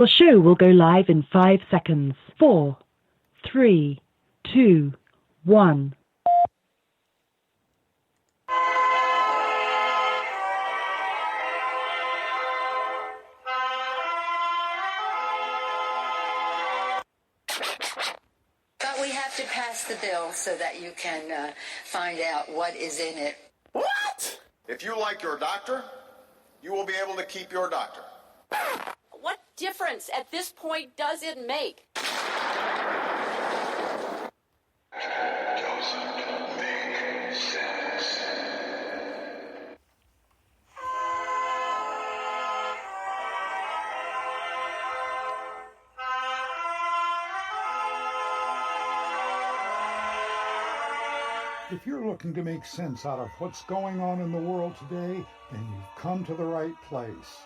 Your show will go live in 5 seconds. 4, 3, 2, 1. But we have to pass the bill so that you can find out what is in it. What? If you like your doctor, you will be able to keep your doctor. What difference at this point does it make? Doesn't make sense. If you're looking to make sense out of what's going on in the world today, then you've come to the right place.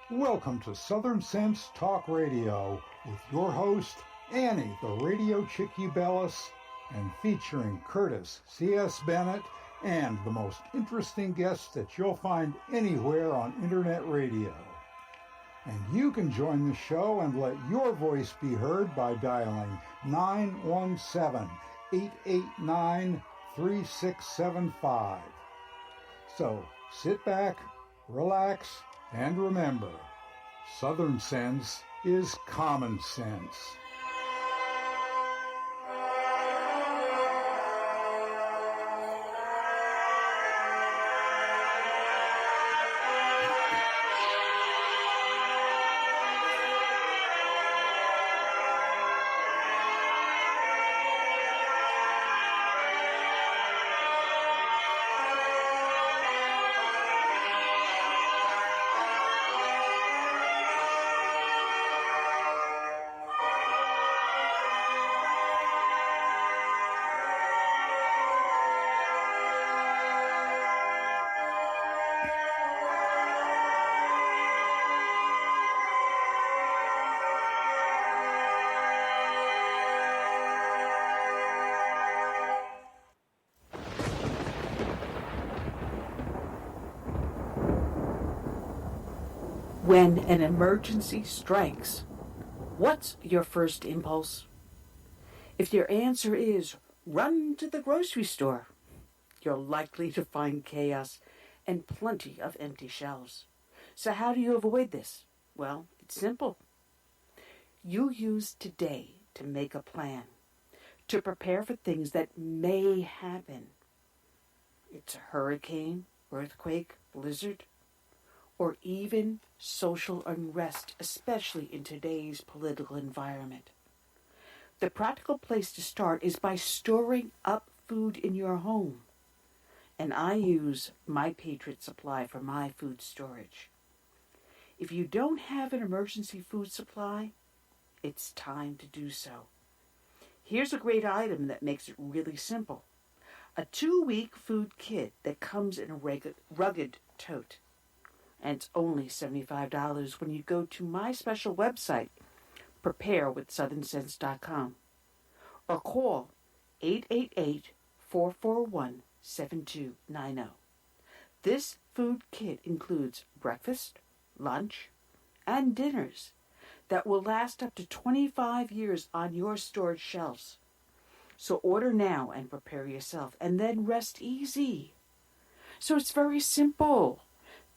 Welcome to Southern Sense Talk Radio with your host, Annie, the Radio Chickie Bellis, and featuring Curtis C.S. Bennett and the most interesting guests that you'll find anywhere on Internet radio. And you can join the show and let your voice be heard by dialing 917-889-3675. So sit back, relax, and remember, Southern Sense is common sense. When an emergency strikes, what's your first impulse? If your answer is run to the grocery store, you're likely to find chaos and plenty of empty shelves. So how do you avoid this? Well, it's simple. You use today to make a plan, to prepare for things that may happen. It's a hurricane, earthquake, blizzard, or even social unrest, especially in today's political environment. The practical place to start is by storing up food in your home. And I use My Patriot Supply for my food storage. If you don't have an emergency food supply, it's time to do so. Here's a great item that makes it really simple. A 2-week food kit that comes in a rugged tote. And it's only $75 when you go to my special website, preparewithsouthernsense.com, or call 888-441-7290. This food kit includes breakfast, lunch, and dinners that will last up to 25 years on your storage shelves. So order now and prepare yourself, and then rest easy. So it's very simple.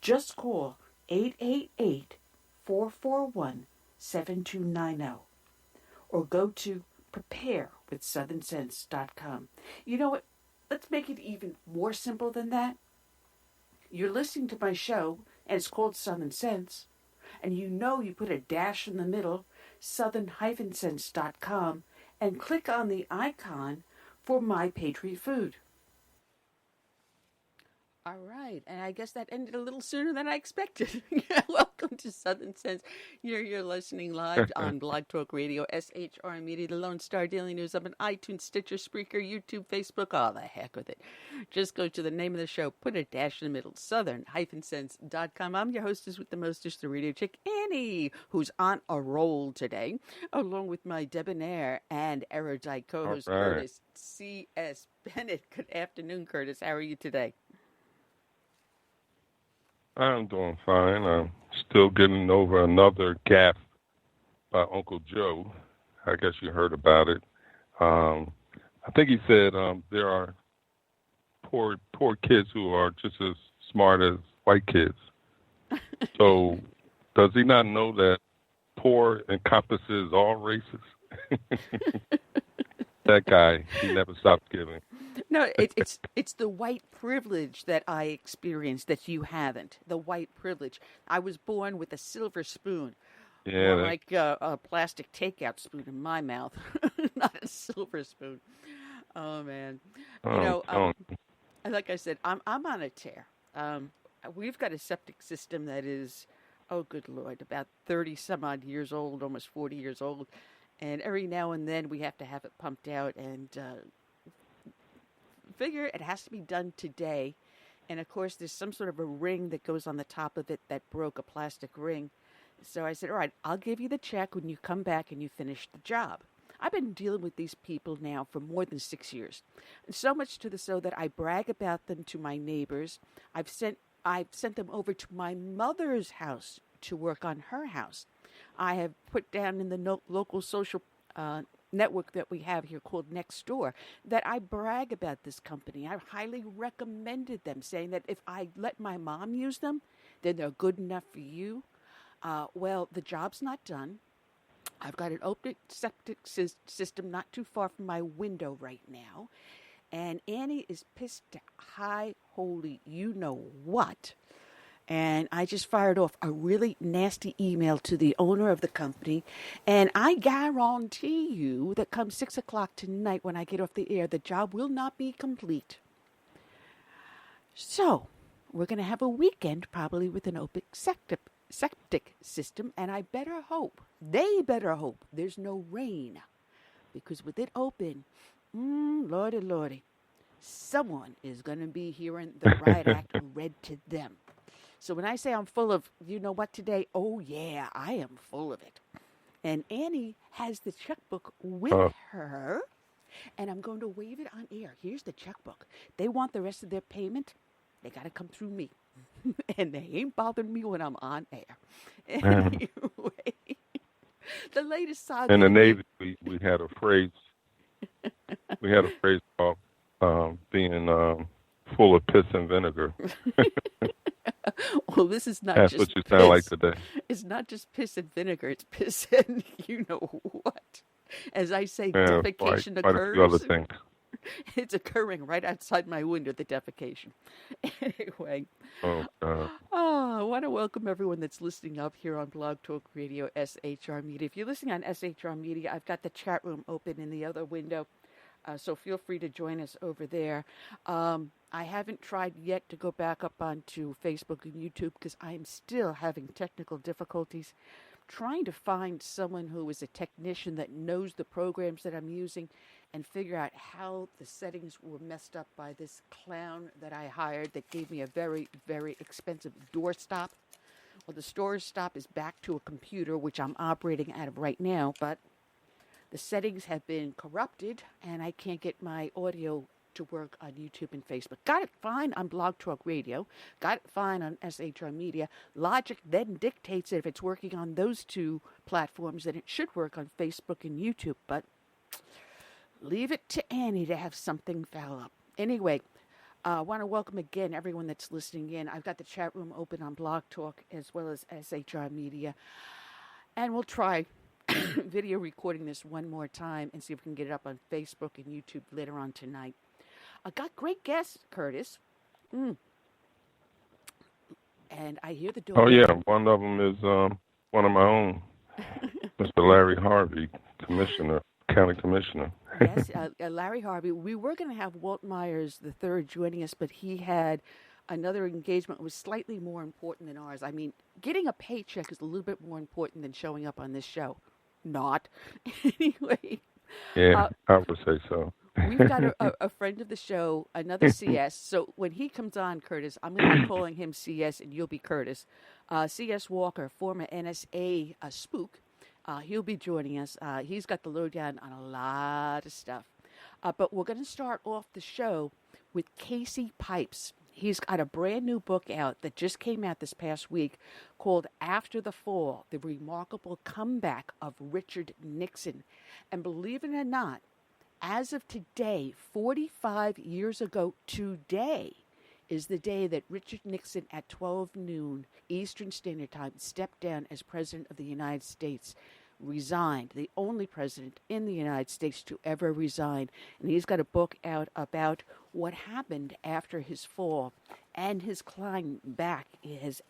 Just call 888-441-7290 or go to preparewithsouthernsense.com. You know what? Let's make it even more simple than that. You're listening to my show, and it's called Southern Sense, and you know you put a dash in the middle, southern-sense.com, and click on the icon for My Patriot Food. All right, and I guess that ended a little sooner than I expected. Welcome to Southern Sense. You're listening live on Blog Talk Radio, SHR Media, the Lone Star Daily News up on iTunes, Stitcher, Spreaker, YouTube, Facebook, all the heck with it. Just go to the name of the show, put a dash in the middle, southern-sense.com. I'm your hostess with the mostest, the radio chick, Annie, who's on a roll today, along with my debonair and erudite co-host, Curtis C.S. Bennett. Good afternoon, Curtis. How are you today? I'm doing fine. I'm still getting over another gaffe by Uncle Joe. I guess you heard about it. I think he said there are poor kids who are just as smart as white kids. So does he not know that poor encompasses all races? That guy, he never stopped giving. No, it's the white privilege that I experienced that you haven't. The white privilege. I was born with a silver spoon, Yeah, more like a plastic takeout spoon in my mouth, not a silver spoon. Oh man, like I said, I'm on a tear. We've got a septic system that is, oh good Lord, about 30 some odd years old, almost 40 years old, and every now and then we have to have it pumped out and. Figure it has to be done today, and of course there's some sort of a ring that goes on the top of it that broke, a plastic ring. So I said, all right, I'll give you the check when you come back and you finish the job. I've been dealing with these people now for more than 6 years, and so much to the so that I brag about them to my neighbors. I've sent them over to my mother's house to work on her house. I have put down in the local social network that we have here called Nextdoor that I brag about this company. I've highly recommended them, saying that if I let my mom use them, then they're good enough for you. Well, the job's not done. I've got an open septic system not too far from my window right now, and Annie is pissed to high holy you know what. And I just fired off a really nasty email to the owner of the company. And I guarantee you that come 6 o'clock tonight when I get off the air, the job will not be complete. So we're going to have a weekend probably with an open septic system. And I better hope, they better hope, there's no rain. Because with it open, lordy, someone is going to be hearing the riot act read to them. So when I say I'm full of, you know what today? Oh, yeah, I am full of it. And Annie has the checkbook with her, and I'm going to wave it on air. Here's the checkbook. They want the rest of their payment. They got to come through me. And they ain't bothering me when I'm on air. Anyway, the latest saga. In the Navy, we had a phrase. We had a phrase called being full of piss and vinegar. Well, this is not That's just what you piss. sound like today. It's not just piss and vinegar. It's piss and you know what. As I say, Yeah, defecation quite occurs. a few other things. It's occurring right outside my window, the defecation. Anyway. I want to welcome everyone that's listening up here on Blog Talk Radio, SHR Media. If you're listening on SHR Media, I've got the chat room open in the other window. So feel free to join us over there. I haven't tried yet to go back up onto Facebook and YouTube because I am still having technical difficulties trying to find someone who is a technician that knows the programs that I'm using and figure out how the settings were messed up by this clown that I hired that gave me a very, very expensive doorstop. Well, the doorstop is back to a computer, which I'm operating out of right now, but the settings have been corrupted, and I can't get my audio to work on YouTube and Facebook. Got it fine on Blog Talk Radio. Got it fine on SHR Media. Logic then dictates that if it's working on those two platforms, then it should work on Facebook and YouTube. But leave it to Annie to have something foul up. Anyway, I want to welcome again everyone that's listening in. I've got the chat room open on Blog Talk as well as SHR Media. And we'll try video recording this one more time and see if we can get it up on Facebook and YouTube later on tonight. I got great guests, Curtis. And I hear the door. Oh, yeah. One of them is one of my own, Mr. Larry Harvey, county commissioner. Yes, Larry Harvey. We were going to have Walt Myers III joining us, but he had another engagement that was slightly more important than ours. I mean, getting a paycheck is a little bit more important than showing up on this show. Not. Anyway. Yeah, I would say so. We've got a friend of the show, another CS. So when he comes on, Curtis, I'm going to be calling him CS and you'll be Curtis. CS Walker, former NSA spook. He'll be joining us. He's got the lowdown on a lot of stuff. But we're going to start off the show with Casey Pipes. He's got a brand new book out that just came out this past week called After the Fall, The Remarkable Comeback of Richard Nixon. And believe it or not, as of today, 45 years ago today, is the day that Richard Nixon at 12 noon Eastern Standard Time stepped down as President of the United States, resigned, the only president in the United States to ever resign. And he's got a book out about what happened after his fall and his climb back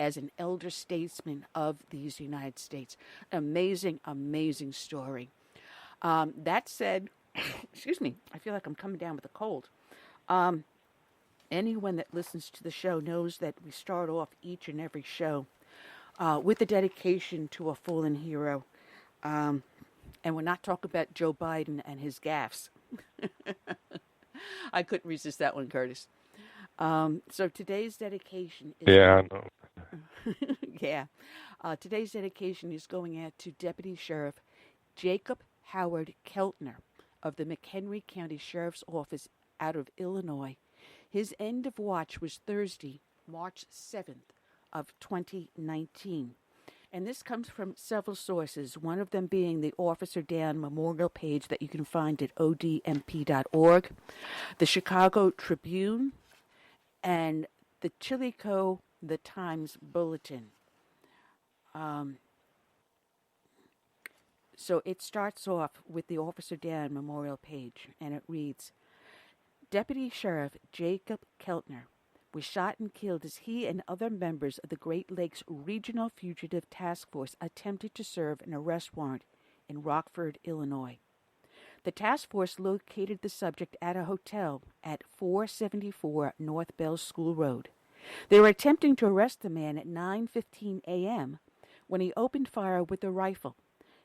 as an elder statesman of these United States. Amazing, amazing story. That said, excuse me, I feel like I'm coming down with a cold. Anyone that listens to the show knows that we start off each and every show with a dedication to a fallen hero. And we're not talking about Joe Biden and his gaffes. I couldn't resist that one, Curtis. So today's dedication is... Yeah, I know. yeah. Today's dedication is going out to Deputy Sheriff Jacob Howard Keltner of the McHenry County Sheriff's Office out of Illinois. His end of watch was Thursday, March 7th of 2019. And this comes from several sources, one of them being the Officer Dan Memorial page that you can find at odmp.org, the Chicago Tribune, and the Chillico The Times Bulletin. So it starts off with the Officer Dan Memorial page, and it reads, Deputy Sheriff Jacob Keltner was shot and killed as he and other members of the Great Lakes Regional Fugitive Task Force attempted to serve an arrest warrant in Rockford, Illinois. The task force located the subject at a hotel at 474 North Bell School Road. They were attempting to arrest the man at 9:15 a.m. when he opened fire with a rifle,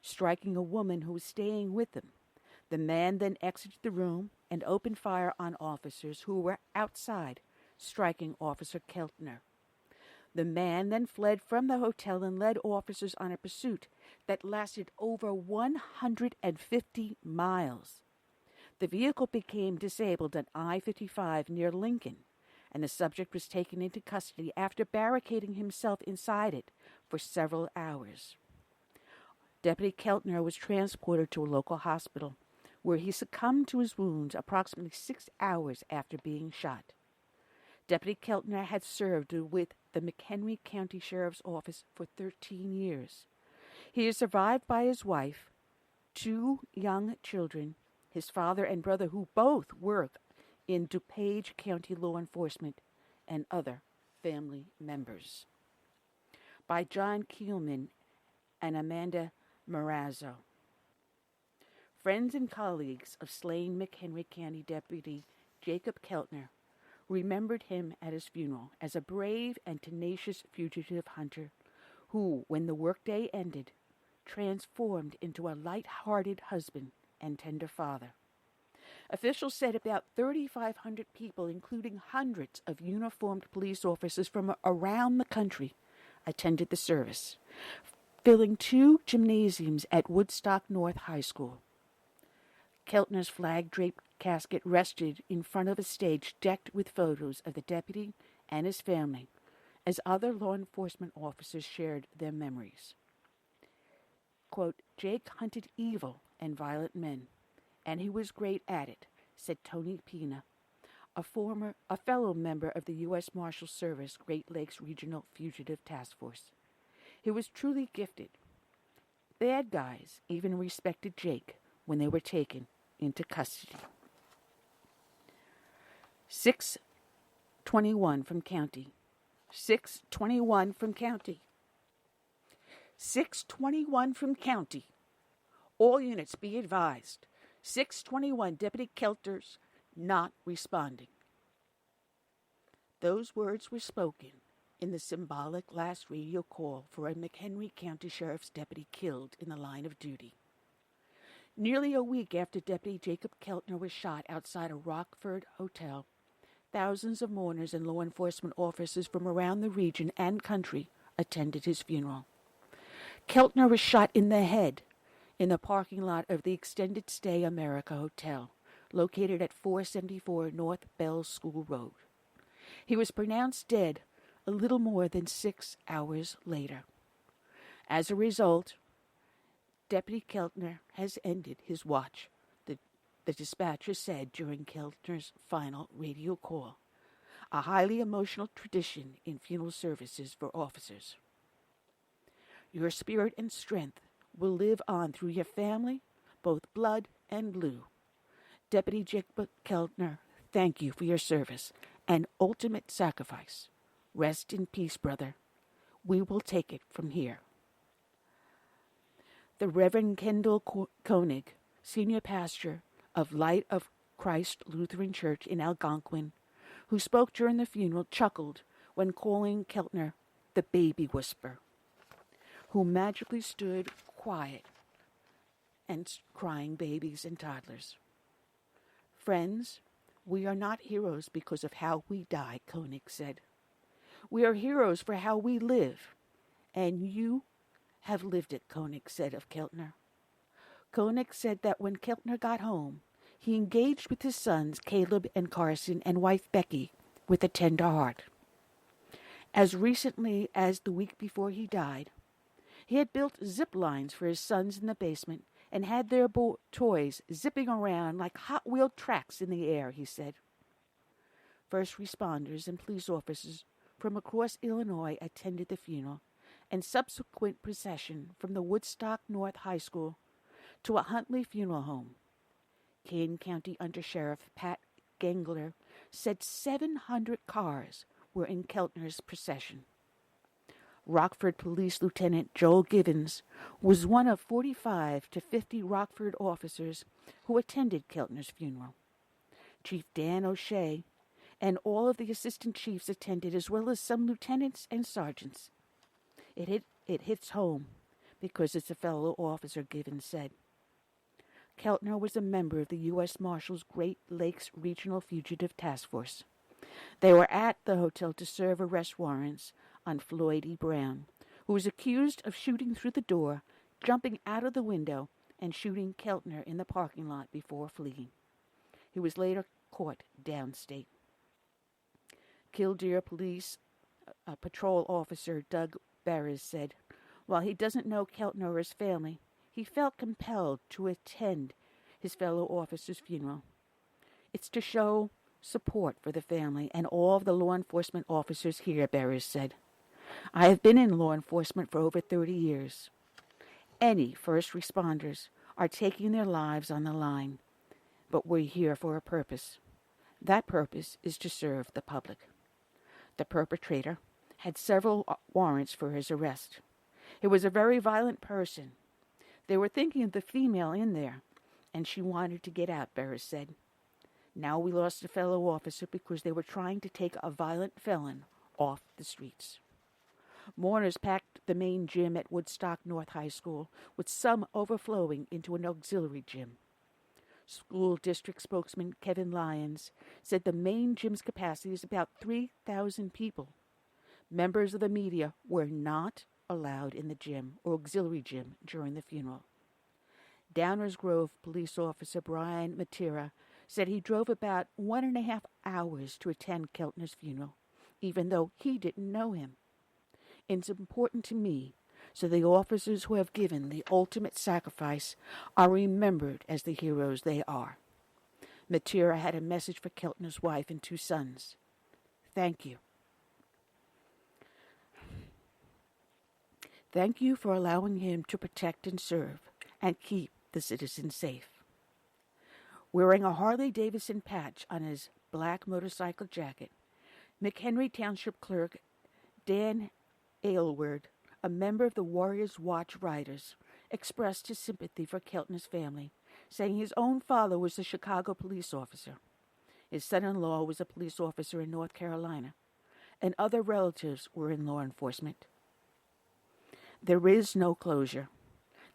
striking a woman who was staying with him. The man then exited the room and opened fire on officers who were outside, striking Officer Keltner. The man then fled from the hotel and led officers on a pursuit that lasted over 150 miles. The vehicle became disabled at I-55 near Lincoln, and the subject was taken into custody after barricading himself inside it for several hours. Deputy Keltner was transported to a local hospital, where he succumbed to his wounds approximately 6 hours after being shot. Deputy Keltner had served with the McHenry County Sheriff's Office for 13 years. He is survived by his wife, 2 young children, his father and brother who both work in DuPage County law enforcement, and other family members. By John Keelman and Amanda Marazzo. Friends and colleagues of slain McHenry County Deputy Jacob Keltner remembered him at his funeral as a brave and tenacious fugitive hunter who, when the workday ended, transformed into a light-hearted husband and tender father. Officials said about 3,500 people, including hundreds of uniformed police officers from around the country, attended the service, filling 2 gymnasiums at Woodstock North High School. Keltner's flag-draped casket rested in front of a stage decked with photos of the deputy and his family, as other law enforcement officers shared their memories. Quote, Jake hunted evil and violent men, and he was great at it, said Tony Pina, a fellow member of the U.S. Marshal Service Great Lakes Regional Fugitive Task Force. He was truly gifted. Bad guys even respected Jake when they were taken into custody. 621 from County. 621 from County. 621 from County. All units be advised. 621 Deputy Keltner's not responding. Those words were spoken in the symbolic last radio call for a McHenry County Sheriff's deputy killed in the line of duty. Nearly a week after Deputy Jacob Keltner was shot outside a Rockford hotel, thousands of mourners and law enforcement officers from around the region and country attended his funeral. Keltner was shot in the head in the parking lot of the Extended Stay America Hotel, located at 474 North Bell School Road. He was pronounced dead a little more than 6 hours later. As a result, Deputy Keltner has ended his watch, the dispatcher said during Keltner's final radio call, a highly emotional tradition in funeral services for officers. Your spirit and strength will live on through your family, both blood and blue. Deputy Jacob Keltner, thank you for your service and ultimate sacrifice. Rest in peace, brother. We will take it from here. The Reverend Kendall Koenig, senior pastor of Light of Christ Lutheran Church in Algonquin, who spoke during the funeral, chuckled when calling Keltner the baby whisperer, who magically stood quiet and crying babies and toddlers. Friends, we are not heroes because of how we die, Koenig said. We are heroes for how we live, and you have lived it, Koenig said of Keltner. Koenig said that when Keltner got home, he engaged with his sons, Caleb and Carson, and wife Becky, with a tender heart. As recently as the week before he died, he had built zip lines for his sons in the basement and had their toys zipping around like Hot Wheel tracks in the air, he said. First responders and police officers from across Illinois attended the funeral and subsequent procession from the Woodstock North High School to a Huntley funeral home. Kane County Undersheriff Pat Gangler said 700 cars were in Keltner's procession. Rockford Police Lieutenant Joel Givens was one of 45 to 50 Rockford officers who attended Keltner's funeral. Chief Dan O'Shea and all of the assistant chiefs attended, as well as some lieutenants and sergeants. It hits home because it's a fellow officer, Givens said. Keltner was a member of the U.S. Marshals Great Lakes Regional Fugitive Task Force. They were at the hotel to serve arrest warrants on Floyd E. Brown, who was accused of shooting through the door, jumping out of the window, and shooting Keltner in the parking lot before fleeing. He was later caught downstate. Killdeer Police Patrol Officer Doug Barris said, while he doesn't know Keltner or his family, he felt compelled to attend his fellow officer's funeral. It's to show support for the family and all of the law enforcement officers here, Barris said. I have been in law enforcement for over 30 years. Any first responders are taking their lives on the line, but we're here for a purpose. That purpose is to serve the public. The perpetrator had several warrants for his arrest. He was a very violent person. They were thinking of the female in there, and she wanted to get out, Barris said. Now we lost a fellow officer because they were trying to take a violent felon off the streets. Mourners packed the main gym at Woodstock North High School, with some overflowing into an auxiliary gym. School district spokesman Kevin Lyons said the main gym's capacity is about 3,000 people. Members of the media were not allowed in the gym or auxiliary gym during the funeral. Downers Grove police officer Brian Matera said he drove about 1.5 hours to attend Keltner's funeral, even though he didn't know him. It's important to me so the officers who have given the ultimate sacrifice are remembered as the heroes they are. Matera had a message for Keltner's wife and 2 sons. Thank you. Thank you for allowing him to protect and serve and keep the citizens safe. Wearing a Harley-Davidson patch on his black motorcycle jacket, McHenry Township Clerk Dan Aylward, a member of the Warriors Watch Riders, expressed his sympathy for Keltner's family, saying his own father was a Chicago police officer. His son-in-law was a police officer in North Carolina, and other relatives were in law enforcement. There is no closure.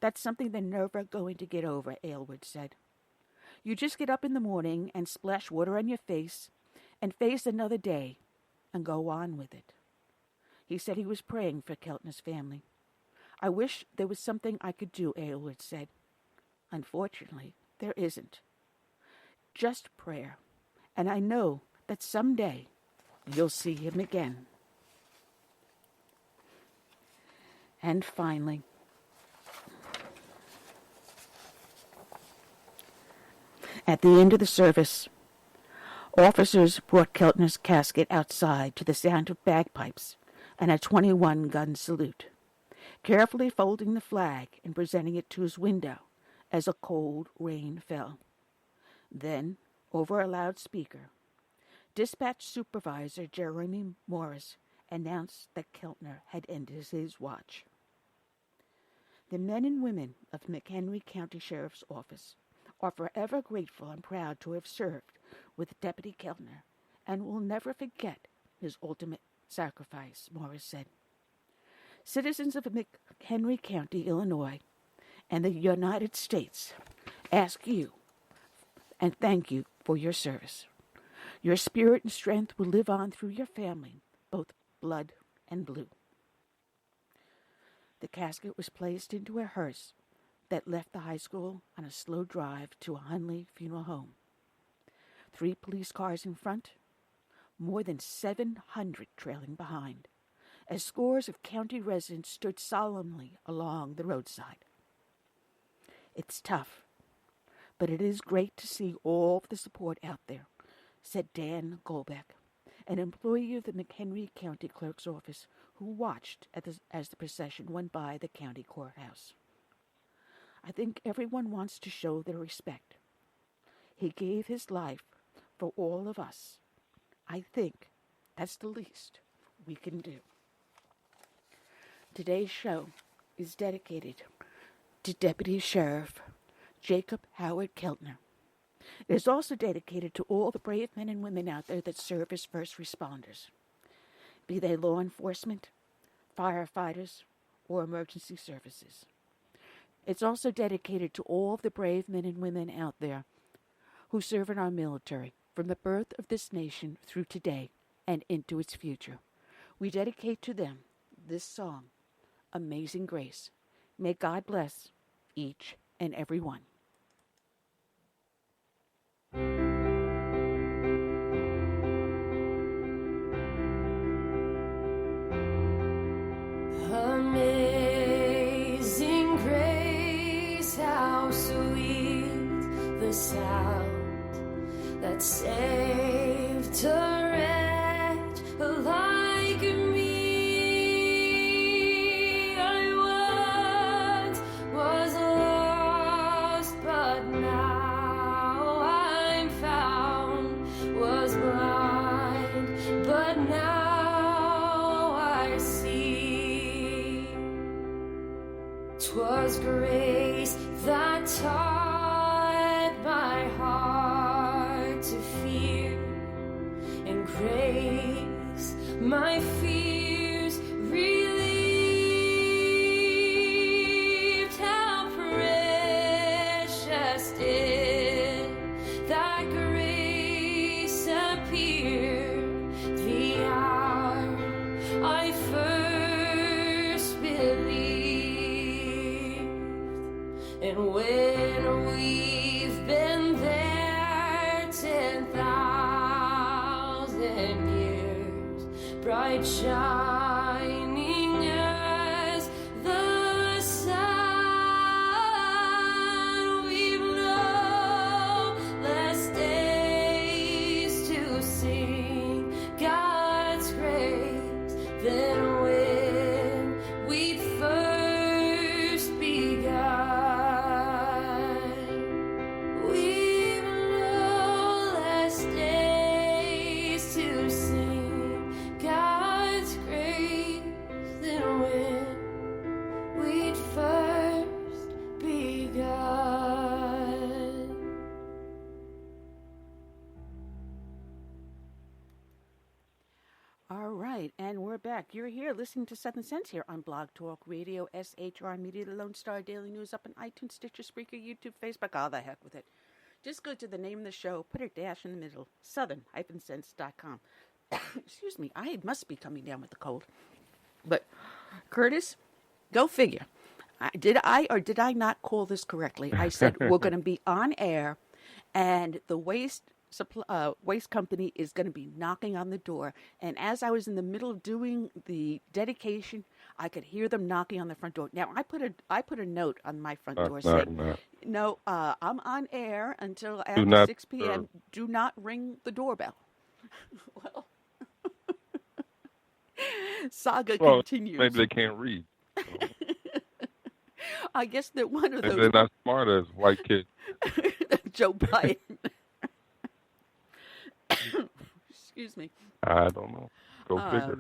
That's something they're never going to get over, Aylward said. You just get up in the morning and splash water on your face and face another day and go on with it. He said he was praying for Keltner's family. I wish there was something I could do, Aylward said. Unfortunately, there isn't. Just prayer. And I know that someday you'll see him again. And finally, at the end of the service, officers brought Keltner's casket outside to the sound of bagpipes and a 21-gun salute, carefully folding the flag and presenting it to his window as a cold rain fell. Then, over a loudspeaker, Dispatch Supervisor Jeremy Morris announced that Keltner had ended his watch. The men and women of McHenry County Sheriff's Office are forever grateful and proud to have served with Deputy Keltner and will never forget his ultimate sacrifice, Morris said. Citizens of McHenry County, Illinois, and the United States ask you and thank you for your service. Your spirit and strength will live on through your family, both blood and blue. The casket was placed into a hearse that left the high school on a slow drive to a Hunley funeral home. 3 police cars in front, more than 700 trailing behind, as scores of county residents stood solemnly along the roadside. It's tough, but it is great to see all the support out there, said Dan Golbeck, an employee of the McHenry County Clerk's Office who watched as the procession went by the county courthouse. I think everyone wants to show their respect. He gave his life for all of us. I think that's the least we can do. Today's show is dedicated to Deputy Sheriff Jacob Howard Keltner. It is also dedicated to all the brave men and women out there that serve as first responders, be they law enforcement, firefighters, or emergency services. It's also dedicated to all the brave men and women out there who serve in our military from the birth of this nation through today and into its future. We dedicate to them this song, Amazing Grace. May God bless each and every one. Amazing grace, how sweet the sound that saved a wretch like me. I once was lost, but now I'm found, was blind, but now I see. 'Twas grace that taught my heart to fear, and grace my fears relieved. How precious did that grace appear the hour I first believed. And when we've been there 10,000 years, bright shining as the sun, we've no less days to sing God's grace than when we'd first begun. We've no less days to sing God's grace than when we'd first begun. All right, and we're back. You're here listening to Southern Sense here on Blog Talk Radio, SHR Media, the Lone Star Daily News, up on iTunes, Stitcher, Spreaker, YouTube, Facebook, all the heck with it. Just go to the name of the show, put a dash in the middle, southern-sense.com. Excuse me, I must be coming down with the cold. But, Curtis, go figure. Did I or did I not call this correctly? I said we're going to be on air, and the waste Waste Company is going to be knocking on the door. And as I was in the middle of doing the dedication, I could hear them knocking on the front door. Now, I put a note on my front door saying, "No, I'm on air until after 6 p.m. Do not ring the doorbell." Well, saga continues. Maybe they can't read. I guess they're one of those. They're not smart as white kids. Joe Biden. Excuse me. I don't know. Go figure.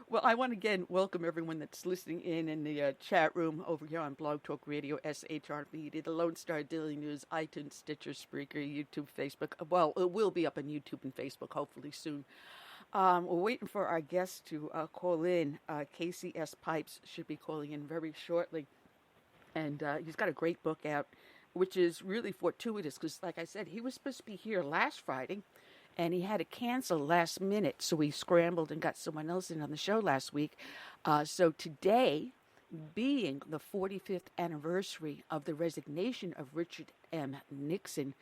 Well, I want to again welcome everyone that's listening in the chat room over here on Blog Talk Radio, SHR Media, the Lone Star Daily News, iTunes, Stitcher, Spreaker, YouTube, Facebook. Well, it will be up on YouTube and Facebook hopefully soon. We're waiting for our guest to call in. Casey S. Pipes should be calling in very shortly. And he's got a great book out, which is really fortuitous because, like I said, he was supposed to be here last Friday, and he had to cancel last minute, so he scrambled and got someone else in on the show last week. So today, being the 45th anniversary of the resignation of Richard M. Nixon,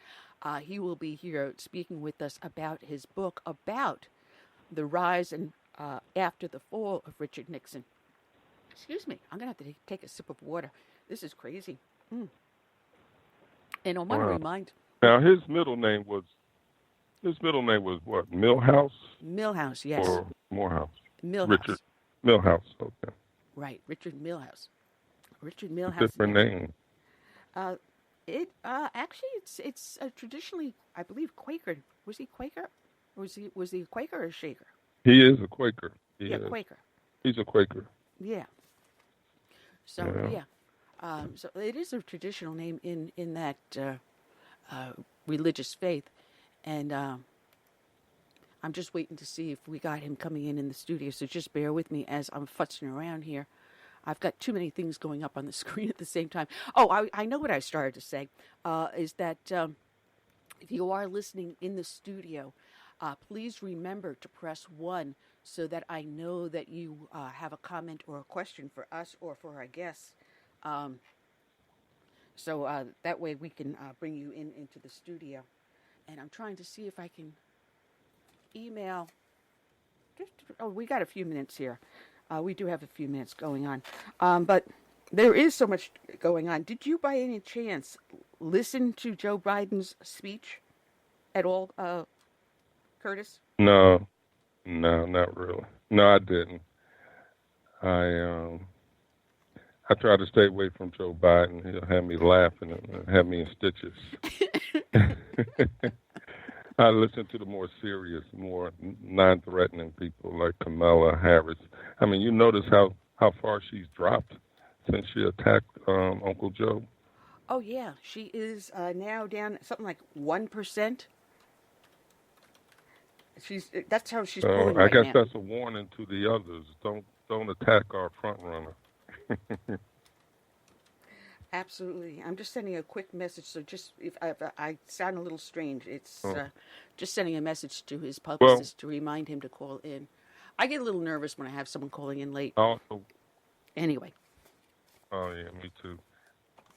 he will be here speaking with us about his book about the rise and after the fall of Richard Nixon. Excuse me, I'm going to have to take a sip of water. This is crazy. And I want to remind... Now, his middle name was what? Millhouse? Millhouse, yes. Or Morehouse? Millhouse. Richard Millhouse, okay. Right, Richard Millhouse. Richard Millhouse. Different name. Actually, it's traditionally, I believe, Quaker. Was he Quaker? Was he a Quaker or a Shaker? He is a Quaker. Quaker. He's a Quaker. Yeah. So so it is a traditional name in that religious faith, and I'm just waiting to see if we got him coming in the studio. So just bear with me as I'm futzing around here. I've got too many things going up on the screen at the same time. Oh, I know what I started to say, is that if you are listening in the studio, please remember to press 1 so that I know that you have a comment or a question for us or for our guests. So that way we can bring you into the studio. And I'm trying to see if I can email. We got a few minutes here. We do have a few minutes going on. But there is so much going on. Did you by any chance listen to Joe Biden's speech at all, Curtis? No, not really. No, I didn't. I try to stay away from Joe Biden. He'll have me laughing and have me in stitches. I listen to the more serious, more non-threatening people like Kamala Harris. I mean, you notice how far she's dropped since she attacked Uncle Joe? Oh, yeah. She is now down something like 1%. That's how she's pulling right now. I guess that's a warning to the others. Don't attack our front runner. Absolutely. I'm just sending a quick message. So just if I sound a little strange, it's just sending a message to his publicist to remind him to call in. I get a little nervous when I have someone calling in late. Anyway. Oh, yeah, me too.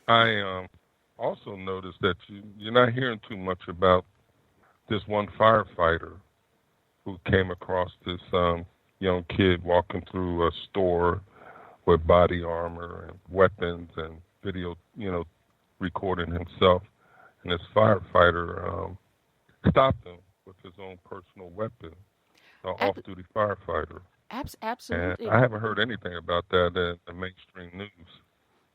I also noticed that you're not hearing too much about this one firefighter who came across this young kid walking through a store with body armor and weapons and video, recording himself. And this firefighter stopped him with his own personal weapon, off-duty firefighter. Absolutely. And I haven't heard anything about that in the mainstream news.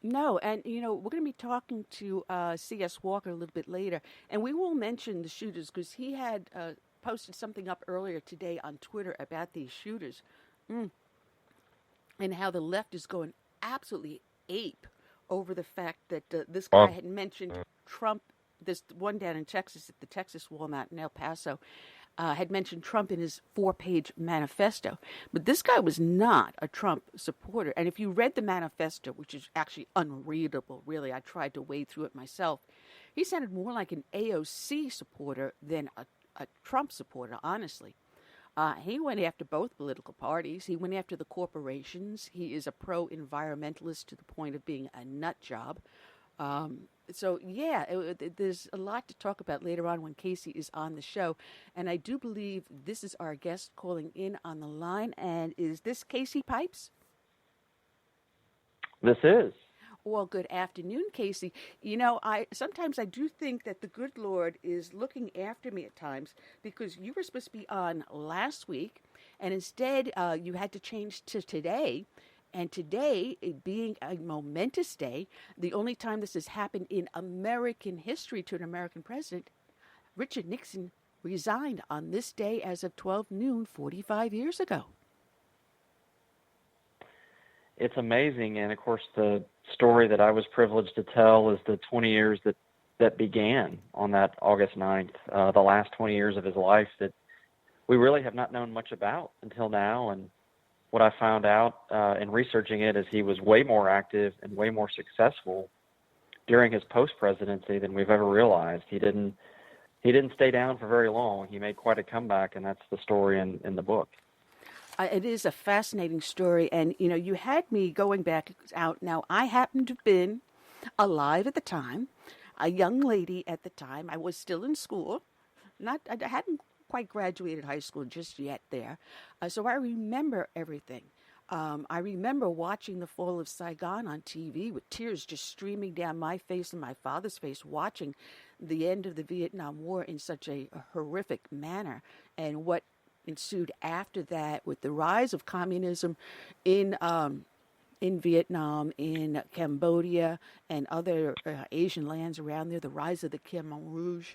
No, and, we're going to be talking to C.S. Walker a little bit later, and we will mention the shooters because he had posted something up earlier today on Twitter about these shooters and how the left is going absolutely ape over the fact that this guy had mentioned Trump, this one down in Texas at the Texas Walmart in El Paso, had mentioned Trump in his 4-page manifesto. But this guy was not a Trump supporter. And if you read the manifesto, which is actually unreadable, really, I tried to wade through it myself, he sounded more like an AOC supporter than a Trump supporter, honestly. He went after both political parties. He went after the corporations. He is a pro-environmentalist to the point of being a nut job. So yeah, there's a lot to talk about later on when Casey is on the show, and I do believe this is our guest calling in on the line. And is this Casey Pipes? This is. Well, good afternoon, Casey. You know, I do think that the good Lord is looking after me at times, because you were supposed to be on last week, and instead you had to change to today. And today, it being a momentous day, the only time this has happened in American history to an American president, Richard Nixon resigned on this day as of 12 noon 45 years ago. It's amazing. And of course, the story that I was privileged to tell is the 20 years that began on that August 9th, the last 20 years of his life that we really have not known much about until now. And what I found out in researching it is he was way more active and way more successful during his post-presidency than we've ever realized. He didn't stay down for very long. He made quite a comeback, and that's the story in the book. It is a fascinating story, and you know, you had me going back out. Now, I happened to have been alive at the time, a young lady at the time. I was still in school. I hadn't quite graduated high school just yet there. So I remember everything. I remember watching the fall of Saigon on TV with tears just streaming down my face and my father's face, watching the end of the Vietnam War in such a horrific manner, and what ensued after that with the rise of communism in Vietnam, in Cambodia, and other Asian lands around there, the rise of the Khmer Rouge.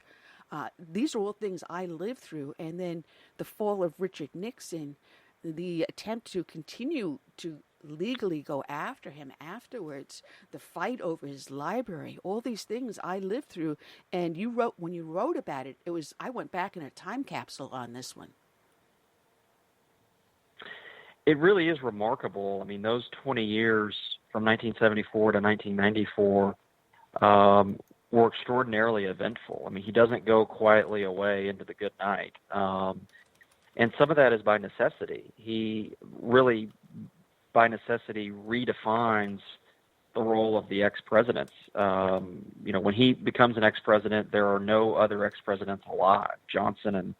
These are all things I lived through. And then the fall of Richard Nixon, the attempt to continue to legally go after him afterwards, the fight over his library, all these things I lived through. And when you wrote about it, I went back in a time capsule on this one. It really is remarkable. I mean, those 20 years from 1974 to 1994 were extraordinarily eventful. I mean, he doesn't go quietly away into the good night. And some of that is by necessity. He really, by necessity, redefines the role of the ex-presidents. When he becomes an ex-president, there are no other ex-presidents alive. Johnson and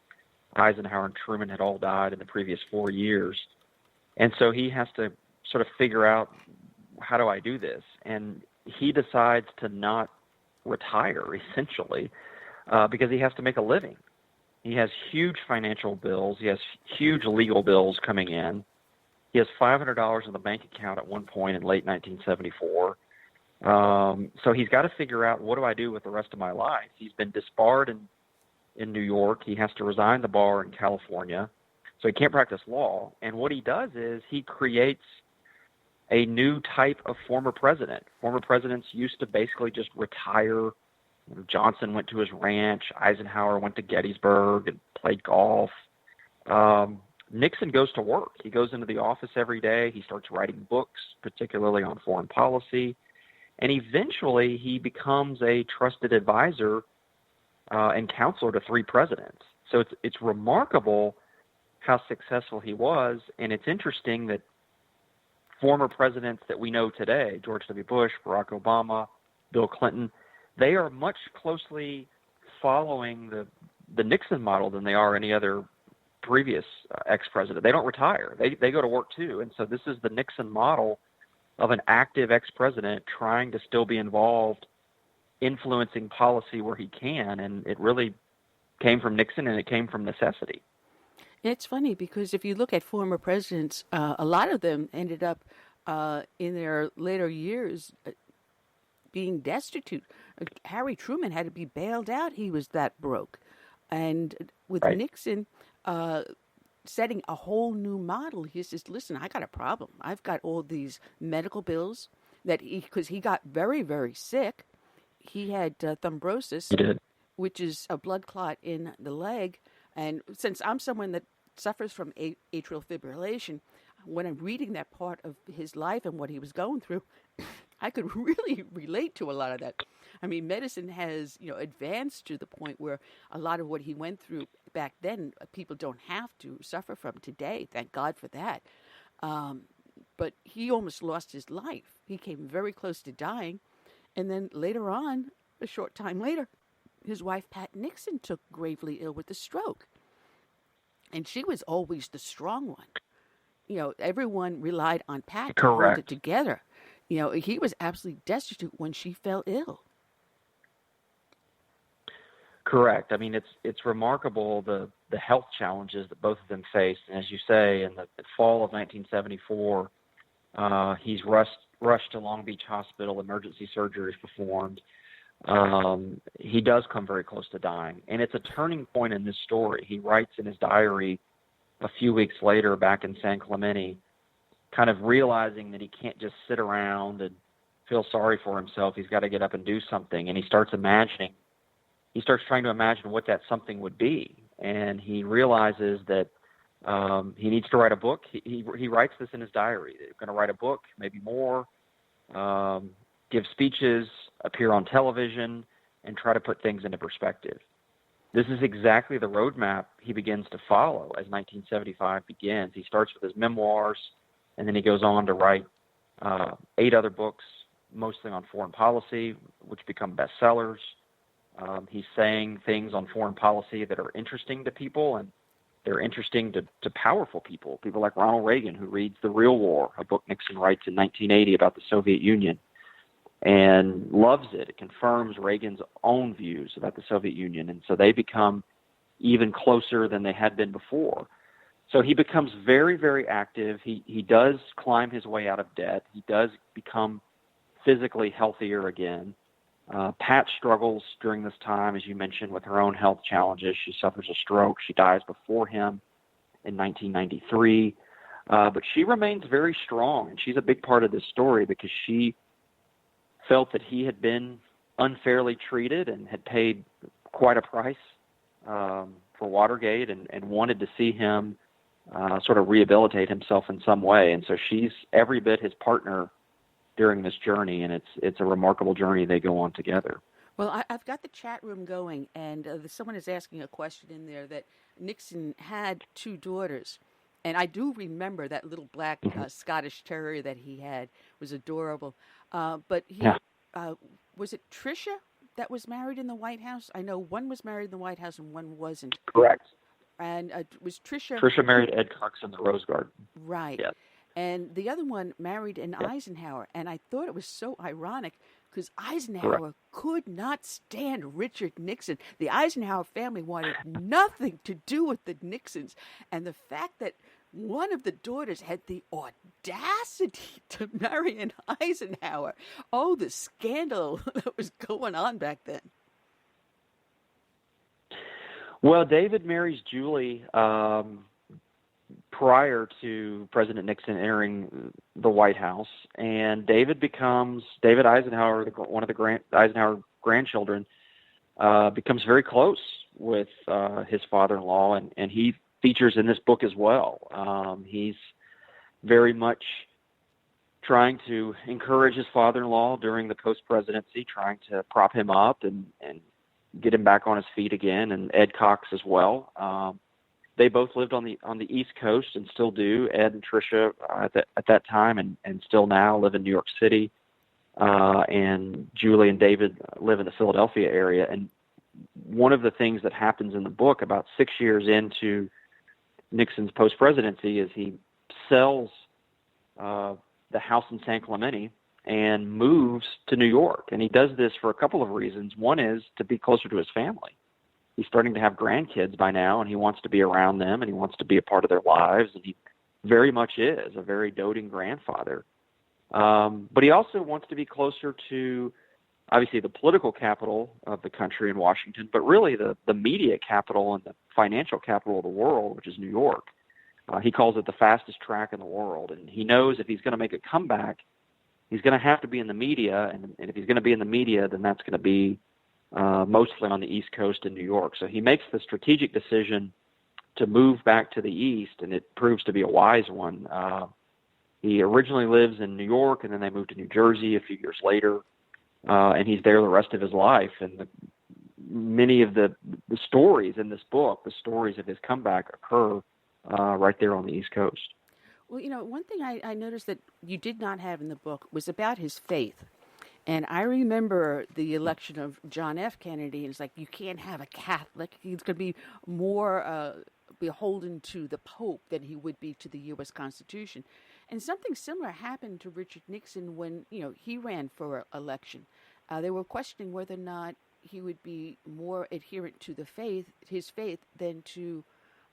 Eisenhower and Truman had all died in the previous 4 years. And so he has to sort of figure out, how do I do this? And he decides to not retire, essentially, because he has to make a living. He has huge financial bills. He has huge legal bills coming in. He has $500 in the bank account at one point in late 1974. So he's got to figure out, what do I do with the rest of my life? He's been disbarred in New York. He has to resign the bar in California. So he can't practice law. And what he does is he creates a new type of former president. Former presidents used to basically just retire. Johnson went to his ranch. Eisenhower went to Gettysburg and played golf. Nixon goes to work. He goes into the office every day. He starts writing books, particularly on foreign policy. And eventually he becomes a trusted advisor and counselor to 3 presidents. So it's remarkable how successful he was. And it's interesting that former presidents that we know today, George W. Bush, Barack Obama, Bill Clinton, they are much closely following the Nixon model than they are any other previous ex-president. They don't retire. They go to work too. And so this is the Nixon model of an active ex-president trying to still be involved, influencing policy where he can. And it really came from Nixon, and it came from necessity. It's funny because if you look at former presidents, a lot of them ended up in their later years being destitute. Harry Truman had to be bailed out. He was that broke. And with Nixon setting a whole new model, he says, listen, I got a problem. I've got all these medical bills because he got very, very sick. He had thrombosis, which is a blood clot in the leg. And since I'm someone that suffers from atrial fibrillation, when I'm reading that part of his life and what he was going through, I could really relate to a lot of that. I mean, medicine has, advanced to the point where a lot of what he went through back then, people don't have to suffer from today. Thank God for that. But he almost lost his life. He came very close to dying. And then later on, a short time later, his wife, Pat Nixon, took gravely ill with a stroke. And she was always the strong one. You know, everyone relied on Pat to hold it together. You know, he was absolutely destitute when she fell ill. Correct. I mean, it's remarkable the health challenges that both of them faced. And as you say, in the fall of 1974, he's rushed to Long Beach Hospital. Emergency surgery is performed. He does come very close to dying, and it's a turning point in this story. He writes in his diary a few weeks later, back in San Clemente, kind of realizing that he can't just sit around and feel sorry for himself. He's got to get up and do something, and he starts trying to imagine what that something would be, and he realizes that he needs to write a book. He writes this in his diary. They're going to write a book, maybe more, give speeches, appear on television, and try to put things into perspective. This is exactly the roadmap he begins to follow as 1975 begins. He starts with his memoirs, and then he goes on to write 8 other books, mostly on foreign policy, which become bestsellers. He's saying things on foreign policy that are interesting to people, and they're interesting to powerful people like Ronald Reagan, who reads The Real War, a book Nixon writes in 1980 about the Soviet Union, and loves it. It confirms Reagan's own views about the Soviet Union, and so they become even closer than they had been before. So he becomes very, very active. He does climb his way out of debt. He does become physically healthier again. Pat struggles during this time, as you mentioned, with her own health challenges. She suffers a stroke. She dies before him in 1993. But she remains very strong, and she's a big part of this story because she felt that he had been unfairly treated and had paid quite a price for Watergate and wanted to see him sort of rehabilitate himself in some way. And so she's every bit his partner during this journey, and it's a remarkable journey they go on together. Well, I've got the chat room going, and someone is asking a question in there that Nixon had 2 daughters. And I do remember that little black Scottish terrier that he had was adorable. But he was it Tricia that was married in the White House? I know one was married in the White House and one wasn't. Correct. And was Tricia... Tricia married Ed Cox in the Rose Garden. Right. Yes. And the other one married an Eisenhower. And I thought it was so ironic because Eisenhower could not stand Richard Nixon. The Eisenhower family wanted nothing to do with the Nixons. And the fact that one of the daughters had the audacity to marry an Eisenhower. Oh, the scandal that was going on back then. Well, David marries Julie prior to President Nixon entering the White House, and David Eisenhower, one of the Eisenhower grandchildren, becomes very close with his father-in-law, and he features in this book as well. He's very much trying to encourage his father-in-law during the post-presidency, trying to prop him up and get him back on his feet again, and Ed Cox as well. They both lived on the East Coast and still do. Ed and Tricia at that time and still now live in New York City. And Julie and David live in the Philadelphia area. And one of the things that happens in the book about 6 years into Nixon's post-presidency is he sells the house in San Clemente and moves to New York. And he does this for a couple of reasons. One is to be closer to his family. He's starting to have grandkids by now, and he wants to be around them, and he wants to be a part of their lives, and he very much is a very doting grandfather. But he also wants to be closer to, obviously, the political capital of the country in Washington, but really the media capital and the financial capital of the world, which is New York. He calls it the fastest track in the world, and he knows if he's going to make a comeback, he's going to have to be in the media, and if he's going to be in the media, then that's going to be mostly on the East Coast in New York. So he makes the strategic decision to move back to the East, and it proves to be a wise one. He originally lives in New York, and then they moved to New Jersey a few years later, and he's there the rest of his life. And many of the stories in this book, the stories of his comeback, occur right there on the East Coast. Well, one thing I noticed that you did not have in the book was about his faith. And I remember the election of John F. Kennedy, and it's like, you can't have a Catholic. He's going to be more beholden to the Pope than he would be to the U.S. Constitution. And something similar happened to Richard Nixon when, he ran for election. They were questioning whether or not he would be more adherent to his faith, than to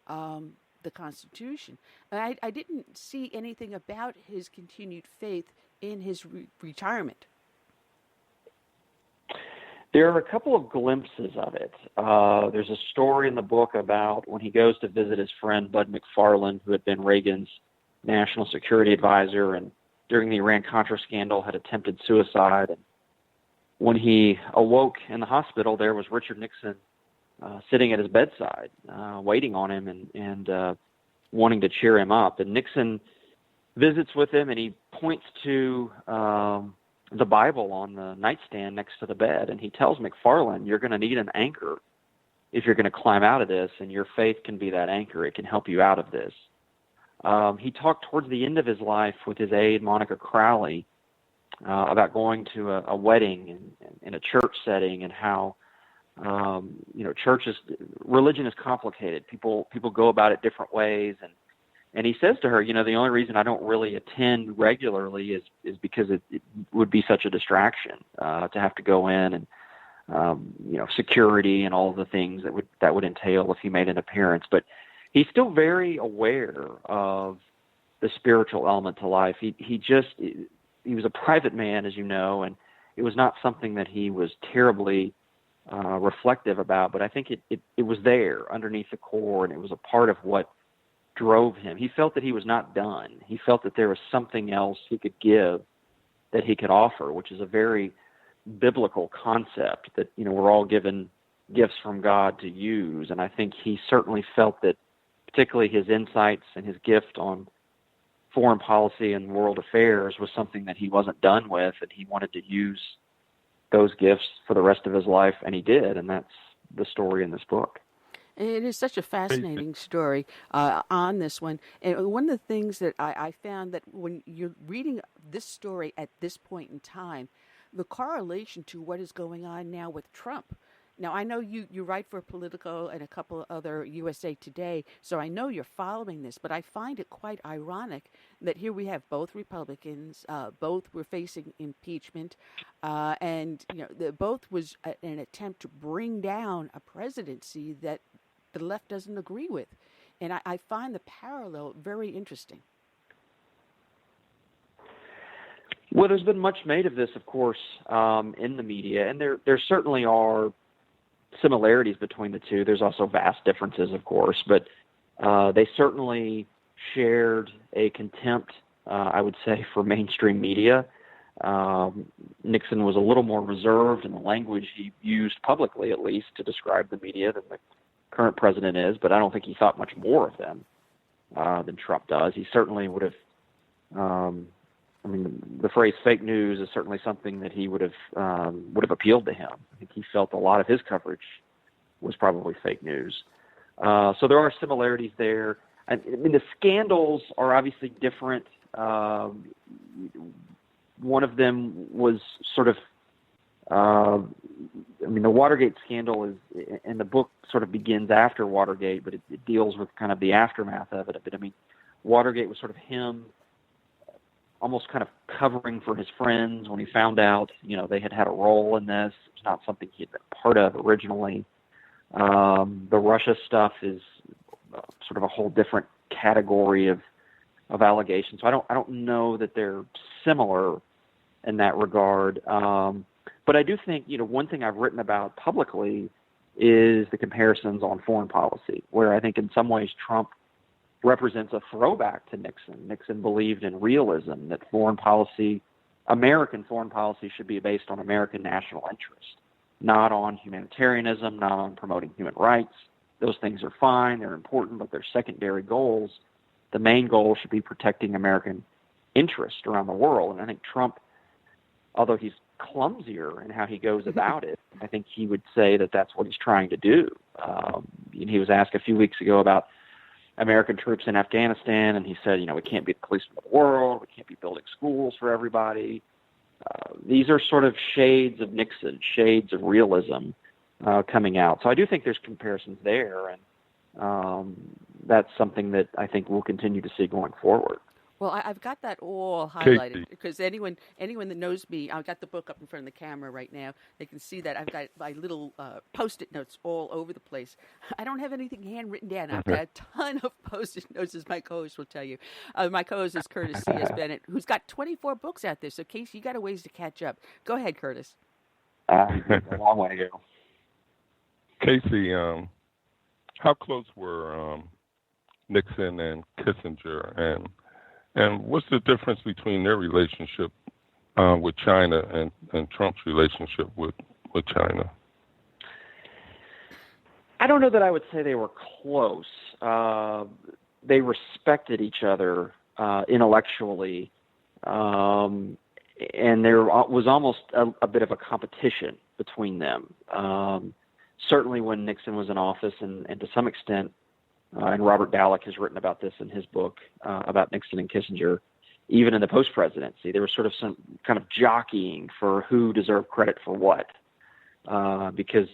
the Constitution. And I didn't see anything about his continued faith in his retirement. There are a couple of glimpses of it. There's a story in the book about when he goes to visit his friend Bud McFarlane, who had been Reagan's national security advisor, and during the Iran-Contra scandal had attempted suicide. And when he awoke in the hospital, there was Richard Nixon sitting at his bedside, waiting on him and wanting to cheer him up. And Nixon visits with him, and he points to the Bible on the nightstand next to the bed, and he tells McFarlane, you're going to need an anchor if you're going to climb out of this, and your faith can be that anchor. It can help you out of this. He talked towards the end of his life with his aide, Monica Crowley, about going to a wedding in a church setting, and how religion is complicated. People go about it different ways, and he says to her, the only reason I don't really attend regularly is because it would be such a distraction to have to go in and security and all of the things that would entail if he made an appearance. But he's still very aware of the spiritual element to life. He was a private man, as you know, and it was not something that he was terribly reflective about. But I think it was there underneath the core, and it was a part of what drove him. He felt that he was not done. He felt that there was something else he could give, that he could offer, which is a very biblical concept, that we're all given gifts from God to use. And I think he certainly felt that particularly his insights and his gift on foreign policy and world affairs was something that he wasn't done with, and he wanted to use those gifts for the rest of his life, and he did, and that's the story in this book. It is such a fascinating story on this one. And one of the things that I found that when you're reading this story at this point in time, the correlation to what is going on now with Trump. Now, I know you write for Politico and a couple of other USA Today, so I know you're following this, but I find it quite ironic that here we have both Republicans, both were facing impeachment, and both was an attempt to bring down a presidency that the left doesn't agree with. And I find the parallel very interesting. Well, there's been much made of this, of course, in the media, and there certainly are similarities between the two. There's also vast differences, of course, but they certainly shared a contempt, I would say, for mainstream media. Nixon was a little more reserved in the language he used publicly, at least, to describe the media than the current president is, but I don't think he thought much more of them than Trump does. He certainly would have, the phrase fake news is certainly something that he would have appealed to him. I think he felt a lot of his coverage was probably fake news. So there are similarities there. The scandals are obviously different. One of them was sort of, the Watergate scandal is, and the book sort of begins after Watergate, but it deals with kind of the aftermath of it. But Watergate was sort of him almost kind of covering for his friends when he found out, they had a role in this. It was not something he had been part of originally. The Russia stuff is sort of a whole different category of allegations. So I don't know that they're similar in that regard. But I do think, one thing I've written about publicly is the comparisons on foreign policy, where I think in some ways Trump represents a throwback to Nixon. Nixon believed in realism, that American foreign policy should be based on American national interest, not on humanitarianism, not on promoting human rights. Those things are fine, they're important, but they're secondary goals. The main goal should be protecting American interest around the world. And I think Trump, although he's clumsier in how he goes about it, I think he would say that that's what he's trying to do. He was asked a few weeks ago about American troops in Afghanistan, and he said, we can't be the policeman of the world, we can't be building schools for everybody. these are sort of shades of Nixon, shades of realism coming out. So I do think there's comparisons there, and that's something that I think we'll continue to see going forward. Well, I've got that all highlighted because anyone that knows me, I've got the book up in front of the camera right now. They can see that I've got my little Post-it notes all over the place. I don't have anything handwritten down. I've got a ton of Post-it notes, as my co-host will tell you. My co-host is Curtis C.S. Bennett, who's got 24 books out there. So, Casey, you got a ways to catch up. Go ahead, Curtis. A long way to go. Casey, how close were Nixon and Kissinger, and what's the difference between their relationship with China and Trump's relationship with China? I don't know that I would say they were close. They respected each other intellectually, and there was almost a bit of a competition between them. Certainly when Nixon was in office, and to some extent, and Robert Dallek has written about this in his book about Nixon and Kissinger, even in the post-presidency, there was sort of some kind of jockeying for who deserved credit for what, because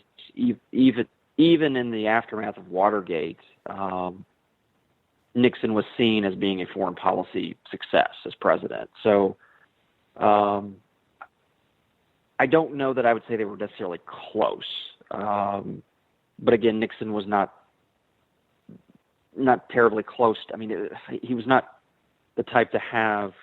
even in the aftermath of Watergate, Nixon was seen as being a foreign policy success as president. So I don't know that I would say they were necessarily close. But again, Nixon was not terribly close. I mean, he was not the type to have,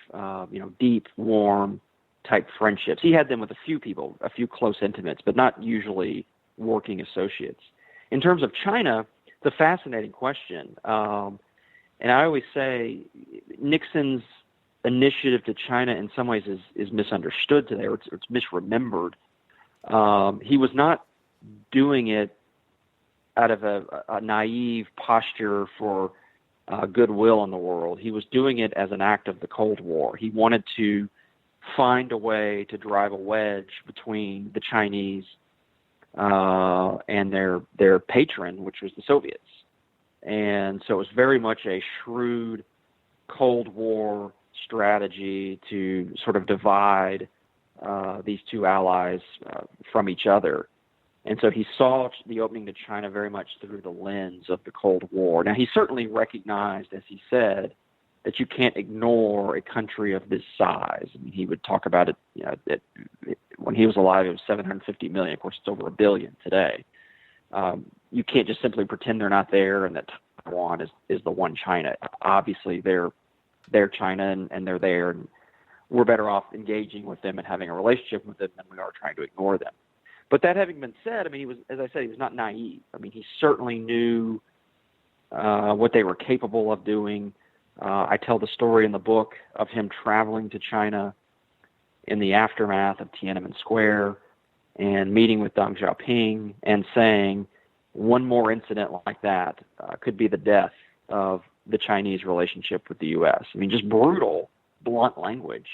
deep, warm type friendships. He had them with a few people, a few close intimates, but not usually working associates. In terms of China, it's a fascinating question. And I always say Nixon's initiative to China in some ways is misunderstood today, or it's misremembered. He was not doing it out of a naive posture for goodwill in the world. He was doing it as an act of the Cold War. He wanted to find a way to drive a wedge between the Chinese and their patron, which was the Soviets. And so it was very much a shrewd Cold War strategy to sort of divide these two allies from each other. And so he saw the opening to China very much through the lens of the Cold War. Now, he certainly recognized, as he said, that you can't ignore a country of this size. I mean, he would talk about it, when he was alive, it was 750 million. Of course, it's over 1 billion today. You can't just simply pretend they're not there and that Taiwan is the one China. Obviously, they're China and they're there, and we're better off engaging with them and having a relationship with them than we are trying to ignore them. But that having been said, I mean, he was, as I said, he was not naive. I mean, he certainly knew what they were capable of doing. I tell the story in the book of him traveling to China in the aftermath of Tiananmen Square and meeting with Deng Xiaoping and saying, one more incident like that could be the death of the Chinese relationship with the U.S. I mean, just brutal, blunt language.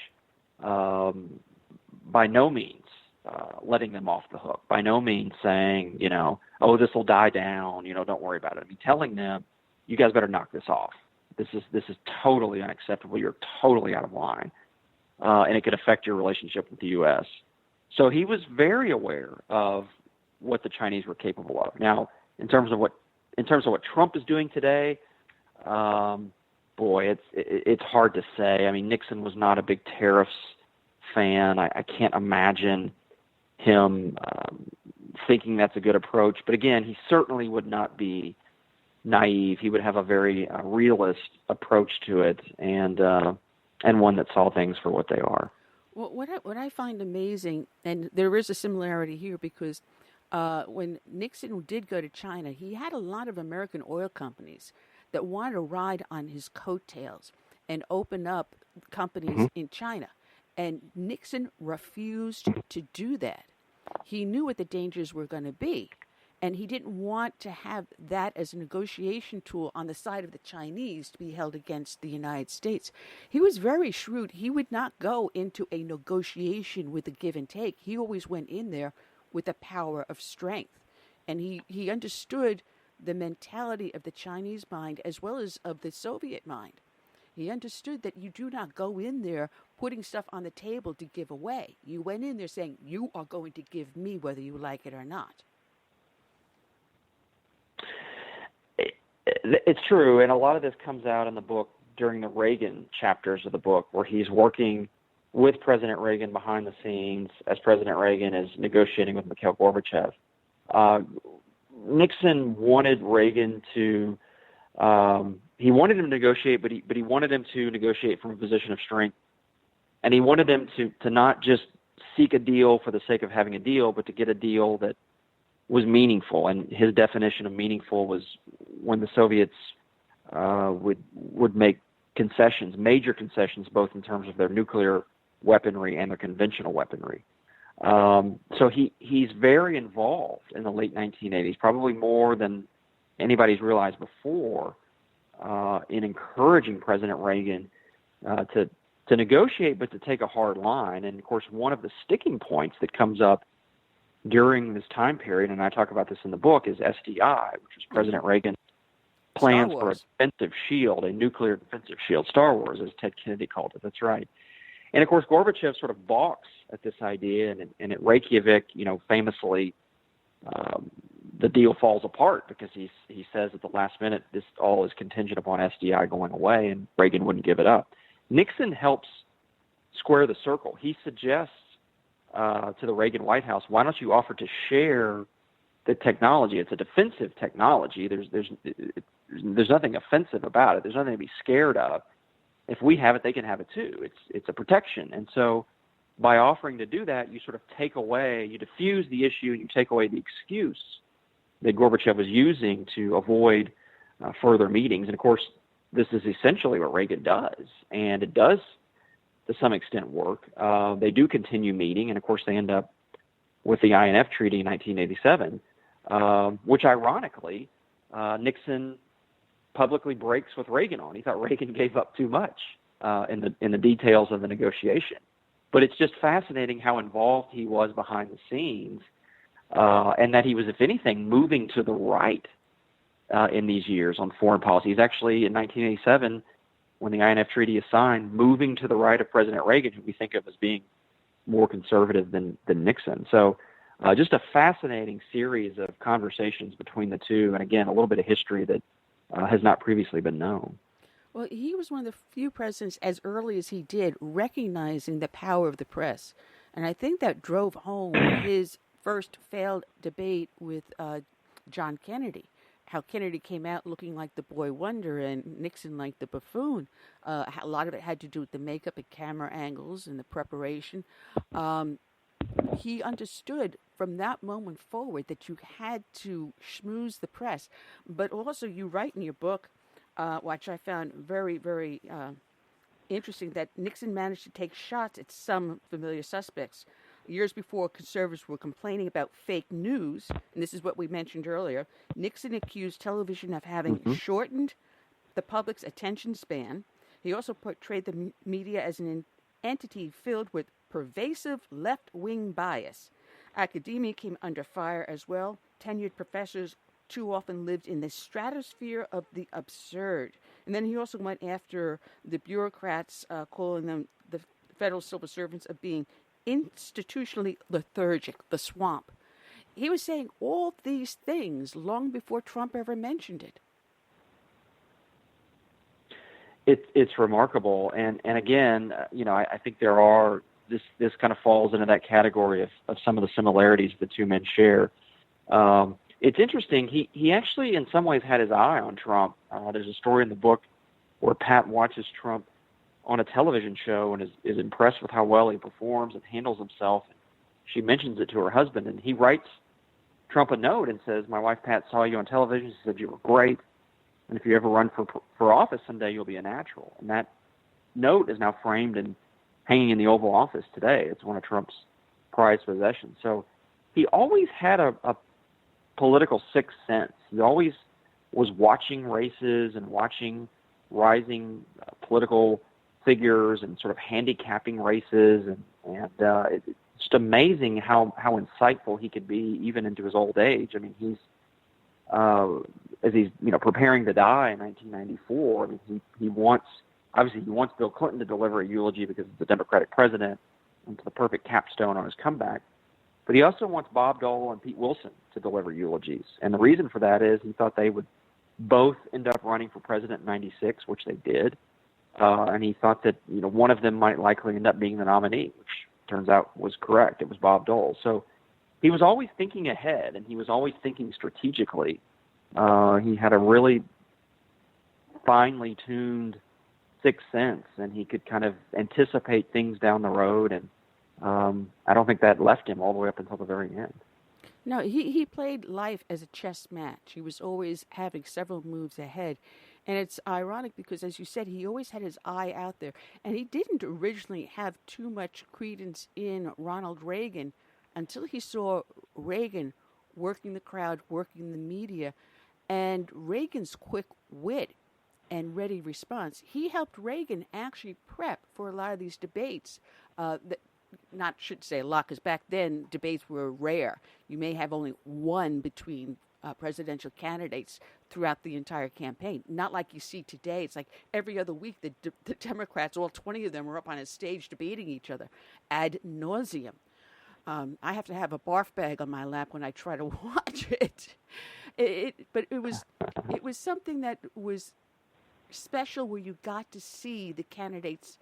By no means letting them off the hook. By no means saying, oh, this will die down, don't worry about it. I mean, telling them, you guys better knock this off. This is totally unacceptable. You're totally out of line. And it could affect your relationship with the U.S. So he was very aware of what the Chinese were capable of. Now, in terms of what Trump is doing today, it's hard to say. I mean, Nixon was not a big tariffs fan. I can't imagine him thinking that's a good approach. But again, he certainly would not be naive. He would have a very realist approach to it, and one that saw things for what they are. Well, what I find amazing, and there is a similarity here, because when Nixon did go to China, he had a lot of American oil companies that wanted to ride on his coattails and open up companies in China. And Nixon refused to do that. He knew what the dangers were going to be, and he didn't want to have that as a negotiation tool on the side of the Chinese to be held against the United States. He was very shrewd. He would not go into a negotiation with a give and take. He always went in there with the power of strength. And he understood the mentality of the Chinese mind as well as of the Soviet mind. He understood that you do not go in there putting stuff on the table to give away. You went in there saying, you are going to give me whether you like it or not. It's true, and a lot of this comes out in the book during the Reagan chapters of the book, where he's working with President Reagan behind the scenes as President Reagan is negotiating with Mikhail Gorbachev. Nixon wanted Reagan to, he wanted him to negotiate, but he wanted him to negotiate from a position of strength. And he wanted him to not just seek a deal for the sake of having a deal, but to get a deal that was meaningful. And his definition of meaningful was when the Soviets would make concessions, major concessions, both in terms of their nuclear weaponry and their conventional weaponry. So he's very involved in the late 1980s, probably more than anybody's realized before, in encouraging President Reagan to negotiate, but to take a hard line. And, of course, one of the sticking points that comes up during this time period, and I talk about this in the book, is SDI, which is President Reagan's plans for a defensive shield, a nuclear defensive shield, Star Wars, as Ted Kennedy called it. That's right. And, of course, Gorbachev sort of balks at this idea, and at Reykjavik, famously, the deal falls apart because he says at the last minute this all is contingent upon SDI going away, and Reagan wouldn't give it up. Nixon helps square the circle. He suggests to the Reagan White House, why don't you offer to share the technology? It's a defensive technology. There's nothing offensive about it. There's nothing to be scared of. If we have it, they can have it too. It's a protection. And so by offering to do that, you sort of you diffuse the issue, and you take away the excuse that Gorbachev was using to avoid further meetings. And, of course, this is essentially what Reagan does, and it does, to some extent, work. They do continue meeting, and, of course, they end up with the INF Treaty in 1987, which, ironically, Nixon publicly breaks with Reagan on. He thought Reagan gave up too much in the details of the negotiation. But it's just fascinating how involved he was behind the scenes, and that he was, if anything, moving to the right in these years on foreign policy. He's actually, in 1987, when the INF Treaty is signed, moving to the right of President Reagan, who we think of as being more conservative than Nixon. So just a fascinating series of conversations between the two, and again, a little bit of history that has not previously been known. Well, he was one of the few presidents, as early as he did, recognizing the power of the press. And I think that drove home his first failed debate with John Kennedy. How Kennedy came out looking like the boy wonder and Nixon like the buffoon. A lot of it had to do with the makeup and camera angles and the preparation. He understood from that moment forward that you had to schmooze the press. But also you write in your book, which I found very, very interesting, that Nixon managed to take shots at some familiar suspects. Years before, conservatives were complaining about fake news, and this is what we mentioned earlier. Nixon accused television of having shortened the public's attention span. He also portrayed the media as an entity filled with pervasive left-wing bias. Academia came under fire as well. Tenured professors too often lived in the stratosphere of the absurd. And then he also went after the bureaucrats, calling them, the federal civil servants, of being institutionally lethargic, the swamp. He was saying all these things long before Trump ever mentioned it. It's remarkable, and again, I think there are this kind of falls into that category of some of the similarities the two men share. It's interesting. He actually, in some ways, had his eye on Trump. There's a story in the book where Pat watches Trump on a television show and is impressed with how well he performs and handles himself. She mentions it to her husband, and he writes Trump a note and says, "My wife Pat saw you on television. She said you were great, and if you ever run for office someday, you'll be a natural." And that note is now framed and hanging in the Oval Office today. It's one of Trump's prized possessions. So he always had a political sixth sense. He always was watching races and watching rising political figures and sort of handicapping races, and it's just amazing how insightful he could be even into his old age. I mean, he's as he's preparing to die in 1994. I mean, he wants obviously he wants Bill Clinton to deliver a eulogy because he's the Democratic president and it's the perfect capstone on his comeback. But he also wants Bob Dole and Pete Wilson to deliver eulogies. And the reason for that is he thought they would both end up running for president in 96, which they did. And he thought that, one of them might likely end up being the nominee, which turns out was correct. It was Bob Dole. So he was always thinking ahead, and he was always thinking strategically. He had a really finely tuned sixth sense, and he could kind of anticipate things down the road. And I don't think that left him all the way up until the very end. No, he played life as a chess match. He was always having several moves ahead. And it's ironic because, as you said, he always had his eye out there. And he didn't originally have too much credence in Ronald Reagan until he saw Reagan working the crowd, working the media. And Reagan's quick wit and ready response, he helped Reagan actually prep for a lot of these debates. Should say a lot, because back then debates were rare. You may have only one between presidential candidates throughout the entire campaign. Not like you see today. It's like every other week the Democrats, all 20 of them, are up on a stage debating each other ad nauseum. I have to have a barf bag on my lap when I try to watch it. But it was something that was special, where you got to see the candidates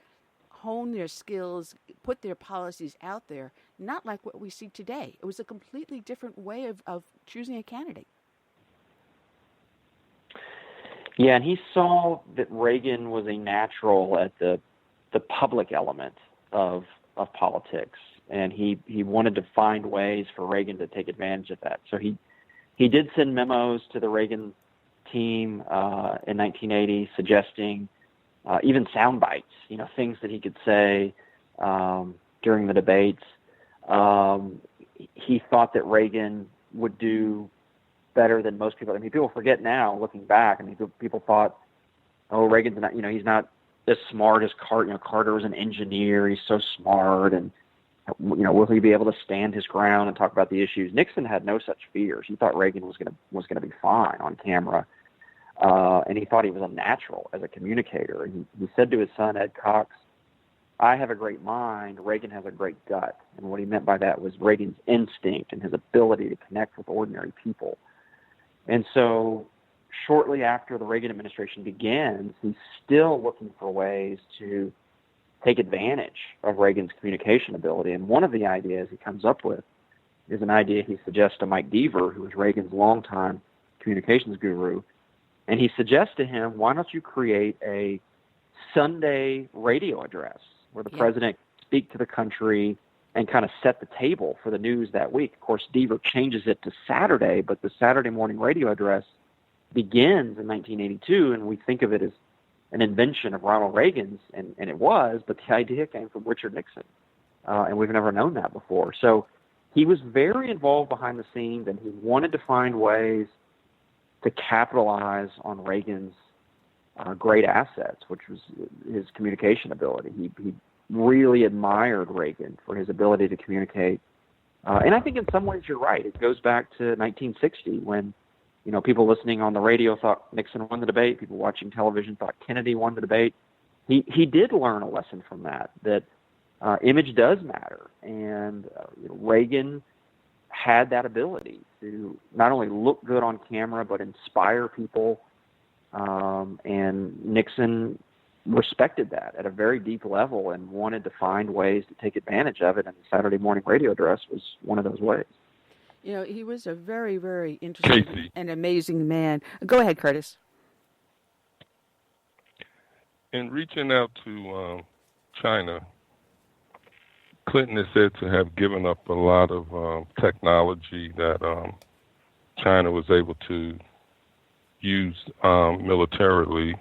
hone their skills, put their policies out there, not like what we see today. It was a completely different way of choosing a candidate. Yeah, and he saw that Reagan was a natural at the public element of politics, and he wanted to find ways for Reagan to take advantage of that. So he did send memos to the Reagan team in 1980 suggesting even sound bites, things that he could say during the debates. He thought that Reagan would do better than most people. I mean, people forget now, looking back. I mean, people thought, oh, Reagan's not, he's not as smart as Carter. Carter was an engineer. He's so smart. And, will he be able to stand his ground and talk about the issues? Nixon had no such fears. He thought Reagan was going to be fine on camera. And he thought he was a natural as a communicator. He said to his son, Ed Cox, I have a great mind, Reagan has a great gut. And what he meant by that was Reagan's instinct and his ability to connect with ordinary people. And so shortly after the Reagan administration begins, he's still looking for ways to take advantage of Reagan's communication ability. And one of the ideas he comes up with is an idea he suggests to Mike Deaver, who was Reagan's longtime communications guru. And he suggests to him, why don't you create a Sunday radio address where the president speak to the country and kind of set the table for the news that week. Of course, Deaver changes it to Saturday, but the Saturday morning radio address begins in 1982, and we think of it as an invention of Ronald Reagan's, and it was, but the idea came from Richard Nixon, and we've never known that before. So he was very involved behind the scenes, and he wanted to find ways to capitalize on Reagan's great assets, which was his communication ability. He really admired Reagan for his ability to communicate. And I think in some ways you're right. It goes back to 1960 when, people listening on the radio thought Nixon won the debate. People watching television thought Kennedy won the debate. He did learn a lesson from that image does matter. And Reagan had that ability to not only look good on camera, but inspire people. And Nixon respected that at a very deep level and wanted to find ways to take advantage of it. And the Saturday morning radio address was one of those ways. He was a very, very interesting and amazing man. Go ahead, Curtis. In reaching out to China, Clinton is said to have given up a lot of technology that China was able to use militarily.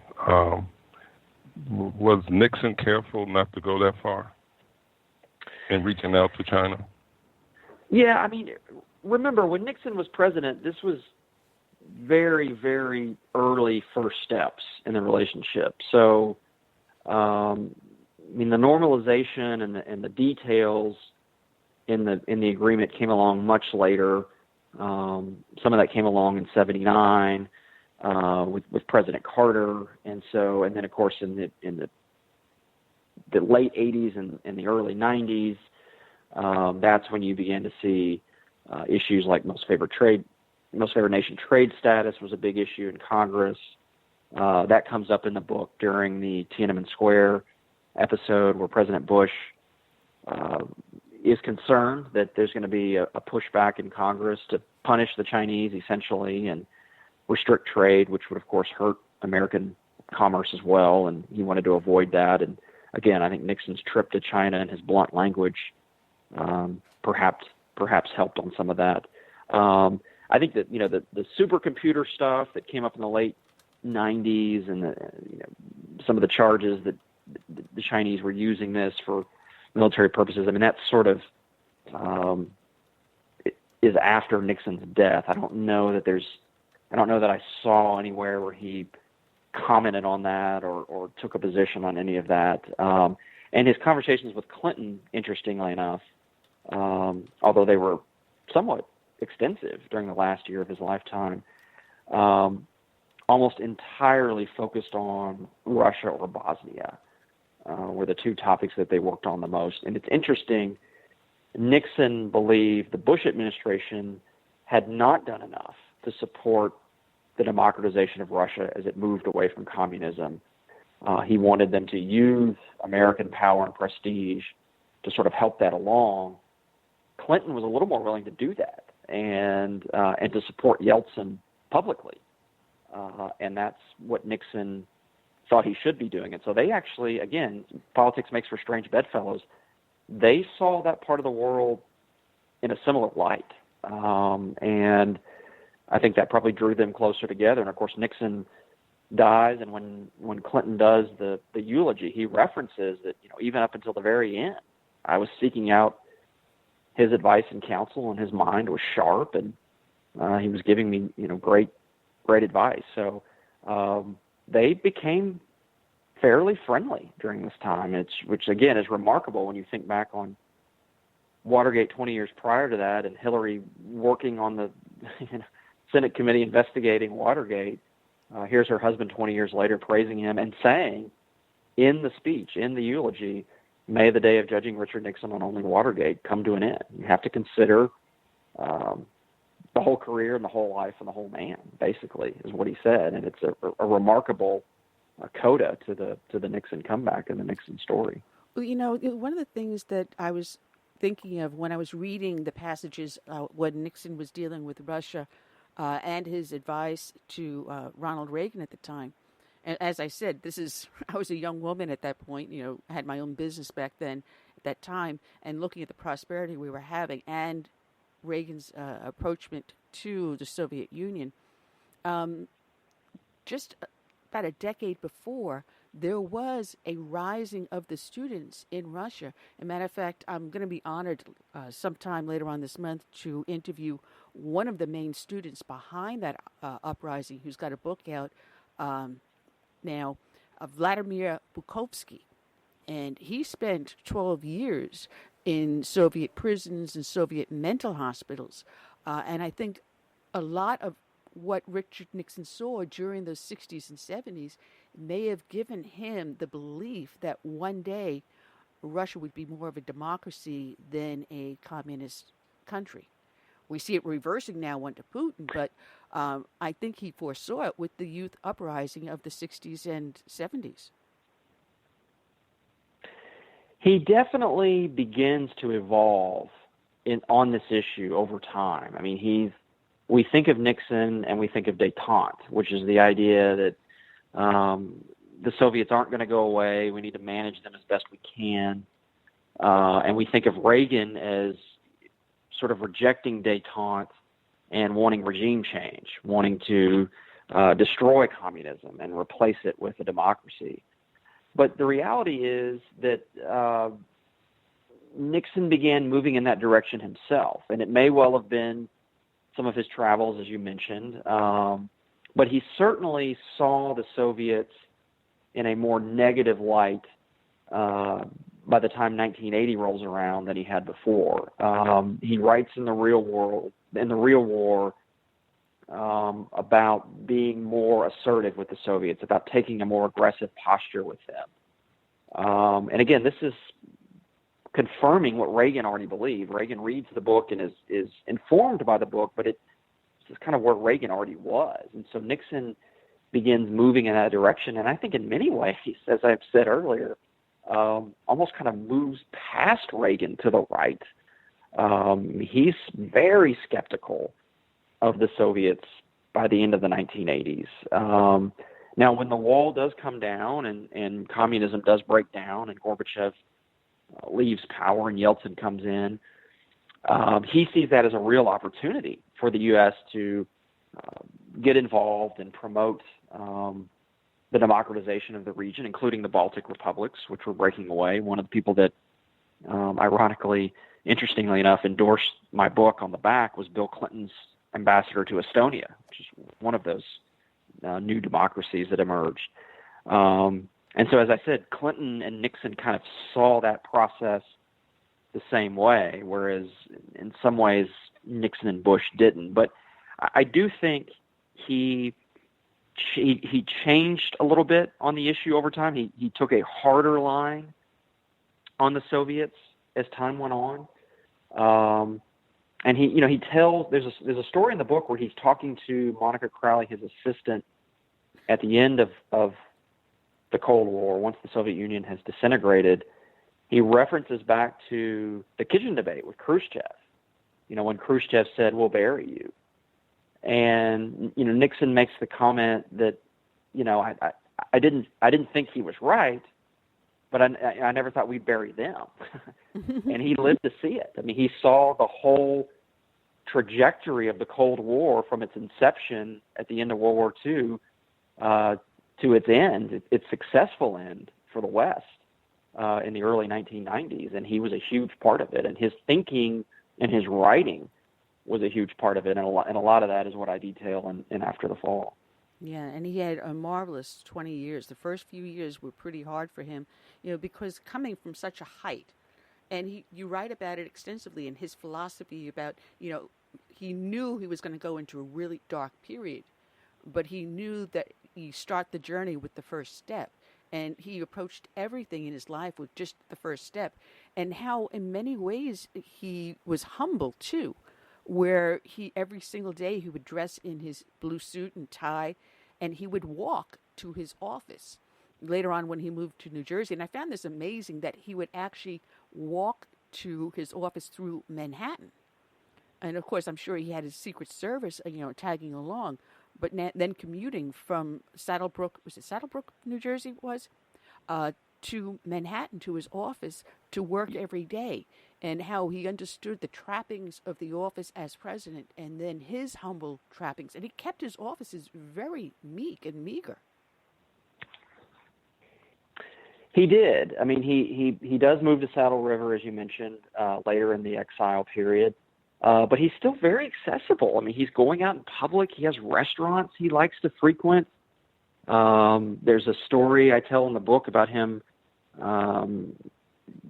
Was Nixon careful not to go that far in reaching out to China? Yeah, I mean, remember, when Nixon was president, this was very, very early first steps in the relationship. So, the normalization and the details in the agreement came along much later. Some of that came along in '79 with President Carter, and then of course in the the late 80s and the early 90s, that's when you began to see issues like most favored nation trade status was a big issue in Congress. That comes up in the book during the Tiananmen Square episode where President Bush is concerned that there's going to be a pushback in Congress to punish the Chinese essentially and restrict trade, which would of course hurt American commerce as well, and he wanted to avoid that. And again, I think Nixon's trip to China and his blunt language perhaps helped on some of that. I think that the supercomputer stuff that came up in the late 90s and some of the charges that the Chinese were using this for military purposes. I mean, that sort of is after Nixon's death. I don't know that I saw anywhere where he commented on that or took a position on any of that. And his conversations with Clinton, interestingly enough, although they were somewhat extensive during the last year of his lifetime, almost entirely focused on Russia or Bosnia, were the two topics that they worked on the most. And it's interesting, Nixon believed the Bush administration had not done enough to support the democratization of Russia as it moved away from communism. He wanted them to use American power and prestige to sort of help that along. Clinton was a little more willing to do that and to support Yeltsin publicly. And that's what Nixon thought he should be doing. And so they actually, again, politics makes for strange bedfellows. They saw that part of the world in a similar light. And I think that probably drew them closer together. And of course, Nixon dies, and when Clinton does the eulogy, he references that, even up until the very end, I was seeking out his advice and counsel, and his mind was sharp, and he was giving me, great advice. So they became fairly friendly during this time, which again is remarkable when you think back on Watergate 20 years prior to that, and Hillary working on the Senate committee investigating Watergate. Here's her husband 20 years later praising him and saying in the speech, in the eulogy, may the day of judging Richard Nixon on only Watergate come to an end. You have to consider the whole career and the whole life and the whole man, basically, is what he said. And it's a remarkable coda to the Nixon comeback and the Nixon story. Well, one of the things that I was thinking of when I was reading the passages when Nixon was dealing with Russia and his advice to Ronald Reagan at the time. And as I said, I was a young woman at that point, I had my own business back then at that time, and looking at the prosperity we were having and Reagan's approachment to the Soviet Union. Just about a decade before, there was a rising of the students in Russia. As a matter of fact, I'm going to be honored sometime later on this month to interview one of the main students behind that uprising, who's got a book out now, Vladimir Bukovsky. And he spent 12 years in Soviet prisons and Soviet mental hospitals. And I think a lot of what Richard Nixon saw during those 60s and 70s may have given him the belief that one day Russia would be more of a democracy than a communist country. We see it reversing now under Putin, but I think he foresaw it with the youth uprising of the 60s and 70s. He definitely begins to evolve on this issue over time. I mean, we think of Nixon and we think of détente, which is the idea that the Soviets aren't going to go away. We need to manage them as best we can. And we think of Reagan as sort of rejecting détente and wanting regime change, wanting to destroy communism and replace it with a democracy. But the reality is that Nixon began moving in that direction himself, and it may well have been some of his travels, as you mentioned, but he certainly saw the Soviets in a more negative light by the time 1980 rolls around than he had before. He writes in the Real War about being more assertive with the Soviets, about taking a more aggressive posture with them. And again, this is confirming what Reagan already believed. Reagan reads the book and is informed by the book, but it's just kind of where Reagan already was. And so Nixon begins moving in that direction. And I think in many ways, as I've said earlier, almost kind of moves past Reagan to the right. He's very skeptical of the Soviets by the end of the 1980s. Now, when the wall does come down and communism does break down and Gorbachev leaves power and Yeltsin comes in, he sees that as a real opportunity for the U.S. to get involved and promote the democratization of the region, including the Baltic republics, which were breaking away. One of the people that, ironically, interestingly enough, endorsed my book on the back was Bill Clinton's ambassador to Estonia, which is one of those new democracies that emerged. And so, as I said, Clinton and Nixon kind of saw that process the same way, whereas in some ways Nixon and Bush didn't. But I do think he changed a little bit on the issue over time. He took a harder line on the Soviets as time went on. And he tells, there's a story in the book where he's talking to Monica Crowley, his assistant, at the end of the Cold War, once the Soviet Union has disintegrated. He references back to the kitchen debate with Khrushchev, when Khrushchev said, "We'll bury you." And, Nixon makes the comment that, I didn't think he was right, but I never thought we'd bury them. And he lived to see it. I mean, he saw the whole trajectory of the Cold War from its inception at the end of World War II to its end, its successful end for the West in the early 1990s. And he was a huge part of it. And his thinking and his writing was a huge part of it. And a lot of that is what I detail in After the Fall. Yeah, and he had a marvelous 20 years. The first few years were pretty hard for him, because coming from such a height, and you write about it extensively in his philosophy about, he knew he was going to go into a really dark period, but he knew that you start the journey with the first step. And he approached everything in his life with just the first step. And how, in many ways, he was humble, too, where every single day he would dress in his blue suit and tie, and he would walk to his office. Later on, when he moved to New Jersey, and I found this amazing that he would actually walk to his office through Manhattan. And, of course, I'm sure he had his Secret Service, tagging along. But then commuting from Saddlebrook, New Jersey to Manhattan to his office to work every day, and how he understood the trappings of the office as president and then his humble trappings. And he kept his offices very meek and meager. He did. I mean, he does move to Saddle River, as you mentioned, later in the exile period. But he's still very accessible. I mean, he's going out in public. He has restaurants he likes to frequent. There's a story I tell in the book about him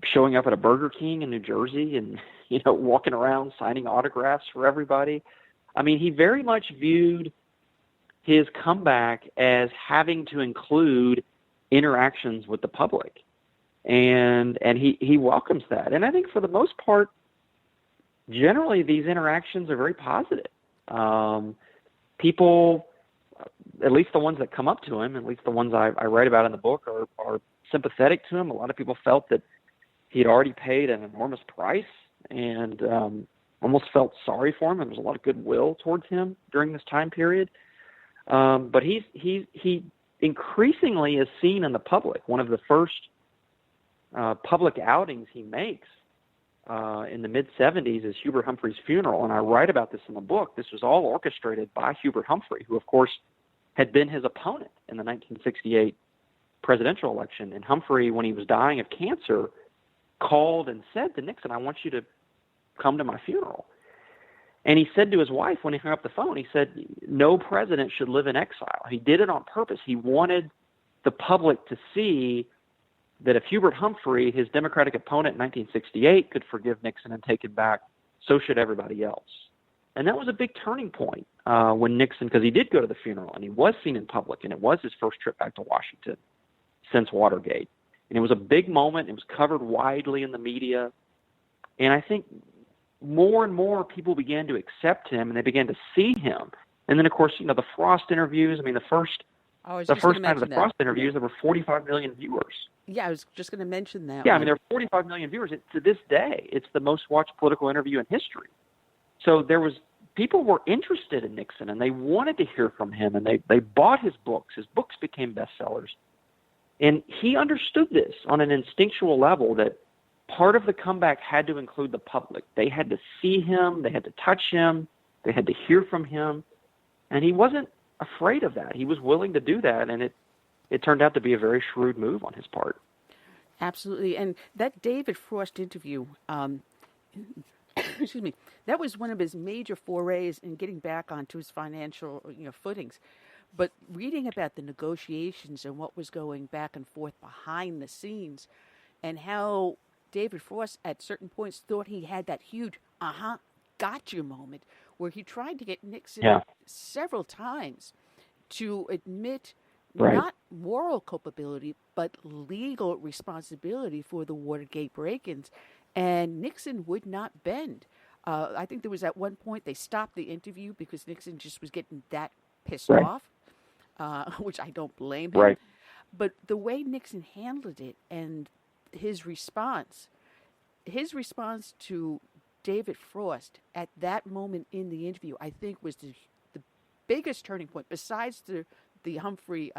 showing up at a Burger King in New Jersey and, walking around signing autographs for everybody. I mean, he very much viewed his comeback as having to include interactions with the public. And he welcomes that. And I think for the most part, generally, these interactions are very positive. People, at least the ones that come up to him, at least the ones I write about in the book, are sympathetic to him. A lot of people felt that he had already paid an enormous price and almost felt sorry for him. And there was a lot of goodwill towards him during this time period. But he increasingly is seen in the public. One of the first public outings he makes in the mid-'70s is Hubert Humphrey's funeral, and I write about this in the book. This was all orchestrated by Hubert Humphrey, who, of course, had been his opponent in the 1968 presidential election. And Humphrey, when he was dying of cancer, called and said to Nixon, "I want you to come to my funeral." And he said to his wife when he hung up the phone, he said, "No president should live in exile." He did it on purpose. He wanted the public to see that if Hubert Humphrey, his Democratic opponent in 1968, could forgive Nixon and take him back, so should everybody else. And that was a big turning point when Nixon, because he did go to the funeral and he was seen in public, and it was his first trip back to Washington since Watergate. And it was a big moment. It was covered widely in the media. And I think more and more people began to accept him, and they began to see him. And then, of course, you know, the Frost interviews. I mean, the first time of the Frost interviews, there were 45 million viewers. Yeah, I was just going to mention that. Yeah, I mean, there are 45 million viewers. To this day, it's the most watched political interview in history. So people were interested in Nixon, and they wanted to hear from him, and they bought his books. His books became bestsellers. And he understood this on an instinctual level, that part of the comeback had to include the public. They had to see him. They had to touch him. They had to hear from him. And he wasn't afraid of that. He was willing to do that, and it turned out to be a very shrewd move on his part. Absolutely. And that David Frost interview, excuse me, that was one of his major forays in getting back onto his financial, footings. But reading about the negotiations and what was going back and forth behind the scenes, and how David Frost at certain points thought he had that huge got you moment, where he tried to get Nixon several times to admit not moral culpability, but legal responsibility for the Watergate break-ins. And Nixon would not bend. I think there was at one point they stopped the interview because Nixon just was getting that pissed off, which I don't blame him. Right. But the way Nixon handled it and his response to David Frost at that moment in the interview, I think was the biggest turning point, besides the Humphrey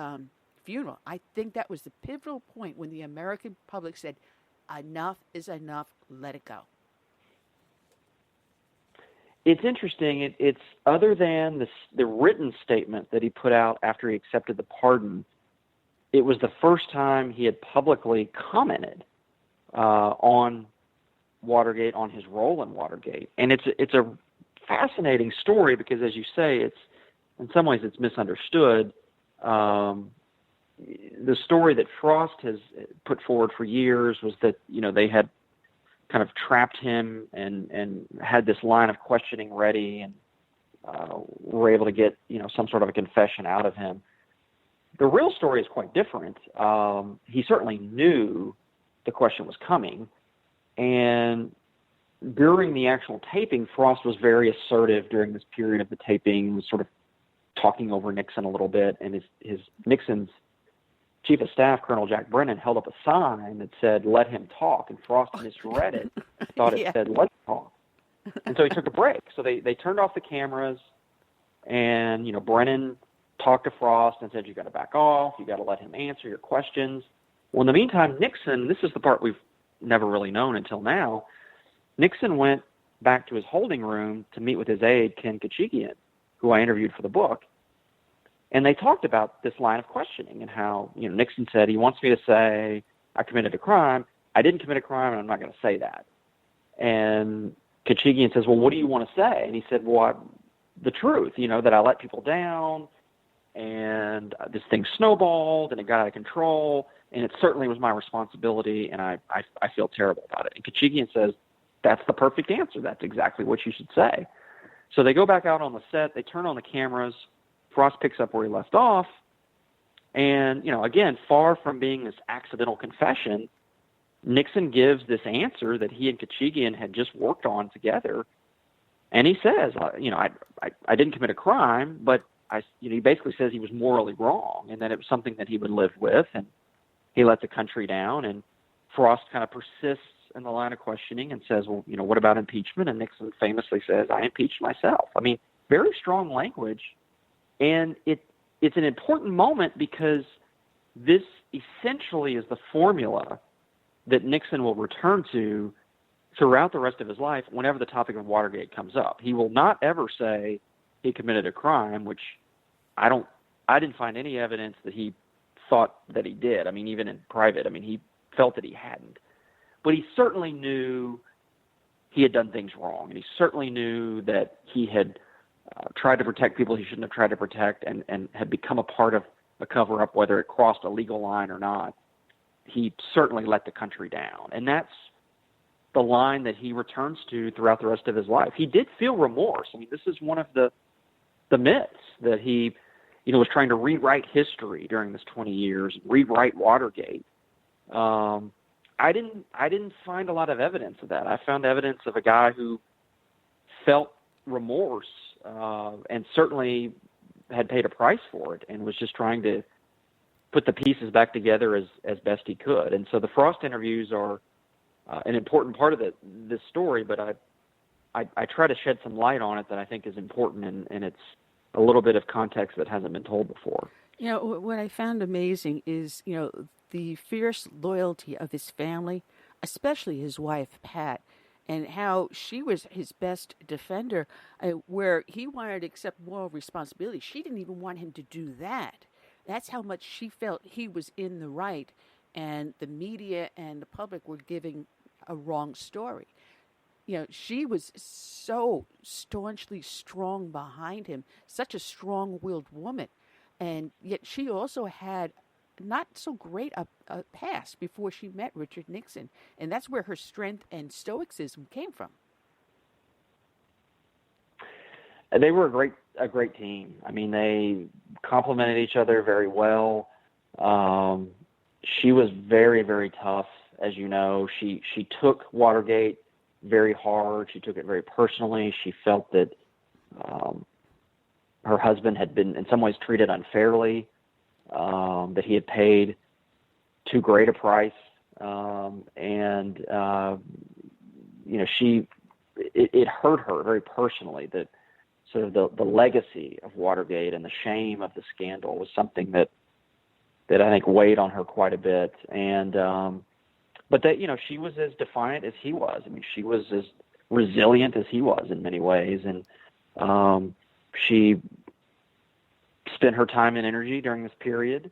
funeral. I think that was the pivotal point when the American public said, enough is enough, let it go. It's interesting. It's other than the written statement that he put out after he accepted the pardon, it was the first time he had publicly commented on Watergate, on his role in Watergate. And it's a fascinating story because, as you say, it's in some ways it's misunderstood. The story that Frost has put forward for years was that, they had kind of trapped him and had this line of questioning ready and were able to get, some sort of a confession out of him. The real story is quite different. He certainly knew the question was coming. And during the actual taping, Frost was very assertive during this period of the taping, was sort of talking over Nixon a little bit. And Nixon's chief of staff, Colonel Jack Brennan, held up a sign that said, "Let him talk." And Frost misread it, thought it said, "Let's talk." And so he took a break. So they turned off the cameras, and, Brennan talked to Frost and said, "You got to back off. You got to let him answer your questions." Well, in the meantime, Nixon, this is the part we've never really known until now, Nixon went back to his holding room to meet with his aide, Ken Kachigian, who I interviewed for the book. And they talked about this line of questioning and how, Nixon said, he wants me to say I committed a crime. I didn't commit a crime, and I'm not going to say that. And Kachigian says, "Well, what do you want to say?" And he said, "Well, the truth, that I let people down, and this thing snowballed, and it got out of control, and it certainly was my responsibility, and I feel terrible about it." And Kachigian says, "That's the perfect answer. That's exactly what you should say." So they go back out on the set. They turn on the cameras. Frost picks up where he left off. And, again, far from being this accidental confession, Nixon gives this answer that he and Kachigian had just worked on together. And he says, I didn't commit a crime, but he basically says he was morally wrong and that it was something that he would live with, and he let the country down. And Frost kind of persists in the line of questioning and says, "Well, what about impeachment?" And Nixon famously says, "I impeached myself." I mean, very strong language. And it's an important moment because this essentially is the formula that Nixon will return to throughout the rest of his life whenever the topic of Watergate comes up. He will not ever say he committed a crime, which I didn't find any evidence that he thought that he did. I mean, even in private, he felt that he hadn't. But he certainly knew he had done things wrong, and he certainly knew that he had tried to protect people he shouldn't have tried to protect, and had become a part of a cover-up, whether it crossed a legal line or not. He certainly let the country down. And that's the line that he returns to throughout the rest of his life. He did feel remorse. This is one of the myths that he, was trying to rewrite history during this 20 years, rewrite Watergate. I didn't find a lot of evidence of that. I found evidence of a guy who felt remorse and certainly had paid a price for it and was just trying to put the pieces back together as best he could. And so the Frost interviews are an important part of this story, but I try to shed some light on it that I think is important, and it's a little bit of context that hasn't been told before. You know, what I found amazing is, the fierce loyalty of his family, especially his wife, Pat, and how she was his best defender, where he wanted to accept moral responsibility. She didn't even want him to do that. That's how much she felt he was in the right, and the media and the public were giving a wrong story. She was so staunchly strong behind him, such a strong-willed woman. And yet she also had not so great a past before she met Richard Nixon. And that's where her strength and stoicism came from. They were a great team. I mean, they complemented each other very well. She was very, very tough, as you know. She took Watergate very hard. She took it very personally. She felt that her husband had been in some ways treated unfairly, that he had paid too great a price. It hurt her very personally that sort of the legacy of Watergate and the shame of the scandal was something that I think weighed on her quite a bit. But that, she was as defiant as he was. I mean, she was as resilient as he was in many ways. And she spent her time and energy during this period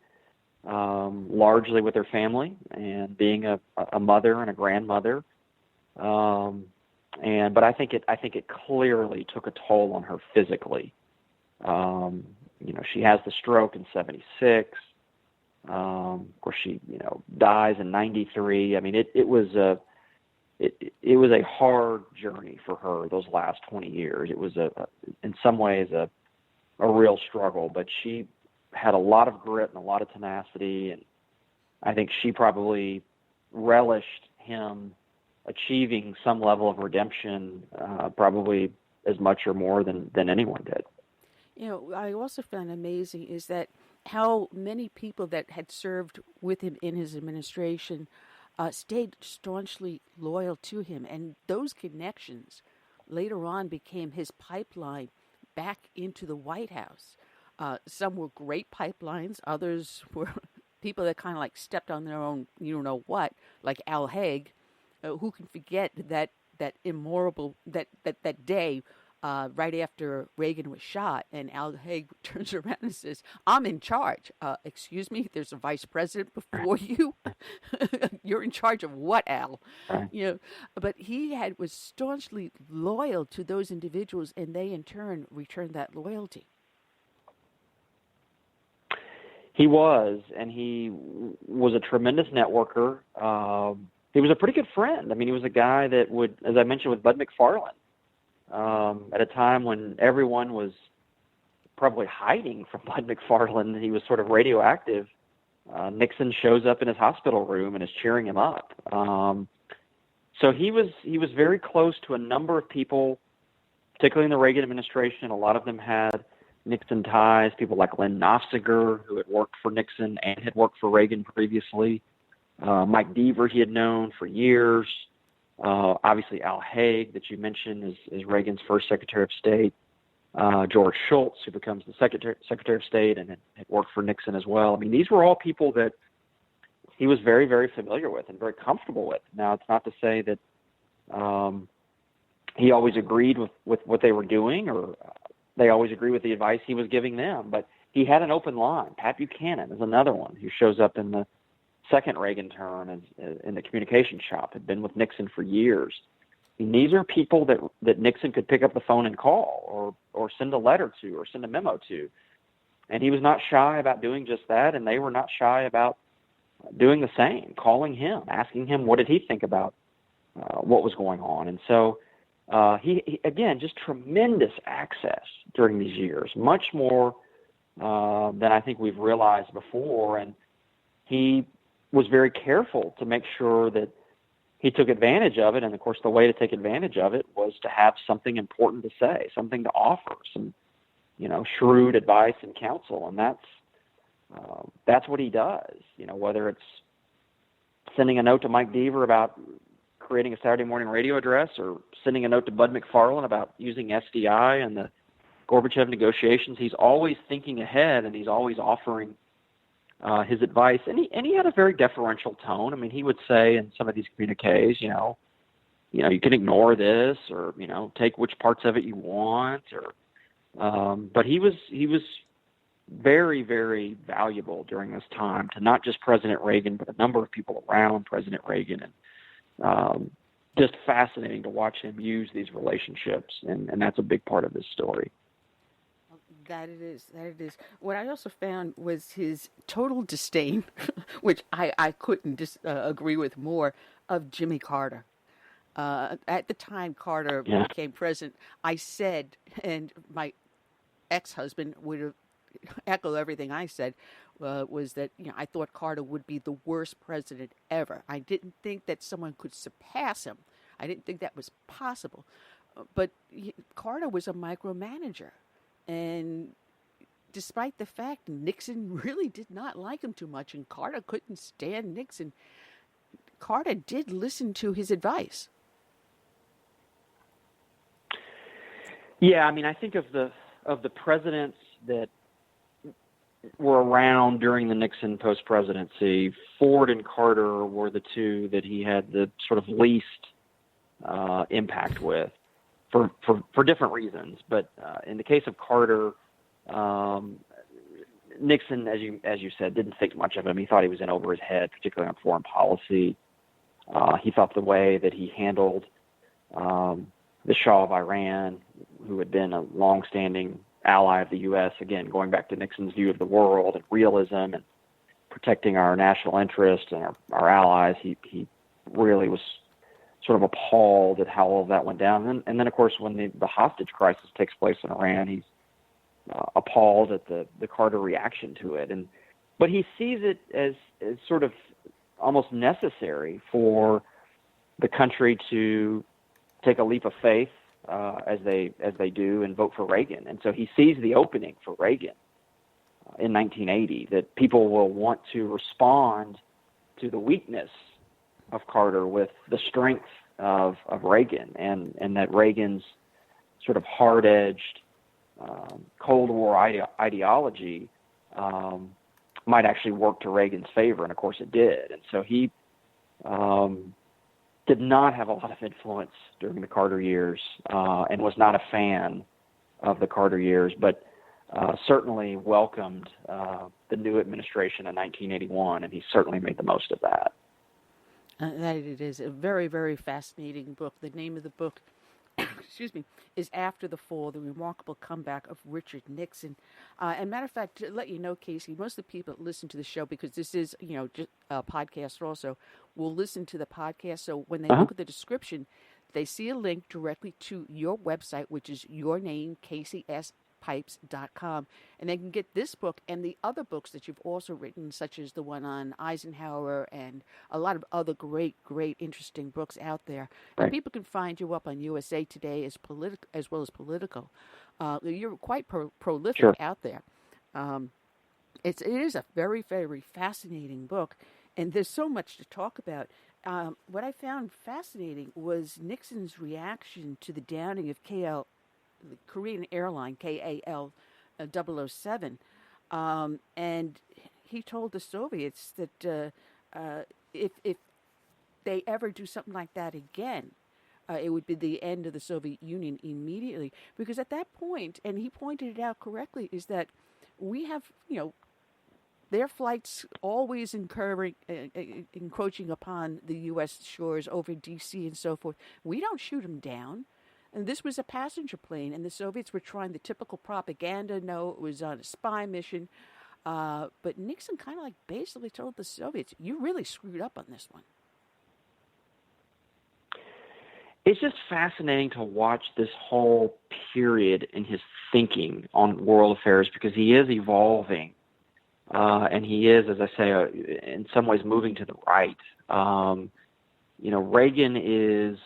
largely with her family and being a mother and a grandmother. But I think it clearly took a toll on her physically. She has the stroke in 1976. Of course, she dies in 1993. I mean, it was a hard journey for her those last 20 years. It was in some ways a real struggle, but she had a lot of grit and a lot of tenacity, and I think she probably relished him achieving some level of redemption, probably as much or more than anyone did. I also found amazing is that how many people that had served with him in his administration stayed staunchly loyal to him. And those connections later on became his pipeline back into the White House. Some were great pipelines. Others were people that kind of like stepped on their own, what, like Al Haig. Who can forget that immemorable, that day right after Reagan was shot, and Al Haig turns around and says, "I'm in charge." Excuse me, there's a vice president before you. You're in charge of what, Al? But he was staunchly loyal to those individuals, and they in turn returned that loyalty. He was, and he was a tremendous networker. He was a pretty good friend. I mean, he was a guy that would, as I mentioned with Bud McFarlane, at a time when everyone was probably hiding from Bud McFarlane, he was sort of radioactive. Nixon shows up in his hospital room and is cheering him up. So he was very close to a number of people, particularly in the Reagan administration. A lot of them had Nixon ties, people like Len Nofziger, who had worked for Nixon and had worked for Reagan previously. Mike Deaver he had known for years. Obviously Al Haig that you mentioned is Reagan's first Secretary of State. George Shultz, who becomes the Secretary of State and had worked for Nixon as well. I mean, these were all people that he was very, very familiar with and very comfortable with. Now, it's not to say that he always agreed with what they were doing or they always agreed with the advice he was giving them, but he had an open line. Pat Buchanan is another one who shows up in the second Reagan term in the communication shop, had been with Nixon for years. And these are people that Nixon could pick up the phone and call or send a letter to or send a memo to. And he was not shy about doing just that, and they were not shy about doing the same, calling him, asking him what did he think about what was going on. And so he again, just tremendous access during these years, much more than I think we've realized before. And he was very careful to make sure that he took advantage of it. And of course, the way to take advantage of it was to have something important to say, something to offer, some, shrewd advice and counsel. And that's what he does. Whether it's sending a note to Mike Deaver about creating a Saturday morning radio address, or sending a note to Bud McFarlane about using SDI and the Gorbachev negotiations, he's always thinking ahead, and he's always offering his advice. And he had a very deferential tone. I mean, he would say in some of these communiques, you can ignore this, or take which parts of it you want, or but he was very, very valuable during this time to not just President Reagan, but a number of people around President Reagan. And just fascinating to watch him use these relationships. And that's a big part of this story. That it is. What I also found was his total disdain, which I couldn't agree with more, of Jimmy Carter. At the time Carter became president, I said, and my ex-husband would have echoed everything I said, was that I thought Carter would be the worst president ever. I didn't think that someone could surpass him. I didn't think that was possible. But Carter was a micromanager. And despite the fact Nixon really did not like him too much, and Carter couldn't stand Nixon, Carter did listen to his advice. Yeah, I mean, I think of the presidents that were around during the Nixon post-presidency, Ford and Carter were the two that he had the sort of least impact with, for different reasons. But in the case of Carter, Nixon, as you said, didn't think much of him. He thought he was in over his head, particularly on foreign policy. He thought the way that he handled the Shah of Iran, who had been a longstanding ally of the U.S., again, going back to Nixon's view of the world and realism and protecting our national interests and our allies, he really was sort of appalled at how all of that went down. And then, of course, when the hostage crisis takes place in Iran, he's appalled at the Carter reaction to it. But he sees it as sort of almost necessary for the country to take a leap of faith as they do and vote for Reagan. And so he sees the opening for Reagan in 1980, that people will want to respond to the weakness of Carter with the strength of Reagan, and that Reagan's sort of hard-edged Cold War ideology might actually work to Reagan's favor, and of course it did. And so he did not have a lot of influence during the Carter years and was not a fan of the Carter years, but certainly welcomed the new administration in 1981, and he certainly made the most of that. That it is a very, very fascinating book. The name of the book, excuse me, is After the Fall, The Remarkable Comeback of Richard Nixon. And matter of fact, to let you know, Casey, most of the people that listen to the show, because this is, just a podcast also, will listen to the podcast. So when they look at the description, they see a link directly to your website, which is your name, CaseySPipes.com. And they can get this book and the other books that you've also written, such as the one on Eisenhower and a lot of other great, great, interesting books out there. Right. And people can find you up on USA Today as well as Political. You're quite prolific out there. It is a very, very fascinating book, and there's so much to talk about. What I found fascinating was Nixon's reaction to the downing of the Korean airline, KAL 007. And he told the Soviets that if they ever do something like that again, it would be the end of the Soviet Union immediately. Because at that point, and he pointed it out correctly, is that we have, their flights always encroaching upon the U.S. shores over D.C. and so forth. We don't shoot them down. And this was a passenger plane, and the Soviets were trying the typical propaganda. No, it was on a spy mission. But Nixon kind of basically told the Soviets, you really screwed up on this one. It's just fascinating to watch this whole period in his thinking on world affairs, because he is evolving and he is, as I say, in some ways moving to the right. Reagan is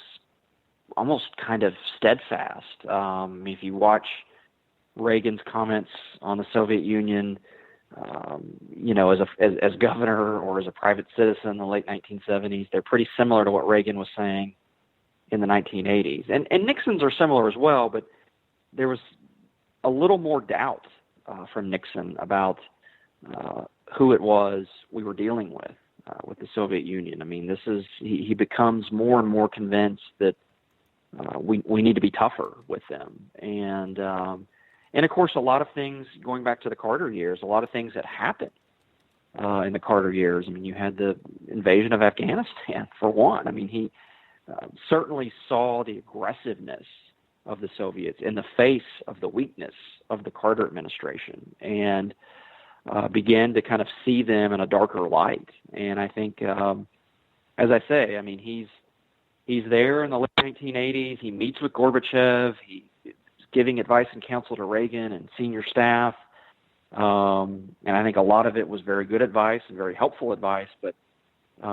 almost kind of steadfast. If you watch Reagan's comments on the Soviet Union, as governor or as a private citizen in the late 1970s, they're pretty similar to what Reagan was saying in the 1980s. And Nixon's are similar as well, but there was a little more doubt from Nixon about who it was we were dealing with the Soviet Union. I mean, he becomes more and more convinced that we need to be tougher with them. And of course, a lot of things, going back to the Carter years, a lot of things that happened in the Carter years. I mean, you had the invasion of Afghanistan, for one. I mean, he certainly saw the aggressiveness of the Soviets in the face of the weakness of the Carter administration, and began to kind of see them in a darker light. And I think, as I say, I mean, he's there in the late 1980s. He meets with Gorbachev. He's giving advice and counsel to Reagan and senior staff. And I think a lot of it was very good advice and very helpful advice. But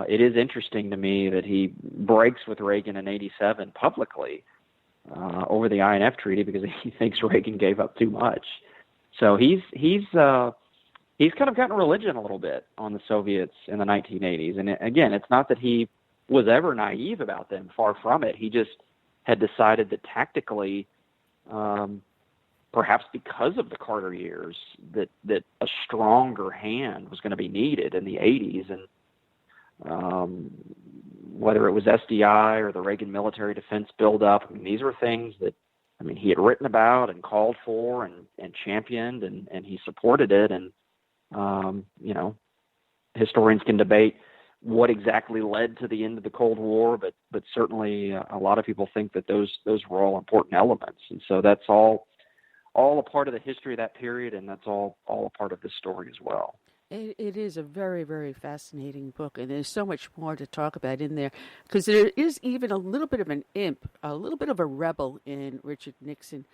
it is interesting to me that he breaks with Reagan in '87 publicly over the INF Treaty because he thinks Reagan gave up too much. So he's kind of gotten religion a little bit on the Soviets in the 1980s. And again, it's not that he was ever naive about them. Far from it. He just had decided that tactically, perhaps because of the Carter years, that a stronger hand was going to be needed in the 80s. And whether it was SDI or the Reagan military defense buildup, I mean, these were things that, I mean, he had written about and called for and championed, and he supported it. And, historians can debate what exactly led to the end of the Cold War, but certainly a lot of people think that those were all important elements. And so that's all a part of the history of that period, and that's all a part of this story as well. It is a very, very fascinating book, and there's so much more to talk about in there, because there is even a little bit of an imp, a little bit of a rebel in Richard Nixon,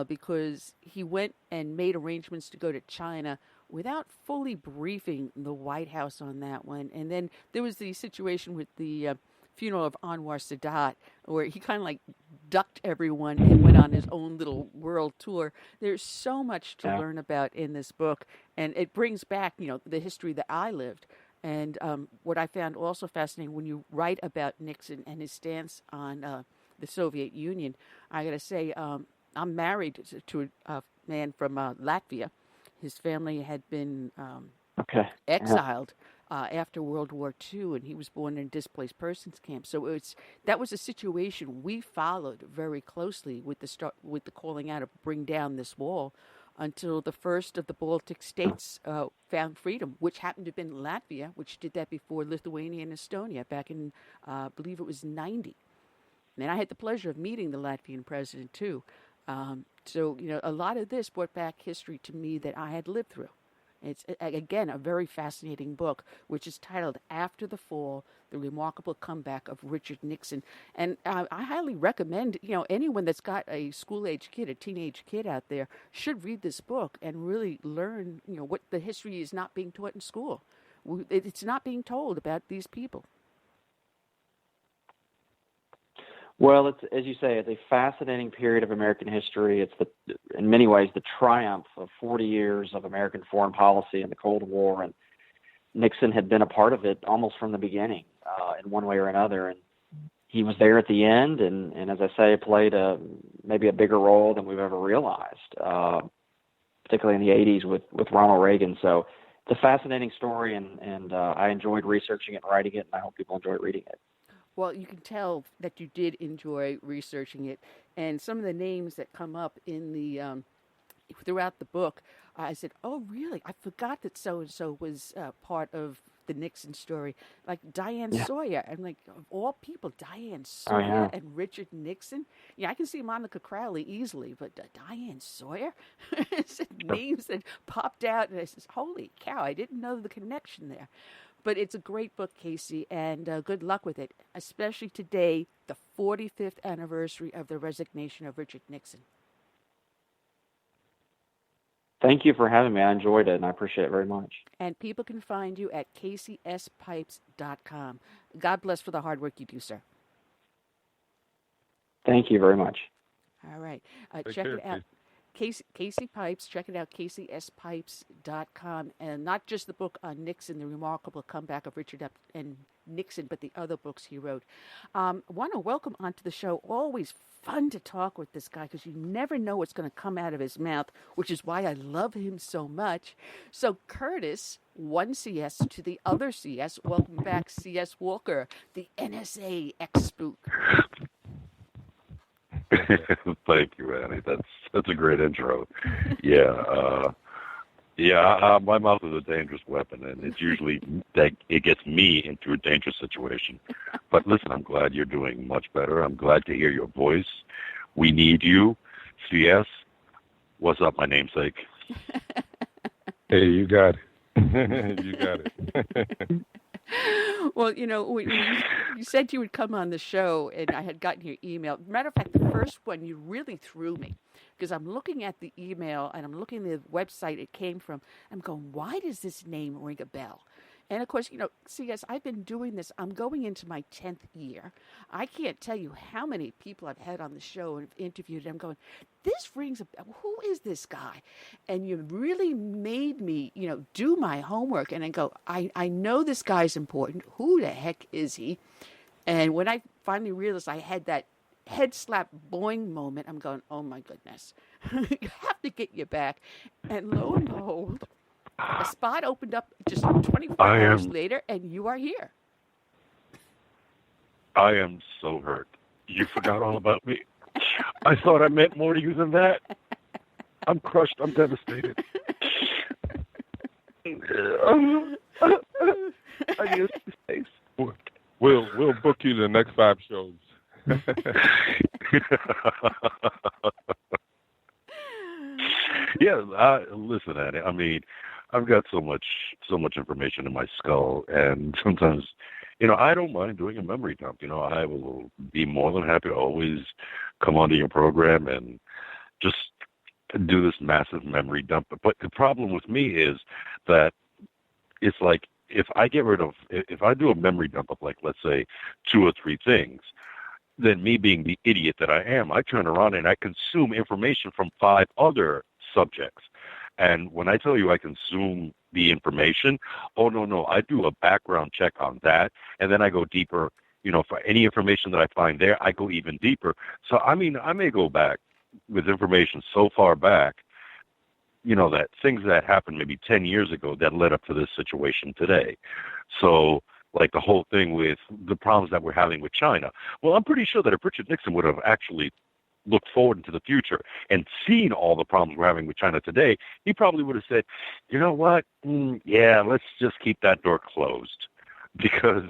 because he went and made arrangements to go to China without fully briefing the White House on that one. And then there was the situation with the funeral of Anwar Sadat, where he kind of like ducked everyone and went on his own little world tour. There's so much to learn about in this book, and it brings back, the history that I lived. And what I found also fascinating when you write about Nixon and his stance on the Soviet Union, I got to say, I'm married to a man from Latvia. His family had been exiled after World War II, and he was born in a displaced persons camp. So that was a situation we followed very closely with the calling out of bring down this wall, until the first of the Baltic states found freedom, which happened to have been Latvia, which did that before Lithuania and Estonia back in, I believe it was 90. And I had the pleasure of meeting the Latvian president too. So, a lot of this brought back history to me that I had lived through. It's, again, a very fascinating book, which is titled After the Fall, The Remarkable Comeback of Richard Nixon. And I highly recommend, anyone that's got a school-age kid, a teenage kid out there, should read this book and really learn, what the history is not being taught in school. It's not being told about these people. Well, it's, as you say, it's a fascinating period of American history. It's in many ways the triumph of 40 years of American foreign policy in the Cold War, and Nixon had been a part of it almost from the beginning, in one way or another. And he was there at the end, and as I say, played maybe a bigger role than we've ever realized, particularly in the 80s with Ronald Reagan. So it's a fascinating story, and I enjoyed researching it and writing it, and I hope people enjoy reading it. Well, you can tell that you did enjoy researching it, and some of the names that come up in the throughout the book, I said, "Oh, really? I forgot that so and so was part of the Nixon story." Like Diane Sawyer, I'm like, of all people, Diane Sawyer and Richard Nixon. Yeah, I can see Monica Crowley easily, but Diane Sawyer, names that popped out, and I says, "Holy cow! I didn't know the connection there." But it's a great book, Casey, and good luck with it, especially today, the 45th anniversary of the resignation of Richard Nixon. Thank you for having me. I enjoyed it, and I appreciate it very much. And people can find you at CaseySPipes.com. God bless for the hard work you do, sir. Thank you very much. All right. Check it out. Casey Pipes. Check it out, CaseySPipes.com. And not just the book on Nixon, The Remarkable Comeback of Richard F. and Nixon, but the other books he wrote. Want to welcome onto the show. Always fun to talk with this guy because you never know what's going to come out of his mouth, which is why I love him so much. So, Curtis, one CS to the other CS. Welcome back, CS Walker, the NSA ex-spook. Thank you, Annie. That's a great intro. Yeah, my mouth is a dangerous weapon, and it's usually that it gets me into a dangerous situation. But listen, I'm glad you're doing much better. I'm glad to hear your voice. We need you. CS, what's up, my namesake? Hey, you got it. You got it. Well, when you said you would come on the show, and I had gotten your email. Matter of fact, the first one, you really threw me because I'm looking at the email and I'm looking at the website it came from. I'm going, why does this name ring a bell? And, of course, CS, I've been doing this. I'm going into my 10th year. I can't tell you how many people I've had on the show and interviewed. I'm going, this rings a bell. Who is this guy? And you really made me, do my homework. And I go, I know this guy's important. Who the heck is he? And when I finally realized I had that head slap boing moment, I'm going, oh, my goodness. You have to get you back. And lo and behold, a spot opened up just 24 hours later, and you are here. I am so hurt. You forgot all about me. I thought I meant more to you than that. I'm crushed. I'm devastated. I need a space. We'll book you the next 5 shows. Yeah, listen, Annie. I mean, I've got so much information in my skull, and sometimes, I don't mind doing a memory dump. I will be more than happy to always come onto your program and just do this massive memory dump. But the problem with me is that it's like if I do a memory dump of, like, let's say 2 or 3 things, then me being the idiot that I am, I turn around and I consume information from 5 other subjects. And when I tell you I consume the information, no, I do a background check on that, and then I go deeper. For any information that I find there, I go even deeper. So, I mean, I may go back with information so far back, that things that happened maybe 10 years ago that led up to this situation today. So, like the whole thing with the problems that we're having with China. Well, I'm pretty sure that if Richard Nixon would have actually looked forward into the future and seen all the problems we're having with China today, he probably would have said, you know what? Let's just keep that door closed. Because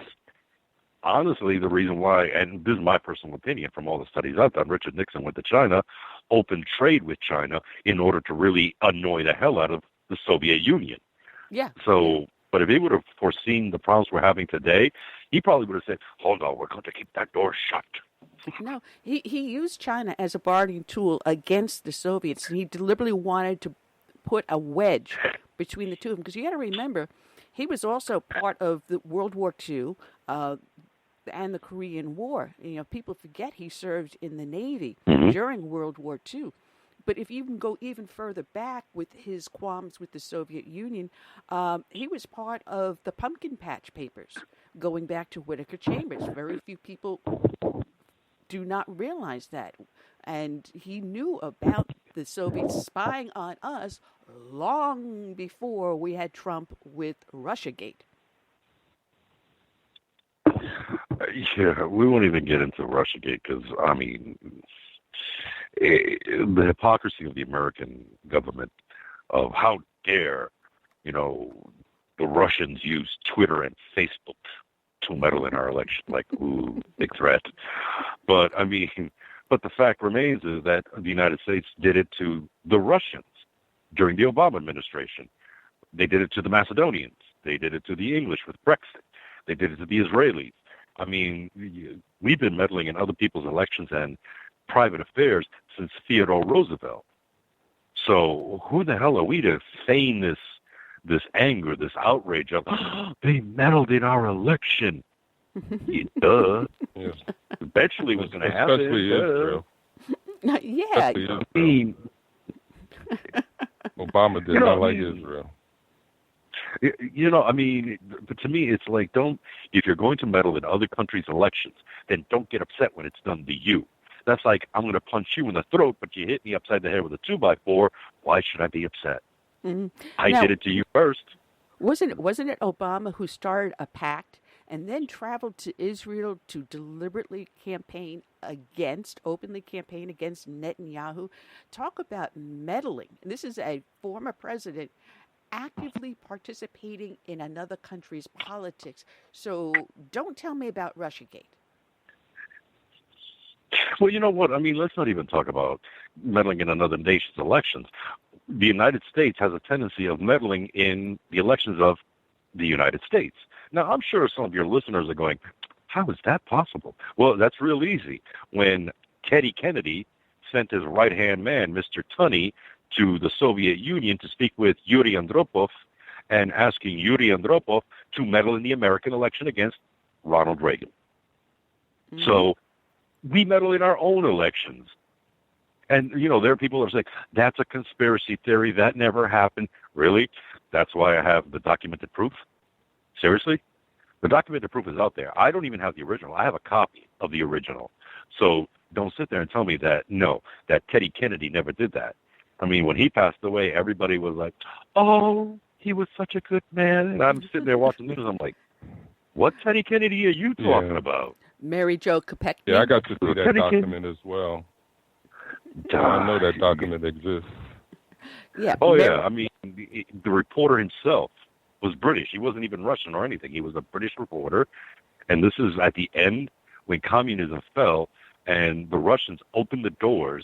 honestly, the reason why, and this is my personal opinion from all the studies I've done, Richard Nixon went to China, opened trade with China in order to really annoy the hell out of the Soviet Union. Yeah. So, but if he would have foreseen the problems we're having today, he probably would have said, hold on, we're going to keep that door shut. No, he used China as a bargaining tool against the Soviets. He deliberately wanted to put a wedge between the two of them. Because you got to remember, he was also part of the World War II and the Korean War. People forget he served in the Navy during World War II. But if you can go even further back with his qualms with the Soviet Union, he was part of the Pumpkin Patch Papers, going back to Whittaker Chambers. Very few people do not realize that. And he knew about the Soviets spying on us long before we had Trump with Russiagate. Yeah, we won't even get into Russiagate because, I mean, the hypocrisy of the American government of how dare, the Russians use Twitter and Facebook to meddle in our election. Like, ooh, big threat. But the fact remains is that the United States did it to the Russians during the Obama administration. They did it to the Macedonians. They did it to the English with Brexit. They did it to the Israelis. I mean, we've been meddling in other people's elections and private affairs since Theodore Roosevelt. So who the hell are we to feign this anger, this outrage of, oh, they meddled in our election? Duh. Yeah. Eventually it was going to happen. Especially Israel. Yeah. I mean, Obama did not like Israel. I mean, but to me, it's like, if you're going to meddle in other countries' elections, then don't get upset when it's done to you. That's like, I'm going to punch you in the throat, but you hit me upside the head with a 2x4. Why should I be upset? Mm-hmm. I did it to you first. Wasn't it Obama who started a pact and then traveled to Israel to deliberately openly campaign against Netanyahu? Talk about meddling. This is a former president actively participating in another country's politics. So don't tell me about Russiagate. Well, you know what? I mean, let's not even talk about meddling in another nation's elections. The United States has a tendency of meddling in the elections of the United States. Now, I'm sure some of your listeners are going, how is that possible? Well, that's real easy. When Teddy Kennedy sent his right-hand man, Mr. Tunney, to the Soviet Union to speak with Yuri Andropov and asking Yuri Andropov to meddle in the American election against Ronald Reagan. Mm-hmm. So we meddle in our own elections. And, there are people who are saying, that's a conspiracy theory. That never happened. Really? That's why I have the documented proof? Seriously? The documented proof is out there. I don't even have the original. I have a copy of the original. So don't sit there and tell me that Teddy Kennedy never did that. I mean, when he passed away, everybody was like, oh, he was such a good man. And I'm sitting there watching the news. I'm like, what Teddy Kennedy are you talking about? Mary Jo Kopechne. Yeah, I got to see that document as well. I know that document exists. Yeah. Oh, yeah. I mean, the reporter himself was British. He wasn't even Russian or anything. He was a British reporter. And this is at the end when communism fell and the Russians opened the doors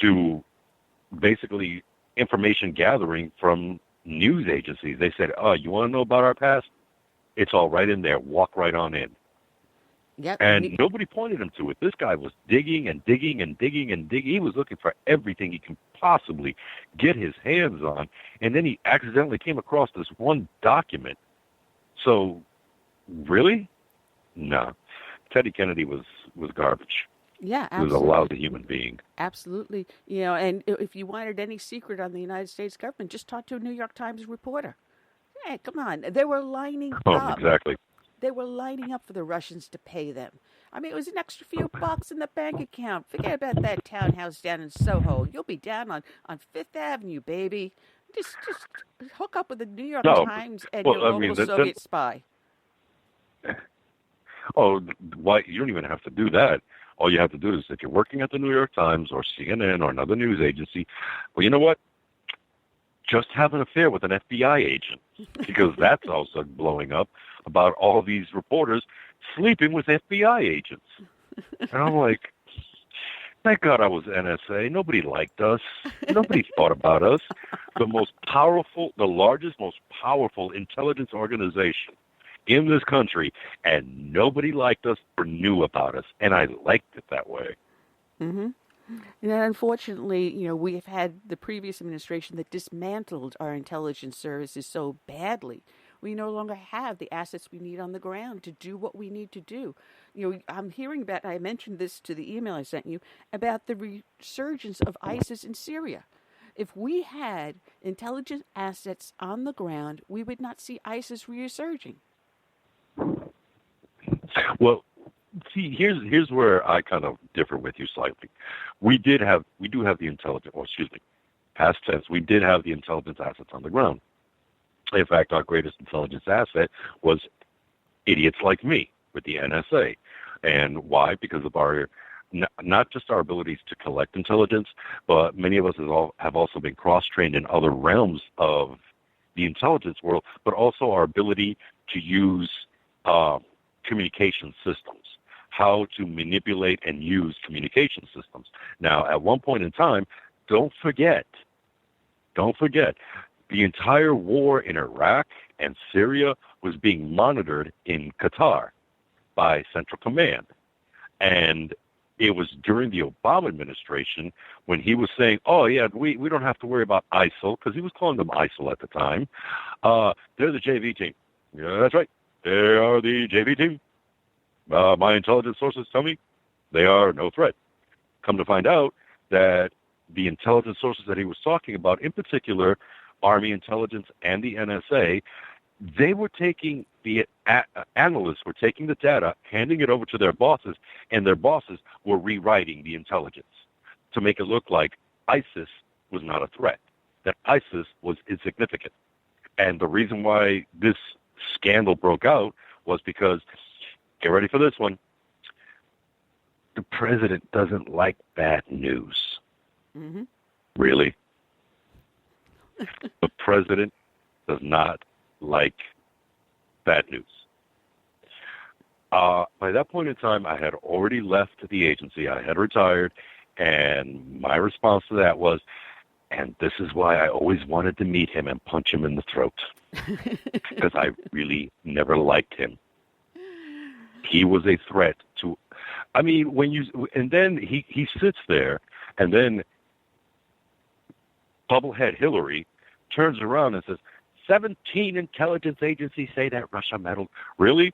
to basically information gathering from news agencies. They said, oh, you want to know about our past? It's all right in there. Walk right on in. Yep. And nobody pointed him to it. This guy was digging and digging and digging and digging. He was looking for everything he can possibly get his hands on. And then he accidentally came across this one document. So, really? No. Teddy Kennedy was garbage. Yeah, absolutely. He was a lousy human being. Absolutely. And if you wanted any secret on the United States government, just talk to a New York Times reporter. Hey, come on. They were lining up. Oh, exactly. They were lining up for the Russians to pay them. I mean, it was an extra few bucks in the bank account. Forget about that townhouse down in Soho. You'll be down on Fifth Avenue, baby. Just hook up with the New York Times and your local Soviet spy. Oh, why? You don't even have to do that. All you have to do is, if you're working at the New York Times or CNN or another news agency, well, you know what? Just have an affair with an FBI agent, because that's also blowing up about all these reporters sleeping with FBI agents. And I'm like, thank God I was NSA. Nobody liked us. Nobody thought about us. The largest, most powerful intelligence organization in this country, and nobody liked us or knew about us, and I liked it that way. Mm-hmm. And unfortunately, we have had the previous administration that dismantled our intelligence services so badly. We no longer have the assets we need on the ground to do what we need to do. I'm hearing about, I mentioned this to the email I sent you, about the resurgence of ISIS in Syria. If we had intelligence assets on the ground, we would not see ISIS resurging. Well, see, here's where I kind of differ with you slightly. We do have the intelligence, past tense, we did have the intelligence assets on the ground. In fact, our greatest intelligence asset was idiots like me with the NSA. And why? Because of our, not just our abilities to collect intelligence, but many of us have also been cross-trained in other realms of the intelligence world, but also our ability to use communication systems, how to manipulate and use communication systems. Now, at one point in time, don't forget, the entire war in Iraq and Syria was being monitored in Qatar by Central Command. And It was during the Obama administration when he was saying, oh, yeah, we don't have to worry about ISIL, because he was calling them ISIL at the time. They're the JV team. Yeah, that's right. They are the JV team. My intelligence sources tell me they are no threat. Come to find out that the intelligence sources that he was talking about, in particular, Army intelligence and the NSA, they were taking the analysts were taking the data, handing it over to their bosses, and their bosses were rewriting the intelligence to make it look like ISIS was not a threat, that ISIS was insignificant. And the reason why this scandal broke out was because, get ready for this one, the president doesn't like bad news. Mm-hmm. Really? The president does not like bad news. By that point in time, I had already left the agency. I had retired, and my response to that was, and this is why I always wanted to meet him and punch him in the throat, because I really never liked him. He was a threat to, I mean, and then he sits there, and then Bubblehead Hillary turns around and says, 17 intelligence agencies say that Russia meddled. Really?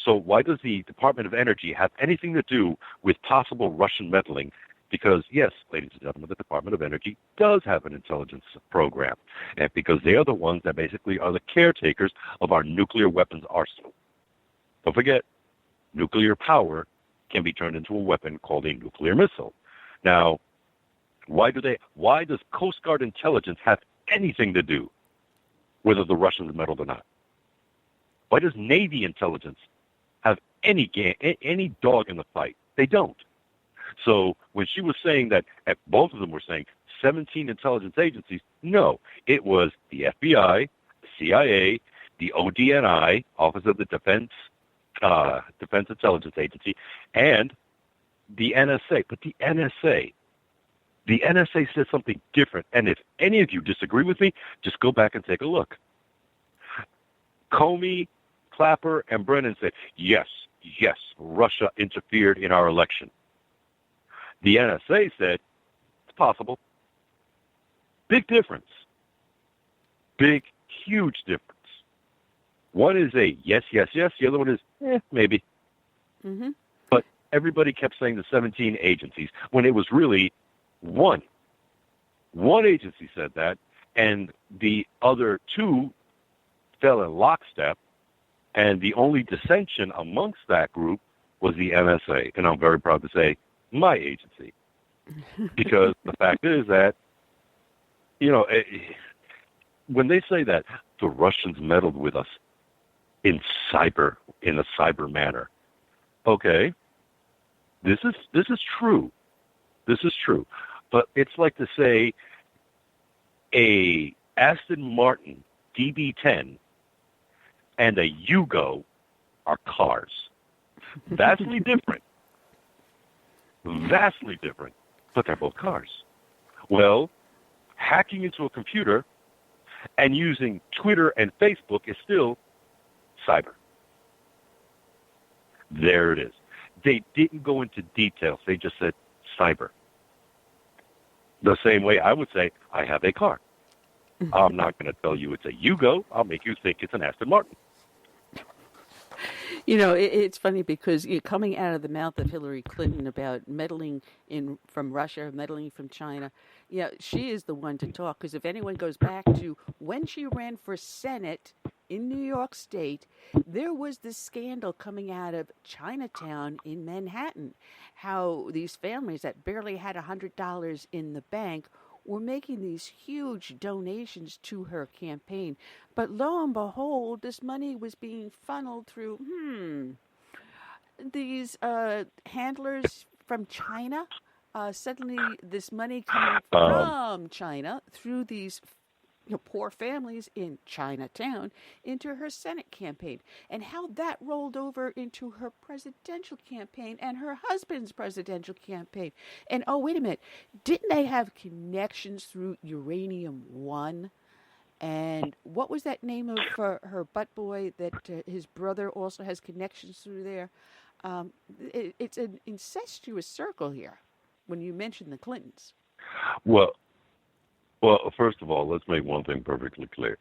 So why does the Department of Energy have anything to do with possible Russian meddling? Because, yes, ladies and gentlemen, the Department of Energy does have an intelligence program, and because they are the ones that basically are the caretakers of our nuclear weapons arsenal. Don't forget, nuclear power can be turned into a weapon called a nuclear missile. Now, why does Coast Guard intelligence have anything to do whether the Russians meddled or not? Why does Navy intelligence have any dog in the fight? They don't. So when she was saying that, both of them were saying 17 intelligence agencies, no, it was the FBI, the CIA, the ODNI, Office of the Defense Intelligence Agency, and the NSA. But the NSA says something different. And if any of you disagree with me, just go back and take a look. Comey, Clapper, and Brennan said, yes, Russia interfered in our election. The NSA said, it's possible. Big difference. Big, huge difference. One is a yes. The other one is, maybe. Mm-hmm. But everybody kept saying the 17 agencies when it was really one. One agency said that, and the other two fell in lockstep, and the only dissension amongst that group was the NSA. And I'm very proud to say my agency. Because the fact is that, when they say that the Russians meddled with us in a cyber manner, okay, this is true. This is true. But it's like to say a Aston Martin DB10 and a Yugo are cars. Vastly different. Vastly different. But they're both cars. Well, hacking into a computer and using Twitter and Facebook is still cyber. There it is. They didn't go into details. They just said cyber. The same way I would say, I have a car. I'm not going to tell you it's a Yugo. I'll make you think it's an Aston Martin. It's funny because coming out of the mouth of Hillary Clinton about meddling from Russia, meddling from China, she is the one to talk. Because if anyone goes back to when she ran for Senate in New York State, there was this scandal coming out of Chinatown in Manhattan, how these families that barely had $100 in the bank were making these huge donations to her campaign. But lo and behold, this money was being funneled through, these handlers from China. Suddenly, this money coming from China through these poor families in Chinatown into her Senate campaign, and how that rolled over into her presidential campaign and her husband's presidential campaign. And oh, wait a minute, didn't they have connections through Uranium One? And what was that name of her butt boy that his brother also has connections through there? It's an incestuous circle here when you mention the Clintons. Well, first of all, let's make one thing perfectly clear.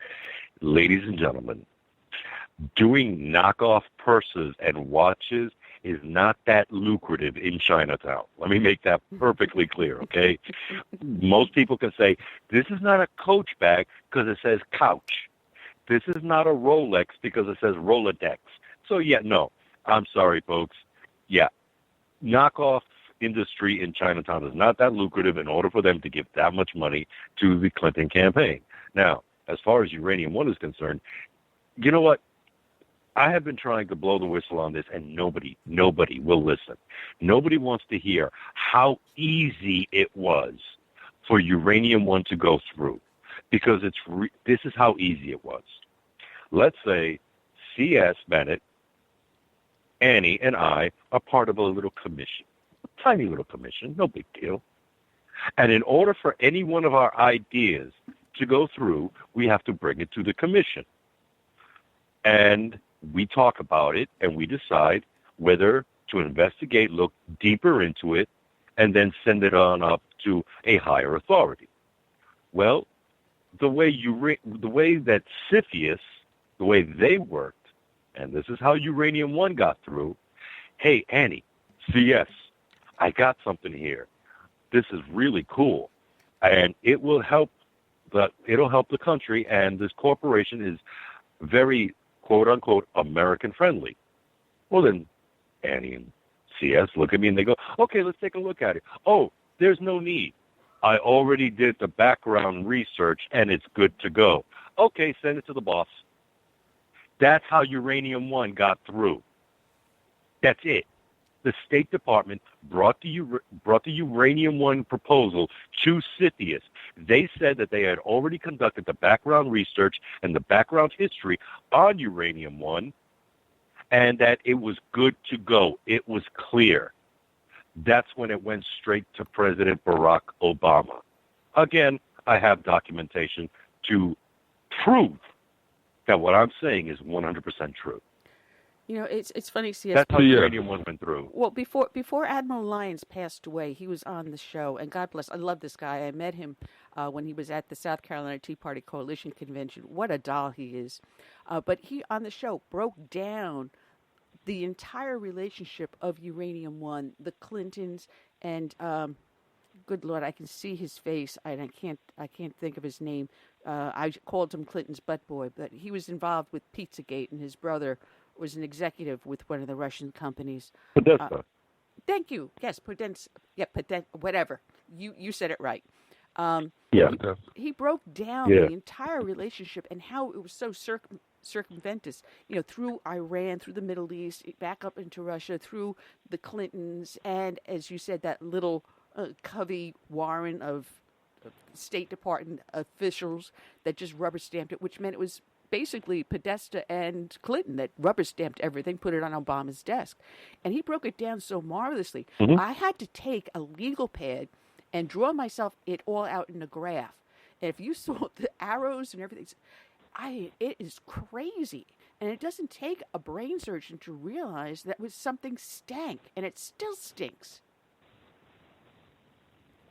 Ladies and gentlemen, doing knockoff purses and watches is not that lucrative in Chinatown. Let me make that perfectly clear, okay? Most people can say, this is not a Coach bag because it says couch. This is not a Rolex because it says Rolodex. So, yeah, no. I'm sorry, folks. Yeah, knockoff industry in Chinatown is not that lucrative in order for them to give that much money to the Clinton campaign. Now, as far as Uranium One is concerned, you know what? I have been trying to blow the whistle on this, and nobody will listen. Nobody wants to hear how easy it was for Uranium One to go through, because this is how easy it was. Let's say C.S. Bennett, Annie, and I are part of a little commission, a tiny little commission, no big deal. And in order for any one of our ideas to go through, we have to bring it to the commission. And we talk about it, and we decide whether to investigate, look deeper into it, and then send it on up to a higher authority. Well, the way that CFIUS, the way they worked, and this is how Uranium One got through. Hey, Annie, CS, I got something here. This is really cool, and it'll help the country. And this corporation is very, quote unquote, American friendly. Well, then Annie and CS look at me and they go, okay, let's take a look at it. Oh, there's no need. I already did the background research and it's good to go. Okay, send it to the boss. That's how Uranium One got through. That's it. The State Department brought the Uranium One proposal to CFIUS. They said that they had already conducted the background research and the background history on Uranium One, and that it was good to go. It was clear. That's when it went straight to President Barack Obama. Again, I have documentation to prove that what I'm saying is 100% true. You know, it's funny, CS. That's how Uranium One went through. Well, before Admiral Lyons passed away, he was on the show, and God bless, I love this guy. I met him when he was at the South Carolina Tea Party Coalition Convention. What a doll he is. But he, on the show, broke down the entire relationship of Uranium One, the Clintons, and good Lord, I can see his face, and I can't think of his name. I called him Clinton's butt boy, but he was involved with Pizzagate, and his brother was an executive with one of the Russian companies. Podesta. Thank you. Yes, Podesta. Yeah, whatever. You said it right. He broke down the entire relationship and how it was so circumventous, through Iran, through the Middle East, back up into Russia, through the Clintons, and, as you said, that little Covey Warren of State Department officials that just rubber-stamped it, which meant it was basically Podesta and Clinton that rubber-stamped everything, put it on Obama's desk. And he broke it down so marvelously. Mm-hmm. I had to take a legal pad and draw myself it all out in a graph. And if you saw the arrows and everything, it is crazy. And it doesn't take a brain surgeon to realize that was something stank, and it still stinks.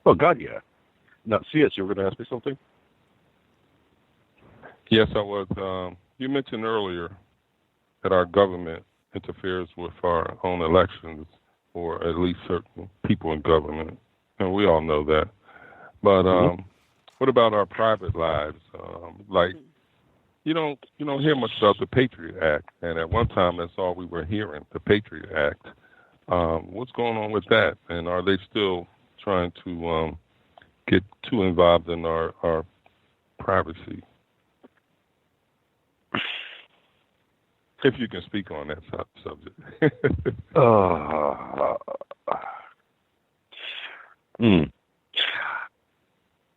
Oh, God, yeah. Now, CS, you were going to ask me something? Yes, I was. You mentioned earlier that our government interferes with our own elections, or at least certain people in government, and we all know that. But what about our private lives? Like, you don't hear much about the Patriot Act, and at one time that's all we were hearing, the Patriot Act. What's going on with that? And are they still trying to get too involved in our privacy? If you can speak on that subject.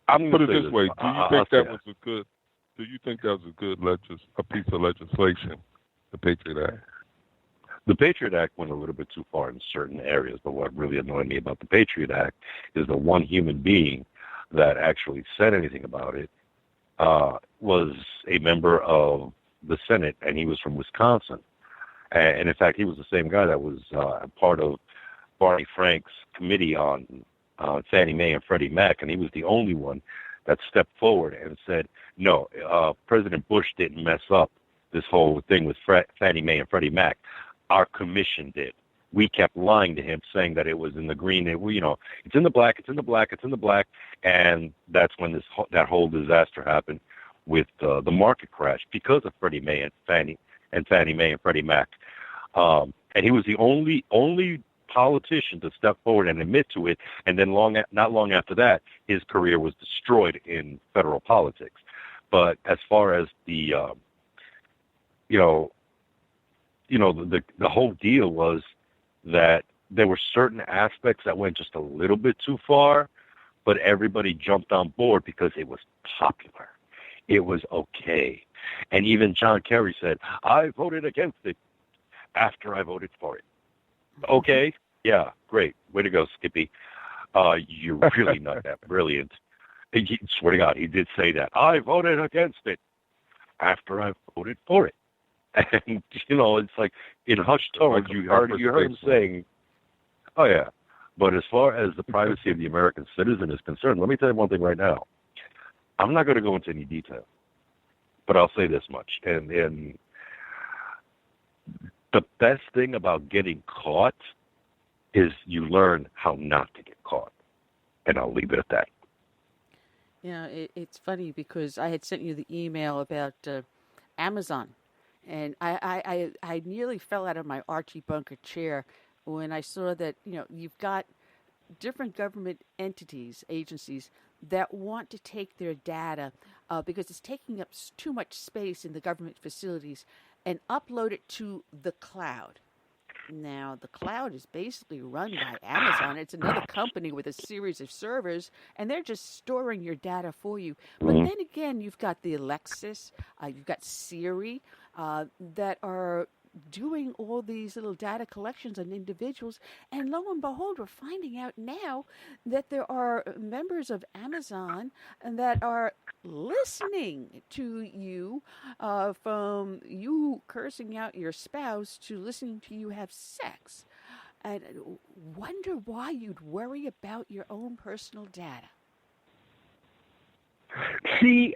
I'm put it this way: Do you think that was a piece of legislation, the Patriot Act? The Patriot Act went a little bit too far in certain areas, but what really annoyed me about the Patriot Act is the one human being that actually said anything about it was a member of the Senate, and he was from Wisconsin. And in fact, he was the same guy that was part of Barney Frank's committee on Fannie Mae and Freddie Mac, and he was the only one that stepped forward and said, no, President Bush didn't mess up this whole thing with Fannie Mae and Freddie Mac. Our commission did. We kept lying to him, saying that it was in the green. It's in the black, it's in the black, it's in the black, and that's when that whole disaster happened with the market crash because of Freddie Mae and Fannie Mae and Freddie Mac. And he was the only politician to step forward and admit to it, and then not long after that, his career was destroyed in federal politics. But as far as the whole deal was that there were certain aspects that went just a little bit too far, but everybody jumped on board because it was popular. It was okay. And even John Kerry said, I voted against it after I voted for it. Okay, yeah, great. Way to go, Skippy. You're really not that brilliant. Swear to God, he did say that. I voted against it after I voted for it. And, it's like in hushed tones, you heard him saying, oh, yeah. But as far as the privacy of the American citizen is concerned, let me tell you one thing right now. I'm not going to go into any detail, but I'll say this much. And the best thing about getting caught is you learn how not to get caught. And I'll leave it at that. Yeah, it's funny because I had sent you the email about Amazon. And I nearly fell out of my Archie Bunker chair when I saw that, you've got different government entities, agencies, that want to take their data because it's taking up too much space in the government facilities and upload it to the cloud. Now, the cloud is basically run by Amazon. It's another company with a series of servers, and they're just storing your data for you. But then again, you've got the Alexis, you've got Siri, that are doing all these little data collections on individuals. And lo and behold, we're finding out now that there are members of Amazon that are listening to you, from you cursing out your spouse to listening to you have sex. And wonder why you'd worry about your own personal data. See,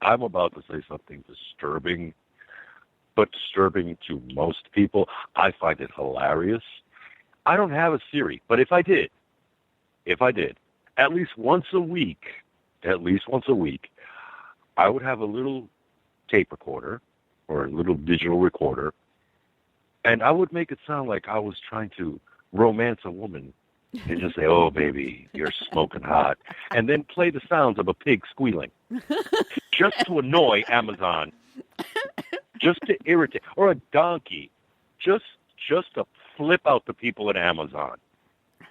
I'm about to say something disturbing, but disturbing to most people. I find it hilarious. I don't have a Siri, but if I did, at least once a week, I would have a little tape recorder or a little digital recorder, and I would make it sound like I was trying to romance a woman and just say, oh, baby, you're smoking hot, and then play the sounds of a pig squealing just to annoy Amazon. Just to irritate, or a donkey, just to flip out the people at Amazon.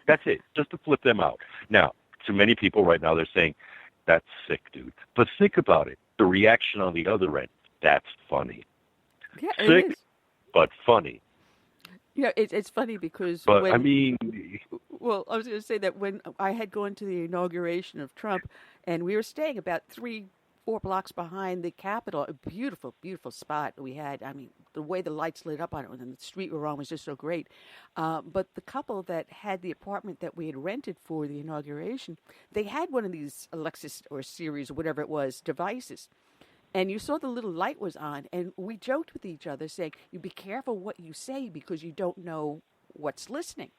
That's it, just to flip them out. Now, to many people right now, they're saying, that's sick, dude. But think about it. The reaction on the other end, that's funny. Yeah, sick, but funny. Yeah, it's funny because But, when, I mean... Well, I was going to say that when I had gone to the inauguration of Trump, and we were staying about 3-4 blocks behind the Capitol, a beautiful, beautiful spot we had. I mean, the way the lights lit up on it and the street we were on was just so great. But the couple that had the apartment that we had rented for the inauguration, they had one of these Alexis or Siri's or whatever it was, devices. And you saw the little light was on, and we joked with each other saying, you be careful what you say because you don't know what's listening.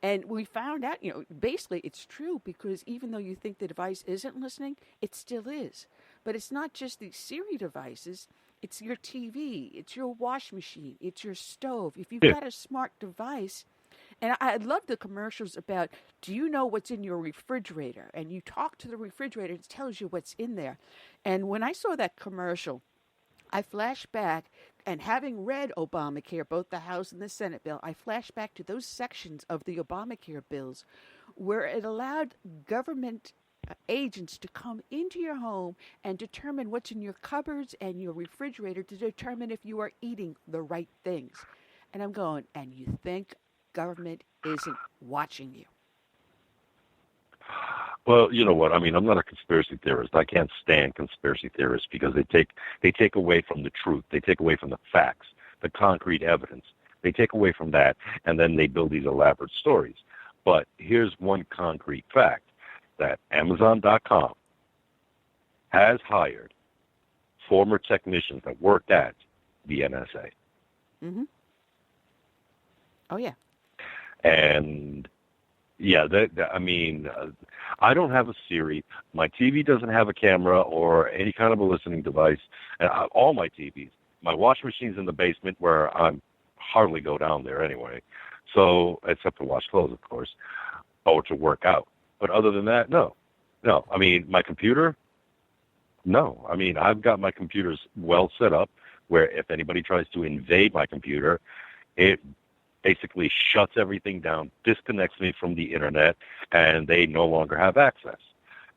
And we found out, basically it's true because even though you think the device isn't listening, it still is. But it's not just the Siri devices. It's your TV. It's your wash machine. It's your stove. If you've got a smart device, and I love the commercials about, do you know what's in your refrigerator? And you talk to the refrigerator, it tells you what's in there. And when I saw that commercial, I flashed back, and having read Obamacare, both the House and the Senate bill, I flashed back to those sections of the Obamacare bills where it allowed government agents to come into your home and determine what's in your cupboards and your refrigerator to determine if you are eating the right things. And I'm going, and you think government isn't watching you? Well, you know what? I mean, I'm not a conspiracy theorist. I can't stand conspiracy theorists because they take away from the truth. They take away from the facts. the concrete evidence. They take away from that, and then they build these elaborate stories. But here's one concrete fact, that Amazon.com has hired former technicians that worked at the NSA. Mm-hmm. Oh, yeah. And, yeah, I don't have a Siri. My TV doesn't have a camera or any kind of a listening device. And all my TVs. My washing machine's in the basement where I hardly go down there anyway. So, except to wash clothes, of course, or to work out. But other than that, no. I mean, my computer, no. I mean, I've got my computers well set up where if anybody tries to invade my computer, it basically shuts everything down, disconnects me from the internet, and they no longer have access.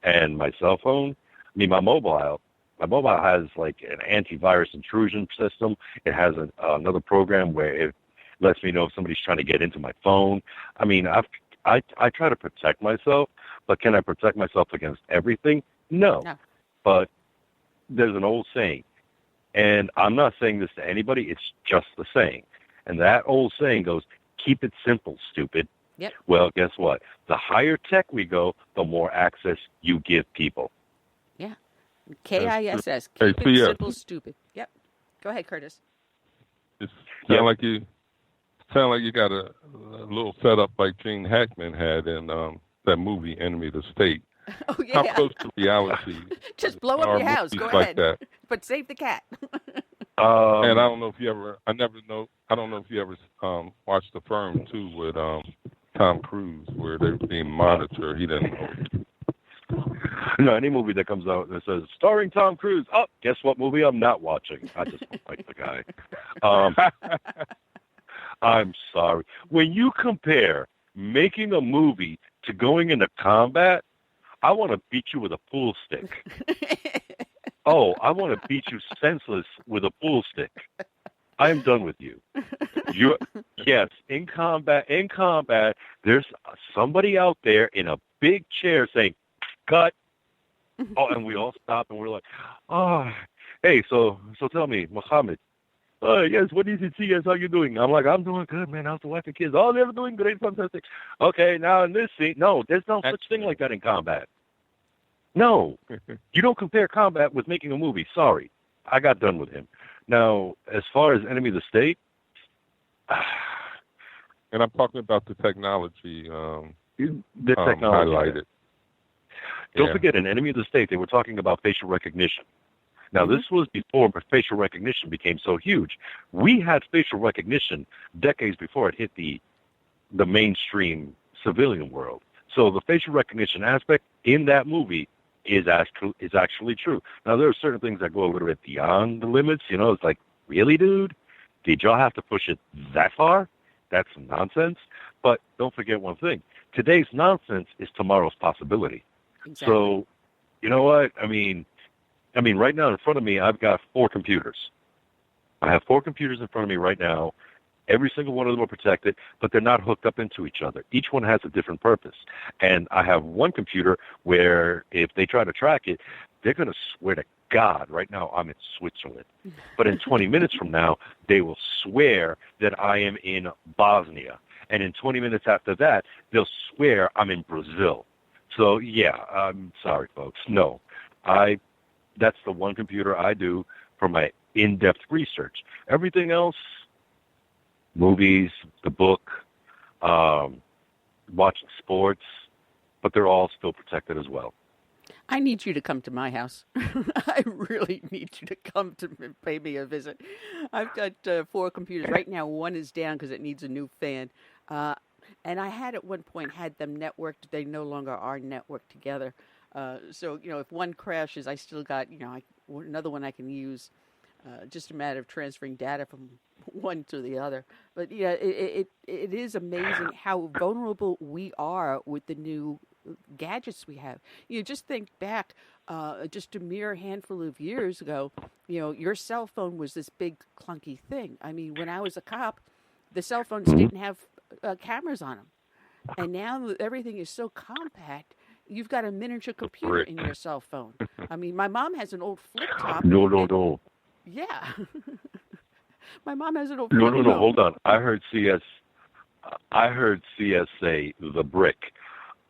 And my cell phone, my mobile has like an antivirus intrusion system. It has another program where it lets me know if somebody's trying to get into my phone. I mean, I try to protect myself, but can I protect myself against everything? No. But there's an old saying, and I'm not saying this to anybody, it's just the saying. And that old saying goes, keep it simple, stupid. Yep. Well, guess what? The higher tech we go, the more access you give people. Yeah. KISS. Hey, Keep it simple, stupid. Yep. Go ahead, Curtis. It sounds like you got a little setup like Gene Hackman had in that movie Enemy of the State. Oh, yeah. How close to reality? Just blow up your house. Go ahead. That? But save the cat. And I don't know if you ever. I don't know if you ever watched The Firm too with Tom Cruise, where they were being monitored. He didn't know. No, any movie that comes out that says starring Tom Cruise. Oh, guess what movie I'm not watching? I just don't like the guy. I'm sorry. When you compare making a movie to going into combat, I want to beat you with a pool stick. Oh, I want to beat you senseless with a pool stick. I am done with you. Yes, in combat, there's somebody out there in a big chair saying, cut. Oh, and we all stop and we're like, oh, hey, so tell me, Muhammad. Yes, what is it? Yes, how you doing? I'm like, I'm doing good, man. How's the wife and kids? Oh, they're doing great, fantastic. Okay, now in this scene, no, there's no such thing like that in combat. No, you don't compare combat with making a movie. Sorry, I got done with him. Now, as far as Enemy of the State, and I'm talking about the technology. The technology highlighted. Don't forget, in Enemy of the State, they were talking about facial recognition. Now, this was before facial recognition became so huge. We had facial recognition decades before it hit the mainstream civilian world. So the facial recognition aspect in that movie is actually true. Now, there are certain things that go a little bit beyond the limits. You know, it's like, really, dude? Did y'all have to push it that far? That's nonsense. But don't forget one thing. Today's nonsense is tomorrow's possibility. Exactly. So, you know what? I mean, right now in front of me, I've got 4 computers. I have 4 computers in front of me right now. Every single one of them are protected, but they're not hooked up into each other. Each one has a different purpose. And I have one computer where if they try to track it, they're going to swear to God, right now I'm in Switzerland. But in 20 minutes from now, they will swear that I am in Bosnia. And in 20 minutes after that, they'll swear I'm in Brazil. So, yeah, I'm sorry, folks. No, that's the one computer I do for my in-depth research. Everything else, movies, the book, watching sports, but they're all still protected as well. I need you to come to my house. I really need you to come to pay me a visit. I've got 4 computers. Right now, one is down because it needs a new fan. And I had at one point had them networked. They no longer are networked together. So, if one crashes, I still got, another one I can use. Just a matter of transferring data from one to the other. But, yeah, it is amazing how vulnerable we are with the new gadgets we have. Just think back just a mere handful of years ago, your cell phone was this big clunky thing. I mean, when I was a cop, the cell phones didn't have cameras on them. And now everything is so compact, you've got a miniature computer in your cell phone. I mean, my mom has an old flip top. No. Yeah. My mom has an old. No, hold on. I heard CSA, the brick.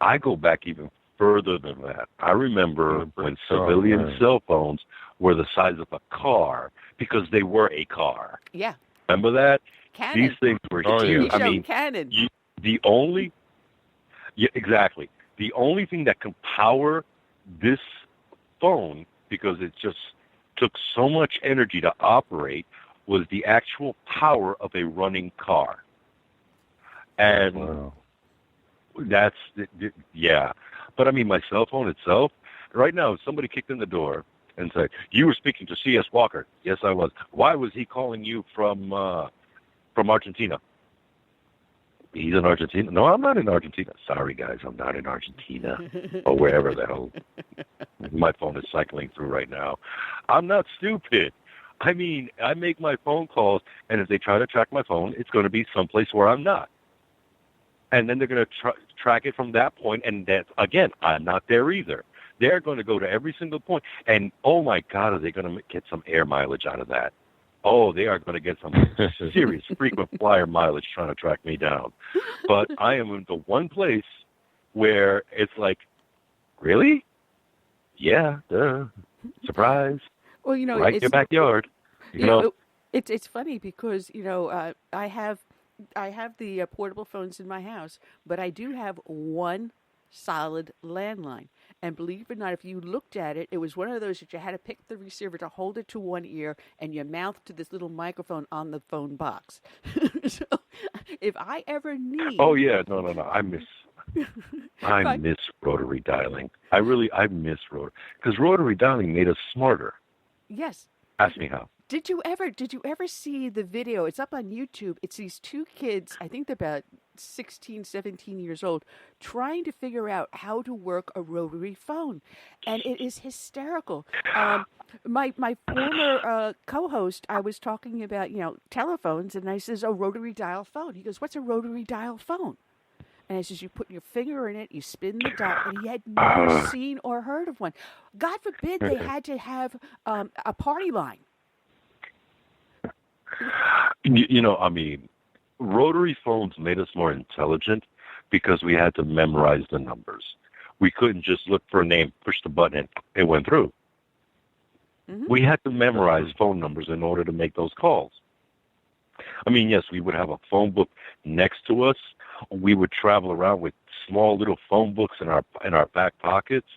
I go back even further than that. I remember when civilian cell phones were the size of a car because they were a car. Yeah. Remember that? Cannon. These things were huge. I mean, Cannon. Exactly. The only thing that can power this phone, because it just took so much energy to operate, was the actual power of a running car. And that's, yeah. But I mean, my cell phone itself, right now, if somebody kicked in the door and said, "You were speaking to C.S. Walker." Yes, I was. Why was he calling you from Argentina? He's in Argentina. No, I'm not in Argentina. Sorry, guys, I'm not in Argentina or wherever the hell my phone is cycling through right now. I'm not stupid. I mean, I make my phone calls, and if they try to track my phone, it's going to be someplace where I'm not. And then they're going to track it from that point, and that, again, I'm not there either. They're going to go to every single point, and oh my God, are they going to get some air mileage out of that? Oh, they are going to get some serious frequent flyer mileage trying to track me down. But I am in the one place where it's like, really? Yeah, duh. Surprise. Well, you know, right in your backyard. You know, it's funny because, you know, I have the portable phones in my house, but I do have one solid landline. And believe it or not, if you looked at it, it was one of those that you had to pick the receiver to hold it to one ear and your mouth to this little microphone on the phone box. So if I ever need... Oh, yeah. No. I miss rotary dialing. I miss rotary. Because rotary dialing made us smarter. Yes. Ask me how. Did you ever see the video? It's up on YouTube. It's these two kids, I think they're about 16, 17 years old, trying to figure out how to work a rotary phone. And it is hysterical. My former co-host, I was talking about, you know, telephones, and I says, "Oh, rotary dial phone." He goes, "What's a rotary dial phone?" And I says, "You put your finger in it, you spin the dial," and he had never seen or heard of one. God forbid they had to have a party line. You know, I mean, rotary phones made us more intelligent because we had to memorize the numbers. We couldn't just look for a name, push the button, and it went through. Mm-hmm. We had to memorize phone numbers in order to make those calls. I mean, yes, we would have a phone book next to us. We would travel around with small little phone books in our back pockets.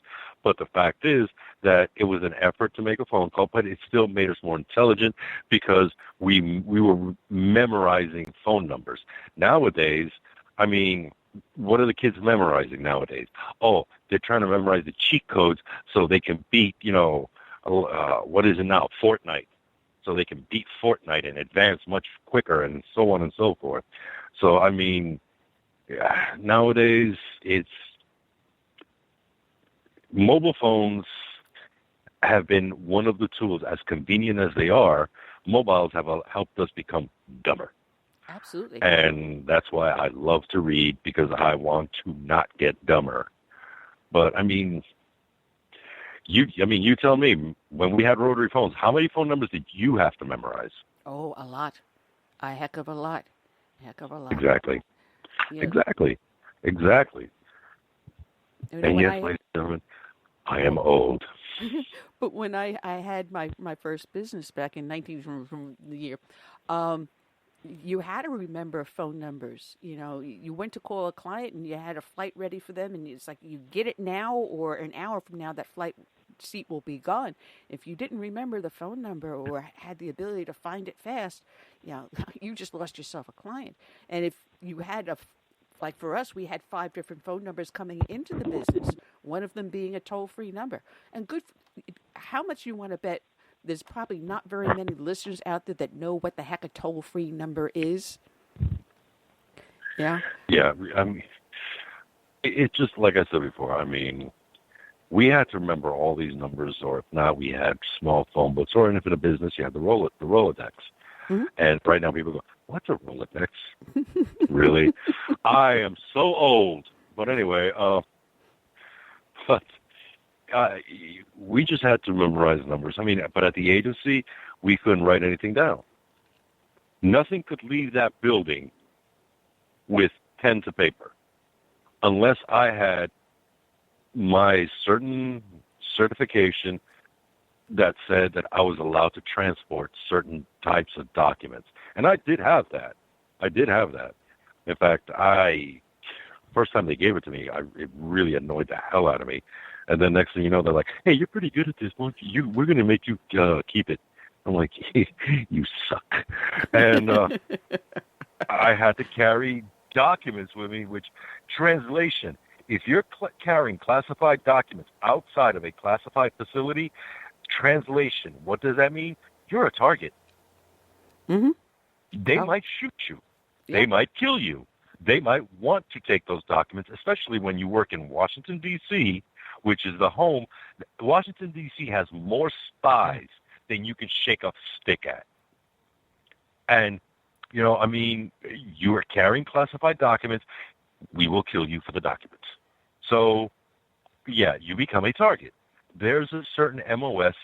But the fact is that it was an effort to make a phone call, but it still made us more intelligent because we were memorizing phone numbers. Nowadays, I mean, what are the kids memorizing nowadays? Oh, they're trying to memorize the cheat codes so they can beat, you know, what is it now, Fortnite. So they can beat Fortnite and advance much quicker and so on and so forth. So, I mean, nowadays it's mobile phones have been one of the tools, as convenient as they are. Mobiles have helped us become dumber. Absolutely. And that's why I love to read, because I want to not get dumber. But, I mean, you tell me, when we had rotary phones, how many phone numbers did you have to memorize? Oh, a lot. A heck of a lot. Exactly. Yeah. Exactly. And yes, ladies and gentlemen, I am old. But when I had my first business back in from the year, you had to remember phone numbers. You know, you went to call a client and you had a flight ready for them, and it's like, you get it now or an hour from now, that flight seat will be gone. If you didn't remember the phone number or had the ability to find it fast, you know, you just lost yourself a client. And if you had like for us, we had 5 different phone numbers coming into the business, one of them being a toll-free number. And how much you want to bet there's probably not very many listeners out there that know what the heck a toll-free number is? Yeah? Yeah, I mean, it's just like I said before. I mean, we had to remember all these numbers, or if not, we had small phone books, or if in a business, you had the Rolodex. Mm-hmm. And right now people go, "What's a Rolodex?" Really? I am so old. But anyway, we just had to memorize numbers. I mean, but at the agency, we couldn't write anything down. Nothing could leave that building with pen to paper unless I had my certain certification that said that I was allowed to transport certain types of documents. And I did have that. In fact, first time they gave it to me, it really annoyed the hell out of me. And then next thing you know, they're like, "Hey, you're pretty good at this. We're going to make you keep it." I'm like, "You suck." And I had to carry documents with me, which translation, if you're carrying classified documents outside of a classified facility, translation, what does that mean? You're a target. Mm-hmm. They might shoot you. Yeah. They might kill you. They might want to take those documents, especially when you work in Washington, D.C., which is the home. Washington, D.C. has more spies than you can shake a stick at. And, you know, I mean, you are carrying classified documents. We will kill you for the documents. So, yeah, you become a target. There's a certain MOS,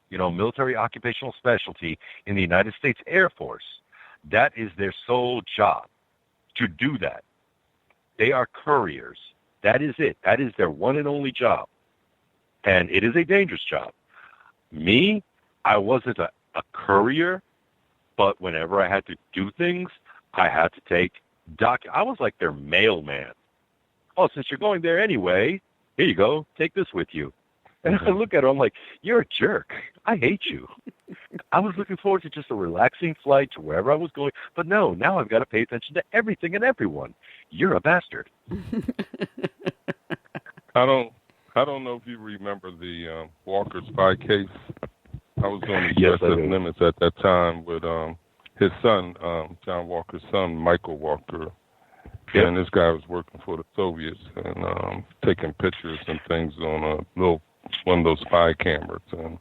you know, military occupational specialty in the United States Air Force. That is their sole job, to do that. They are couriers. That is it. That is their one and only job. And it is a dangerous job. Me, I wasn't a courier, but whenever I had to do things, I had to take I was like their mailman. Oh, since you're going there anyway, here you go. Take this with you. And I look at her, I'm like, "You're a jerk. I hate you." I was looking forward to just a relaxing flight to wherever I was going. But no, now I've got to pay attention to everything and everyone. You're a bastard. I don't know if you remember the Walker spy case. I was on the USS Nimitz at that time with his son, John Walker's son, Michael Walker. Yep. And this guy was working for the Soviets and taking pictures and things on one of those spy cameras. And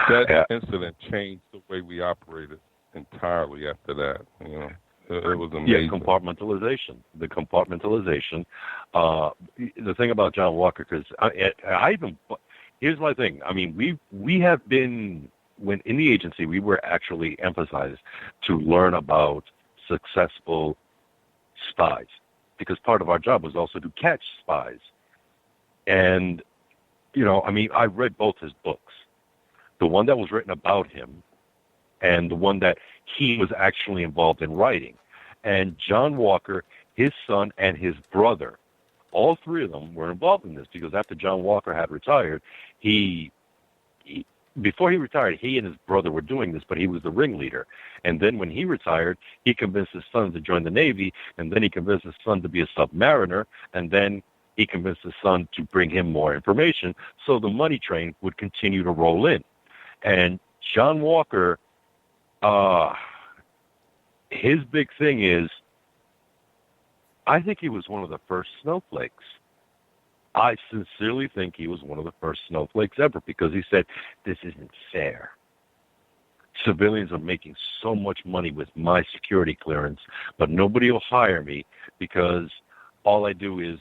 that incident changed the way we operated entirely after that. You know, it was amazing. Yeah, compartmentalization. The compartmentalization. The thing about John Walker, because here's my thing. I mean, we have been, when in the agency, we were actually emphasized to learn about successful spies, because part of our job was also to catch spies. And, you know, I mean, I read both his books, the one that was written about him and the one that he was actually involved in writing. And John Walker, his son, and his brother, all three of them were involved in this, because after John Walker had retired, before he retired, he and his brother were doing this, but he was the ringleader. And then when he retired, he convinced his son to join the Navy, and then he convinced his son to be a submariner, and then he convinced his son to bring him more information, so the money train would continue to roll in. And John Walker, his big thing is, I think he was one of the first snowflakes. I sincerely think he was one of the first snowflakes ever, because he said, "This isn't fair. Civilians are making so much money with my security clearance, but nobody will hire me because all I do is,"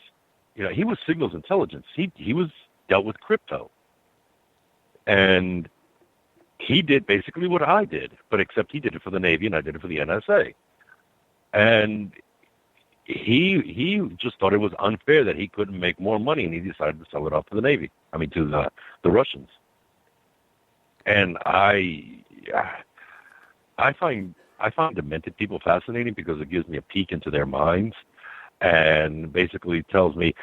you know, he was signals intelligence. He was dealt with crypto. And he did basically what I did, but except he did it for the Navy and I did it for the NSA. And he just thought it was unfair that he couldn't make more money, and he decided to sell it off to the Navy. I mean, to the Russians. And I find demented people fascinating, because it gives me a peek into their minds, and basically tells me,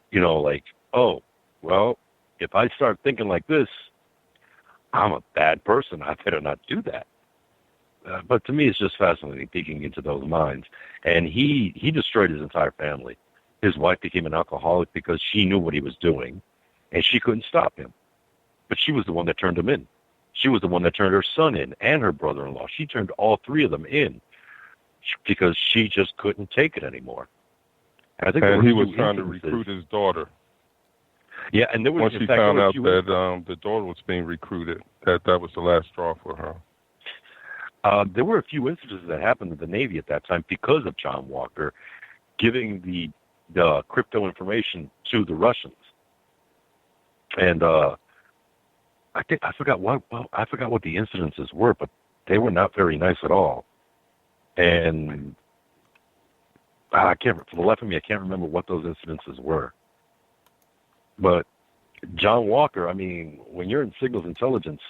you know, like, oh, well, if I start thinking like this, I'm a bad person. I better not do that. But to me, it's just fascinating peeking into those minds. And he destroyed his entire family. His wife became an alcoholic because she knew what he was doing, and she couldn't stop him. But she was the one that turned him in. She was the one that turned her son in and her brother-in-law. She turned all three of them in because she just couldn't take it anymore. And I think he was trying to recruit his daughter. Yeah, and there was, once she found out that the daughter was being recruited, that was the last straw for her. There were a few instances that happened in the Navy at that time because of John Walker giving the crypto information to the Russians. And I forgot what the incidences were, but they were not very nice at all. And I can't, for the life of me, I can't remember what those incidences were. But John Walker, I mean, when you're in signals intelligence,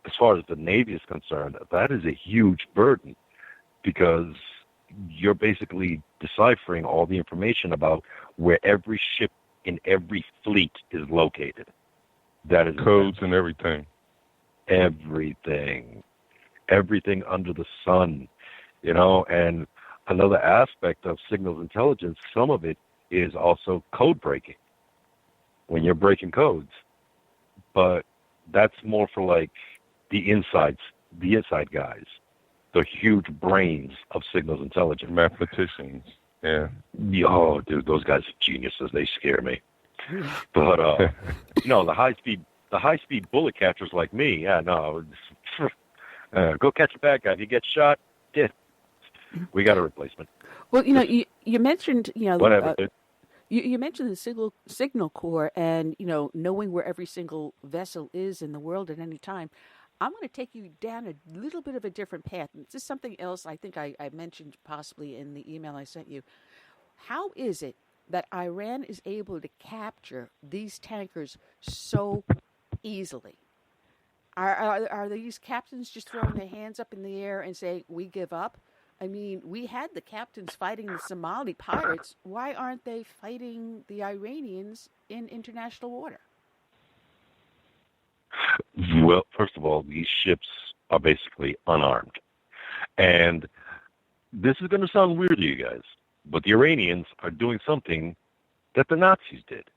as far as the Navy is concerned, that is a huge burden because you're basically deciphering all the information about where every ship in every fleet is located. That is codes and everything. Everything under the sun, you know. And another aspect of signals intelligence, some of it is also code breaking when you're breaking codes. But that's more for like the inside guys, the huge brains of signals intelligence. Mathematicians, yeah. Oh, dude, those guys are geniuses. They scare me. But the high speed bullet catchers like me, go catch a bad guy. If you get shot, we got a replacement. Well, you mentioned whatever. You mentioned the signal corps and knowing where every single vessel is in the world at any time. I'm going to take you down a little bit of a different path. This is something else I think I mentioned possibly in the email I sent you. How is it that Iran is able to capture these tankers so easily? Are these captains just throwing their hands up in the air and saying, we give up? I mean, we had the captains fighting the Somali pirates. Why aren't they fighting the Iranians in international water? Well, first of all, these ships are basically unarmed. And this is going to sound weird to you guys, but the Iranians are doing something that the Nazis did.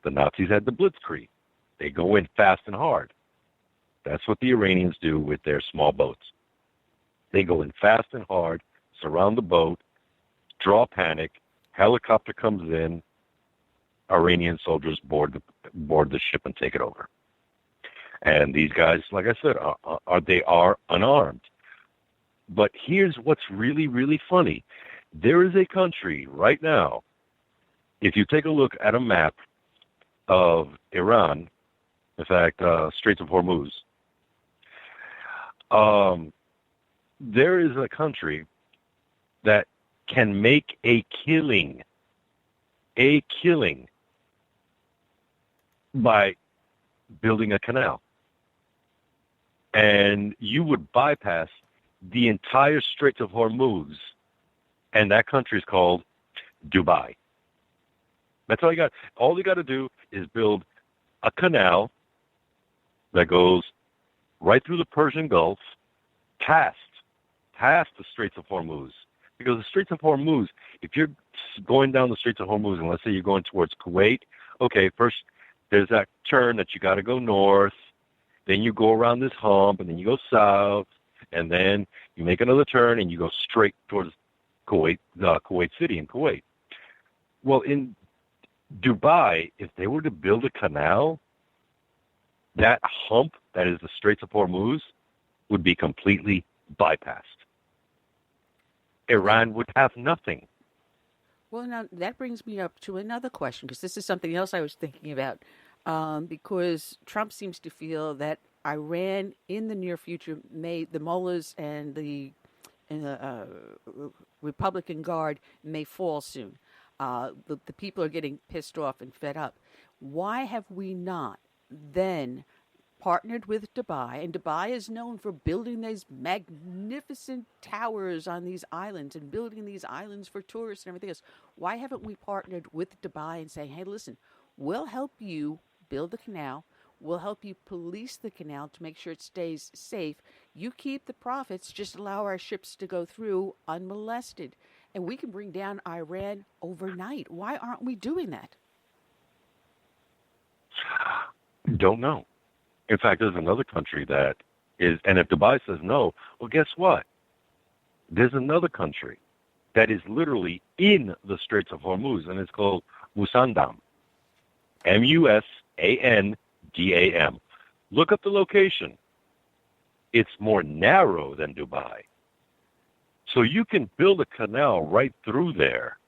The Nazis had the blitzkrieg. They go in fast and hard. That's what the Iranians do with their small boats. They go in fast and hard, surround the boat, draw panic, helicopter comes in, Iranian soldiers board the ship and take it over. And these guys, like I said, they are unarmed. But here's what's really, really funny. There is a country right now, if you take a look at a map of Iran, in fact, Straits of Hormuz, there is a country that can make a killing by building a canal. And you would bypass the entire Straits of Hormuz, and that country is called Dubai. That's all you got. All you got to do is build a canal that goes right through the Persian Gulf, past the Straits of Hormuz. Because the Straits of Hormuz, if you're going down the Straits of Hormuz, and let's say you're going towards Kuwait, okay, first there's that turn that you got to go north, then you go around this hump, and then you go south, and then you make another turn, and you go straight towards Kuwait, Kuwait City in Kuwait. Well, in Dubai, if they were to build a canal, that hump that is the Straits of Hormuz would be completely bypassed. Iran would have nothing. Well, now that brings me up to another question, because this is something else I was thinking about. Because Trump seems to feel that Iran, in the near future, the mullahs and the Republican Guard may fall soon. The people are getting pissed off and fed up. Why have we not then partnered with Dubai? And Dubai is known for building these magnificent towers on these islands and building these islands for tourists and everything else. Why haven't we partnered with Dubai and saying, hey, listen, we'll help you build the canal. We'll help you police the canal to make sure it stays safe. You keep the profits. Just allow our ships to go through unmolested. And we can bring down Iran overnight. Why aren't we doing that? Don't know. In fact, there's another country that is, and if Dubai says no, well, guess what? There's another country that is literally in the Straits of Hormuz, and it's called Musandam. Musandam. Look up the location. It's more narrow than Dubai. So you can build a canal right through there,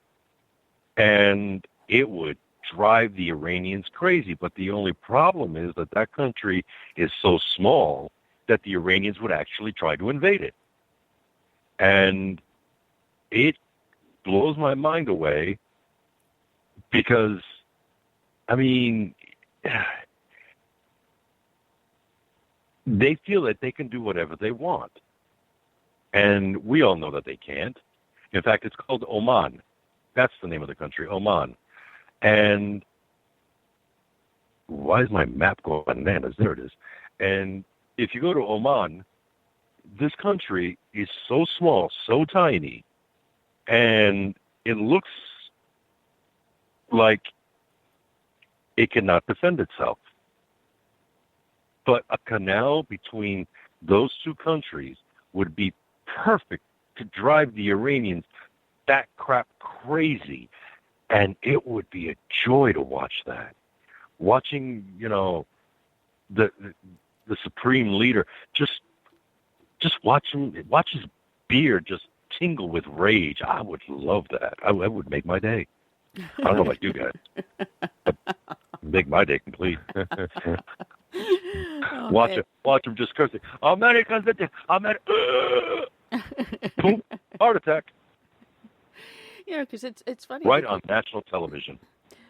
and it would drive the Iranians crazy. But the only problem is that that country is so small that the Iranians would actually try to invade it. And it blows my mind away because, I mean, they feel that they can do whatever they want. And we all know that they can't. In fact, it's called Oman. That's the name of the country, Oman. And why is my map going bananas? There it is. And if you go to Oman, this country is so small, so tiny, and it looks like it cannot defend itself. But a canal between those two countries would be perfect to drive the Iranians that crap crazy. And it would be a joy to watch that. Watching, the supreme leader just watch his beard just tingle with rage. I would love that. I would make my day. I don't know about you guys, but make my day complete. Watch him just cursing. America's boom, heart attack. Because it's funny. Right on national television.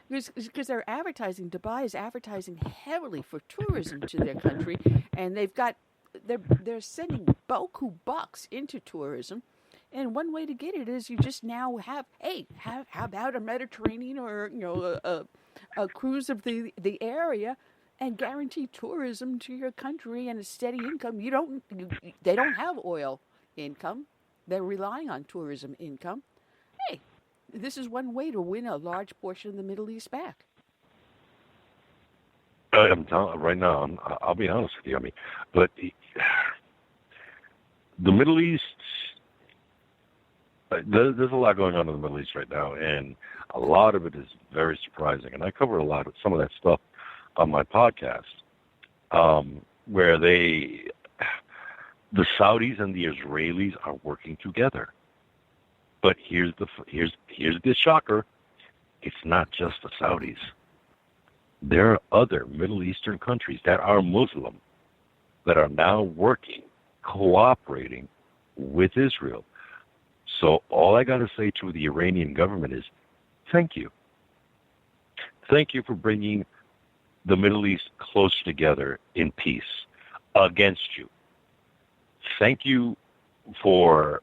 Because they're advertising. Dubai is advertising heavily for tourism to their country, and they're sending boku bucks into tourism. And one way to get it is you just now have, how about a Mediterranean or a cruise of the area, and guarantee tourism to your country and a steady income. They don't have oil income; they're relying on tourism income. Hey, this is one way to win a large portion of the Middle East back. I'm telling right now. I'll be honest with you. I mean, but the Middle East. There's a lot going on in the Middle East right now, and a lot of it is very surprising. And I cover some of that stuff on my podcast, where the Saudis and the Israelis are working together. But here's the shocker: it's not just the Saudis. There are other Middle Eastern countries that are Muslim that are now working, cooperating with Israel. So all I got to say to the Iranian government is, thank you. Thank you for bringing the Middle East closer together in peace against you. Thank you for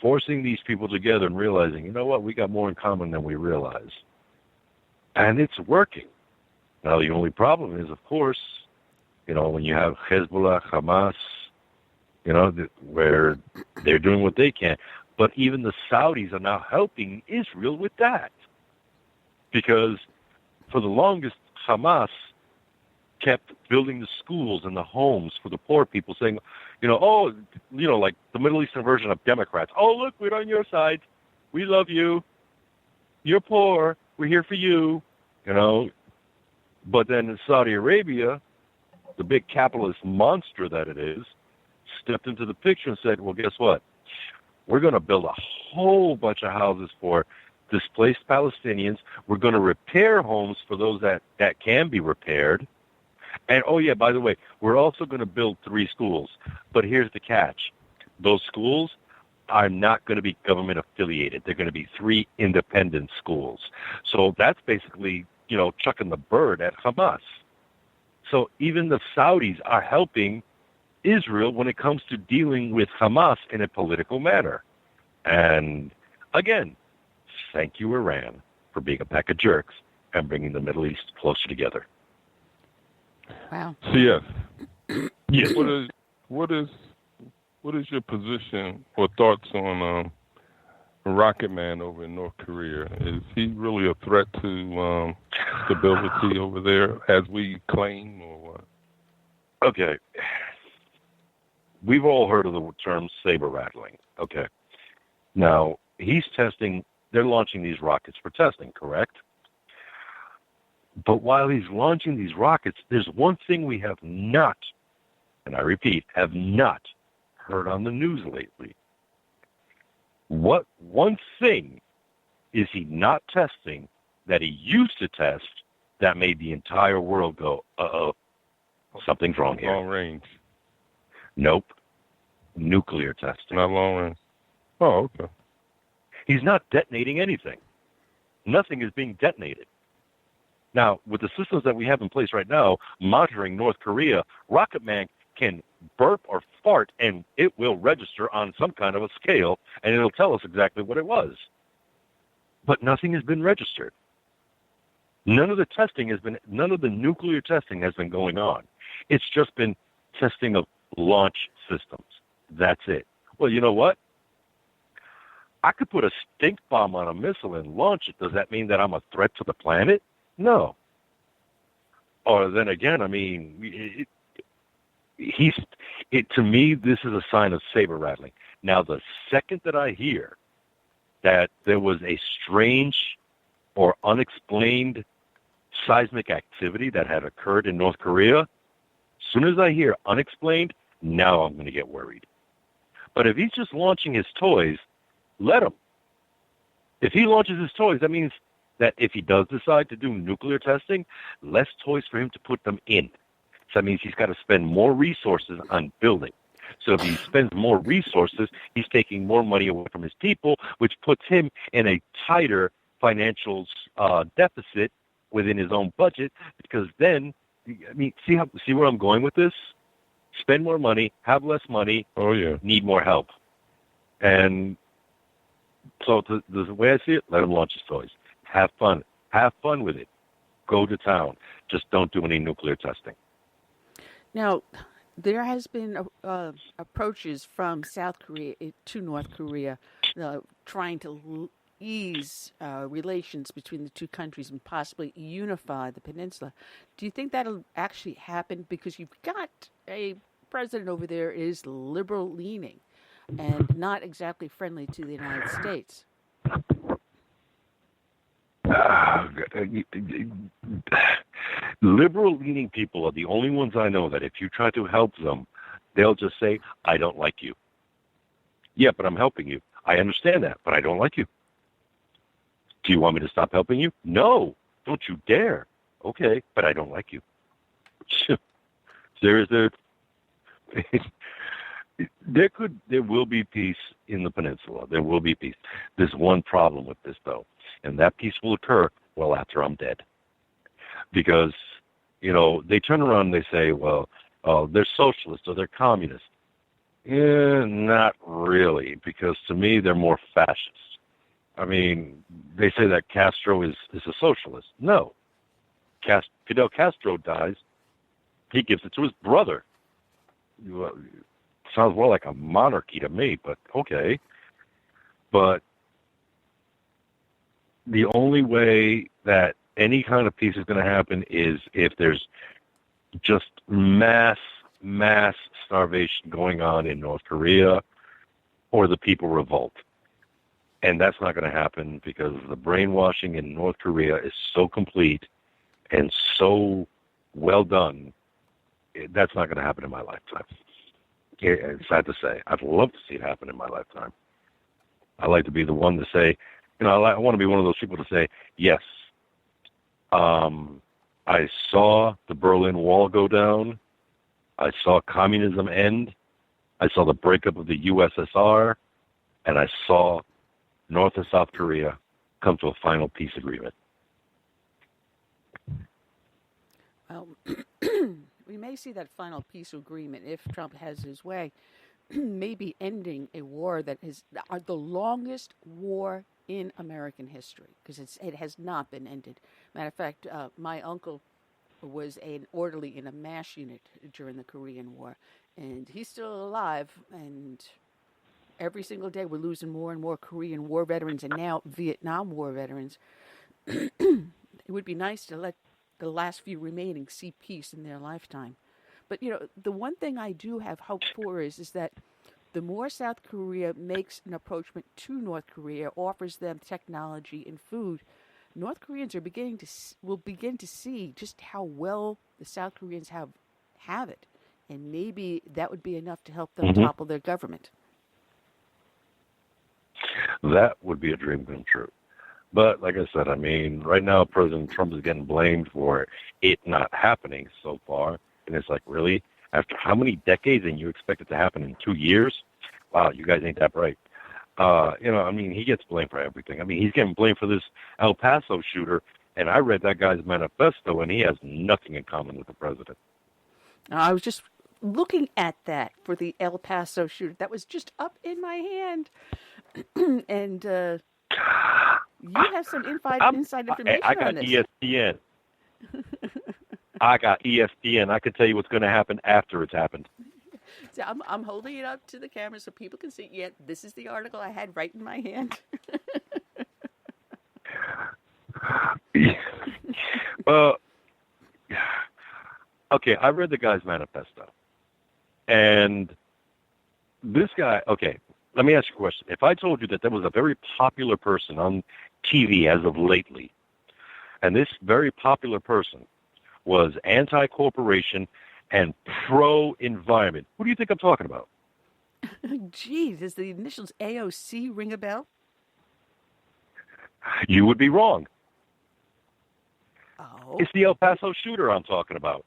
forcing these people together and realizing, you know what, we got more in common than we realize. And it's working. Now, the only problem is, of course, when you have Hezbollah, Hamas, where they're doing what they can. But even the Saudis are now helping Israel with that. Because for the longest, Hamas kept building the schools and the homes for the poor people, saying, like the Middle Eastern version of Democrats. Oh, look, we're on your side. We love you. You're poor. We're here for you. But then in Saudi Arabia, the big capitalist monster that it is, stepped into the picture and said, well, guess what? We're going to build a whole bunch of houses for displaced Palestinians. We're going to repair homes for those that can be repaired. And, oh, yeah, by the way, we're also going to build 3 schools. But here's the catch. Those schools are not going to be government affiliated. They're going to be 3 independent schools. So that's basically, chucking the bird at Hamas. So even the Saudis are helping Israel when it comes to dealing with Hamas in a political manner. And again, thank you, Iran, for being a pack of jerks and bringing the Middle East closer together. Wow. So yes. Yes. What is your position or thoughts on Rocket Man over in North Korea? Is he really a threat to stability over there, as we claim, or what? Okay. We've all heard of the term saber rattling. Okay. Now, they're launching these rockets for testing, correct? But while he's launching these rockets, there's one thing we have not, and I repeat, have not heard on the news lately. What one thing is he not testing that he used to test that made the entire world go, uh-oh, something's wrong here. Long range. Nope. nuclear testing. Not long range. Oh, okay. He's not detonating anything. Nothing is being detonated. Now, with the systems that we have in place right now, monitoring North Korea, Rocket Man can burp or fart and it will register on some kind of a scale and it'll tell us exactly what it was. But nothing has been registered. None of the nuclear testing has been going on. It's just been testing of launch systems. That's it. Well, you know what? I could put a stink bomb on a missile and launch it. Does that mean that I'm a threat to the planet? No. Or then again, I mean, to me, this is a sign of saber rattling. Now, the second that I hear that there was a strange or unexplained seismic activity that had occurred in North Korea, as soon as I hear unexplained, now I'm going to get worried. But if he's just launching his toys, let him. If he launches his toys, that means that if he does decide to do nuclear testing, less toys for him to put them in. So that means he's got to spend more resources on building. So if he spends more resources, he's taking more money away from his people, which puts him in a tighter financial deficit within his own budget, because then, I mean, see where I'm going with this? Spend more money, have less money, need more help. And so the way I see it, let him launch his toys. Have fun. Have fun with it. Go to town. Just don't do any nuclear testing. Now, there has been approaches from South Korea to North Korea trying to ease relations between the two countries and possibly unify the peninsula. Do you think that'll actually happen? Because you've got a president over there is liberal-leaning and not exactly friendly to the United States. Liberal-leaning people are the only ones I know that if you try to help them, they'll just say, I don't like you. Yeah, but I'm helping you. I understand that, but I don't like you. Do you want me to stop helping you? No, don't you dare. Okay, but I don't like you. There will be peace in the peninsula. There will be peace. There's one problem with this, though, and that peace will occur well after I'm dead. Because, they turn around and they say, well, they're socialists or they're communists. Yeah, not really, because to me they're more fascist. I mean, they say that Castro is a socialist. No. Fidel Castro dies, he gives it to his brother. Sounds more like a monarchy to me, but okay. But the only way that any kind of peace is going to happen is if there's just mass starvation going on in North Korea or the people revolt. And that's not going to happen because the brainwashing in North Korea is so complete and so well done. That's not going to happen in my lifetime. It's sad to say. I'd love to see it happen in my lifetime. I like to be the one to say, I want to be one of those people to say, yes, I saw the Berlin Wall go down. I saw communism end. I saw the breakup of the USSR. And I saw North and South Korea come to a final peace agreement. Well, we may see that final peace agreement if Trump has his way, maybe ending a war that is the longest war in American history, because it has not been ended. Matter of fact, my uncle was an orderly in a MASH unit during the Korean War, and he's still alive, and every single day we're losing more and more Korean War veterans and now Vietnam War veterans. It would be nice to let the last few remaining see peace in their lifetime. But, the one thing I do have hope for is that the more South Korea makes an approachment to North Korea, offers them technology and food, North Koreans will begin to see just how well the South Koreans have it. And maybe that would be enough to help them topple their government. That would be a dream come true. But like I said, right now President Trump is getting blamed for it not happening so far. And it's like, really? after how many decades, and you expect it to happen in 2 years? Wow, you guys ain't that bright. He gets blamed for everything. I mean, he's getting blamed for this El Paso shooter, and I read that guy's manifesto, and he has nothing in common with the president. I was just looking at that for the El Paso shooter. That was just up in my hand. And you have some inside information I got on this. ESPN. I got ESPN. I can tell you what's going to happen after it's happened. So I'm holding it up to the camera so people can see. Yeah, this is the article I had right in my hand. Okay, I read the guy's manifesto. And this guy, okay, let me ask you a question. If I told you that there was a very popular person on TV as of lately, and this very popular person was anti-corporation and pro-environment, who do you think I'm talking about? Gee, does the initials AOC ring a bell? You would be wrong. Oh. It's the El Paso shooter I'm talking about.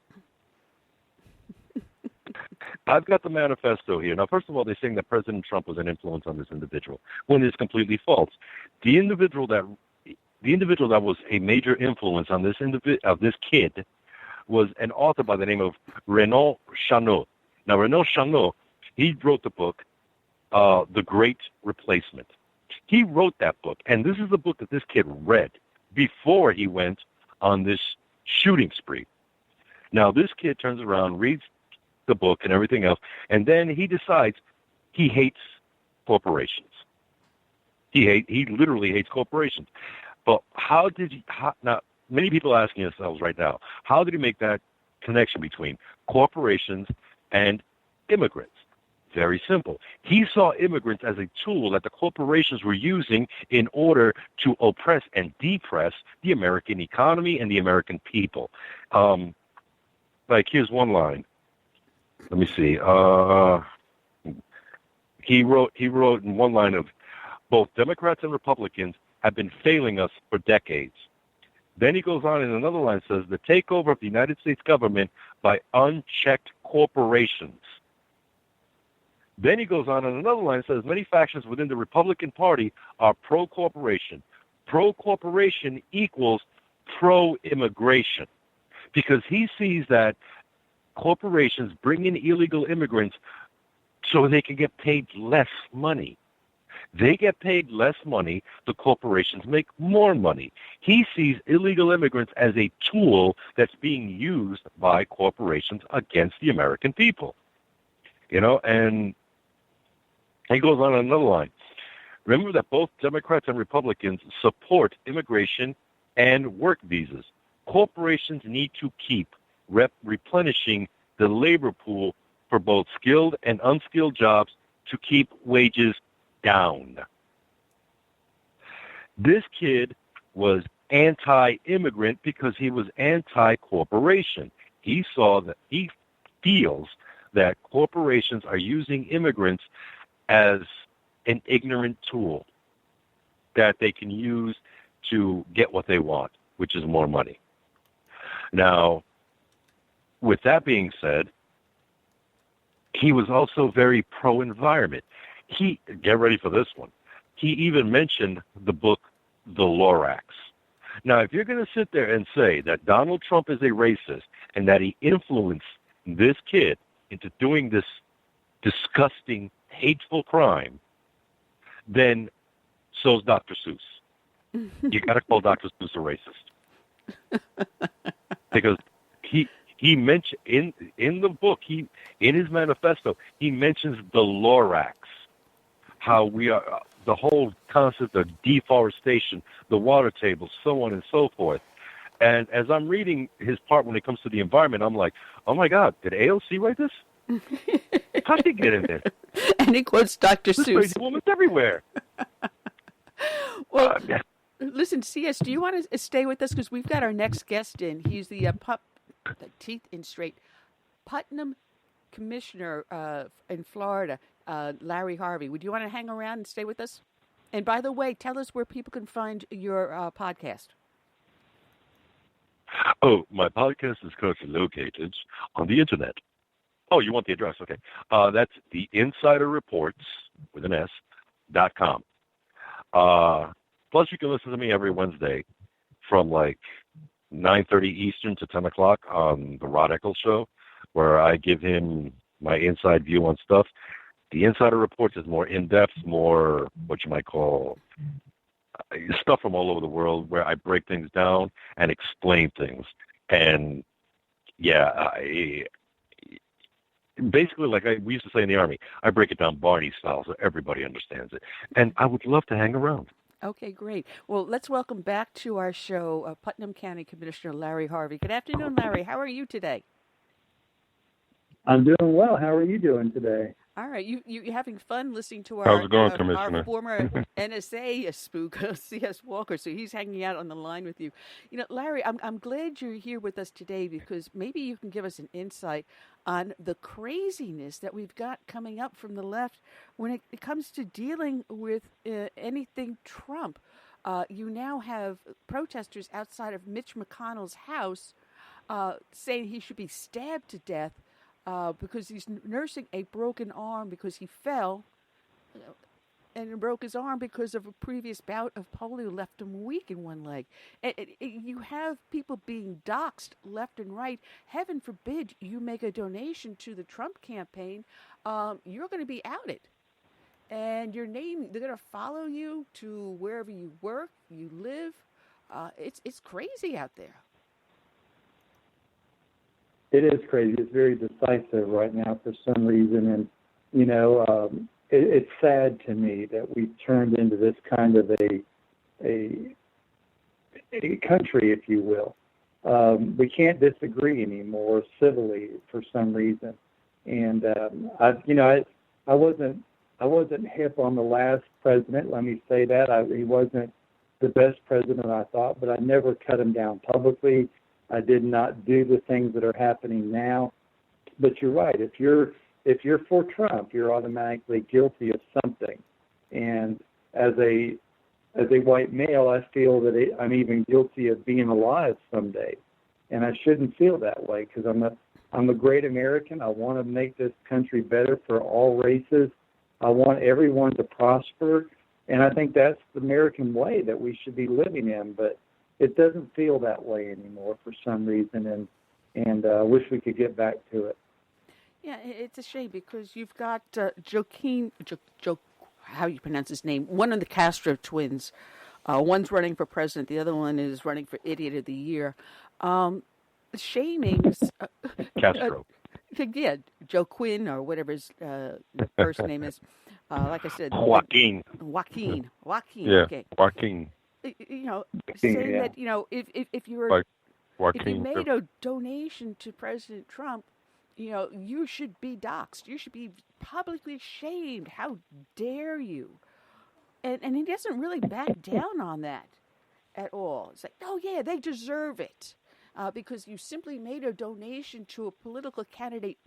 I've got the manifesto here. Now, first of all, they're saying that President Trump was an influence on this individual, when it's completely false. The individual that was a major influence on this kid was an author by the name of Renaud Chanot. Now, Renaud Chanot, he wrote the book, The Great Replacement. He wrote that book, and this is the book that this kid read before he went on this shooting spree. Now, this kid turns around, reads the book and everything else, and then he decides he hates corporations. He literally hates corporations. But now, many people are asking themselves right now, how did he make that connection between corporations and immigrants? Very simple. He saw immigrants as a tool that the corporations were using in order to oppress and depress the American economy and the American people. Here's one line. Let me see. He wrote in one line of, both Democrats and Republicans have been failing us for decades. Then he goes on in another line, says, the takeover of the United States government by unchecked corporations. Then he goes on in another line, says, many factions within the Republican Party are pro-corporation. Pro-corporation equals pro-immigration, because he sees that corporations bring in illegal immigrants so they can get paid less money. They get paid less money, the corporations make more money. He sees illegal immigrants as a tool that's being used by corporations against the American people. And he goes on another line. Remember that both Democrats and Republicans support immigration and work visas. Corporations need to keep replenishing the labor pool for both skilled and unskilled jobs to keep wages down. This kid was anti-immigrant because he was anti-corporation. He feels that corporations are using immigrants as an ignorant tool that they can use to get what they want, which is more money. Now, with that being said, he was also very pro-environment. Get ready for this one. He even mentioned the book, The Lorax. Now, if you're going to sit there and say that Donald Trump is a racist and that he influenced this kid into doing this disgusting, hateful crime, then so's Dr. Seuss. You got to call Dr. Seuss a racist. Because he mentioned in the book, in his manifesto, he mentions the Lorax, how we are, the whole concept of deforestation, the water table, so on and so forth. And as I'm reading his part when it comes to the environment, I'm like, oh my God, did AOC write this? How'd she get in there? And he quotes Dr. This Seuss. crazy woman's everywhere. Well, listen, CS, do you want to stay with us? Because we've got our next guest in. He's the teeth in straight Putnam Commissioner in Florida, Larry Harvey. Would you want to hang around and stay with us? And by the way, tell us where people can find your podcast. Oh, my podcast is currently located on the internet Oh, you want the address? Okay. That's the Insider Reports with an S.com. Plus, you can listen to me every Wednesday from like 9:30 Eastern to 10 o'clock on the Rod Eccles Show, where I give him my inside view on stuff. The Insider Reports is more in-depth, more what you might call stuff from all over the world, where I break things down and explain things. And yeah, basically, like we used to say in the Army, I break it down Barney style so everybody understands it. And I would love to hang around. Okay, great. Well, let's welcome back to our show Putnam County Commissioner Larry Harvey. Good afternoon, Larry. How are you today? I'm doing well. How are you doing today? All right. You having fun listening to How's it going, Commissioner? our former NSA spook, C.S. Walker, so he's hanging out on the line with you. You know, Larry, I'm glad you're here with us today because maybe you can give us an insight on the craziness that we've got coming up from the left when it comes to dealing with anything Trump. You now have protesters outside of Mitch McConnell's house saying he should be stabbed to death because he's nursing a broken arm because he fell and broke his arm because of a previous bout of polio left him weak in one leg. You have people being doxxed left and right. Heaven forbid you make a donation to the Trump campaign, you're going to be outed. And your name, they're going to follow you to wherever you work, you live. It's crazy out there. It is crazy. It's very decisive right now for some reason. And, you know, it's sad to me that we've turned into this kind of a country, if you will. We can't disagree anymore civilly for some reason. And, I wasn't hip on the last president. Let me say that. He wasn't the best president, I thought, but I never cut him down publicly. I did not do the things that are happening now. But you're right. If you're for Trump, you're automatically guilty of something. And as a white male, I feel that I'm even guilty of being alive someday. And I shouldn't feel that way because I'm a great American. I want to make this country better for all races. I want everyone to prosper. And I think that's the American way that we should be living in. But it doesn't feel that way anymore for some reason, and I wish we could get back to it. Yeah, it's a shame because you've got Joaquin, how you pronounce his name, one of the Castro twins. One's running for president, the other one is running for Idiot of the Year. Shamings. Castro. Yeah, Joaquin or whatever his first name is. Like I said. Joaquin. Yeah, okay. Joaquin. You know, saying that, you know, if you were if you made a donation to President Trump, you know, you should be doxxed. You should be publicly shamed. How dare you? And he doesn't really back down on that at all. It's like, oh yeah, they deserve it because you simply made a donation to a political candidate.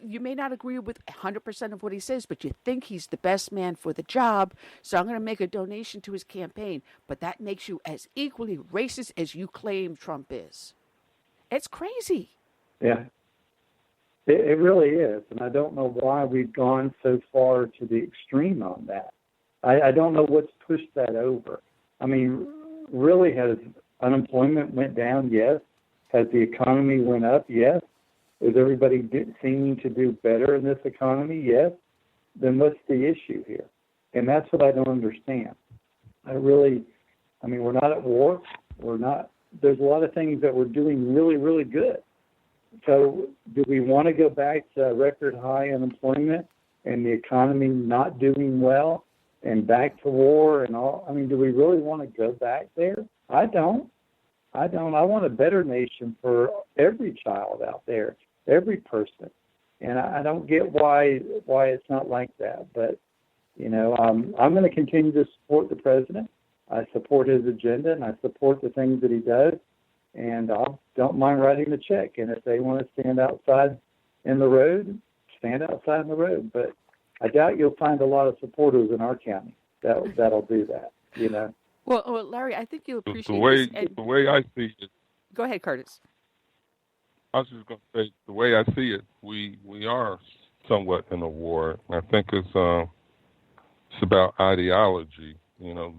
You may not agree with 100% of what he says, but you think he's the best man for the job, so I'm going to make a donation to his campaign. But that makes you as equally racist as you claim Trump is. It's crazy. Yeah, it really is. And I don't know why we've gone so far to the extreme on that. I don't know what's pushed that over. I mean, really, has unemployment went down? Yes. Has the economy went up? Yes. Is everybody seeming to do better in this economy? Yes. Then what's the issue here? And that's what I don't understand. We're not at war. There's a lot of things that we're doing really, really good. So do we want to go back to record high unemployment and the economy not doing well and back to war and all? I mean, do we really want to go back there? I don't. I want a better nation for every child out there. Every person, and I don't get why it's not like that. But you know, I'm going to continue to support the president. I support his agenda, and I support the things that he does. And I don't mind writing the check. And if they want to stand outside in the road, stand outside in the road. But I doubt you'll find a lot of supporters in our county that'll do that. You know. Well, Larry, I think you'll appreciate the way I see it. Go ahead, Curtis. I was just going to say, the way I see it, we are somewhat in a war. I think it's about ideology. You know,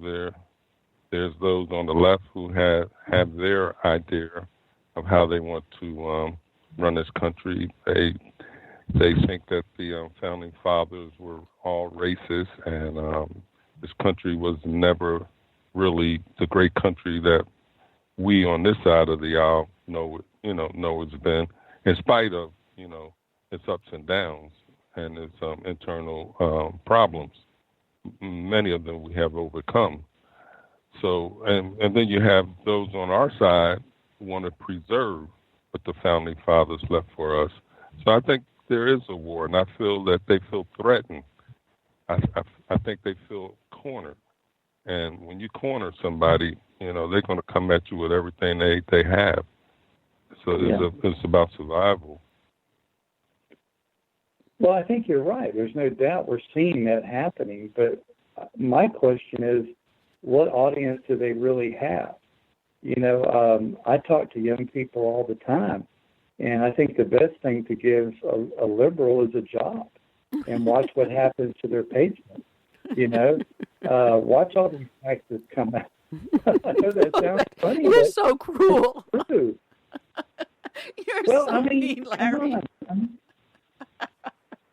there's those on the left who have their idea of how they want to run this country. They think that the founding fathers were all racist, and this country was never really the great country that we on this side of the aisle know it's been, in spite of its ups and downs and its internal problems. Many of them we have overcome. So, and then you have those on our side who want to preserve what the founding fathers left for us. So I think there is a war, and I feel that they feel threatened. I think they feel cornered. And when you corner somebody, they're going to come at you with everything they have. So it's about survival. Well, I think you're right. There's no doubt we're seeing that happening. But my question is, what audience do they really have? I talk to young people all the time, and I think the best thing to give a liberal is a job, and watch what happens to their patrons. Watch all these taxes come out. I know that sounds funny. You're so cruel. It's true. You're so mean, Larry.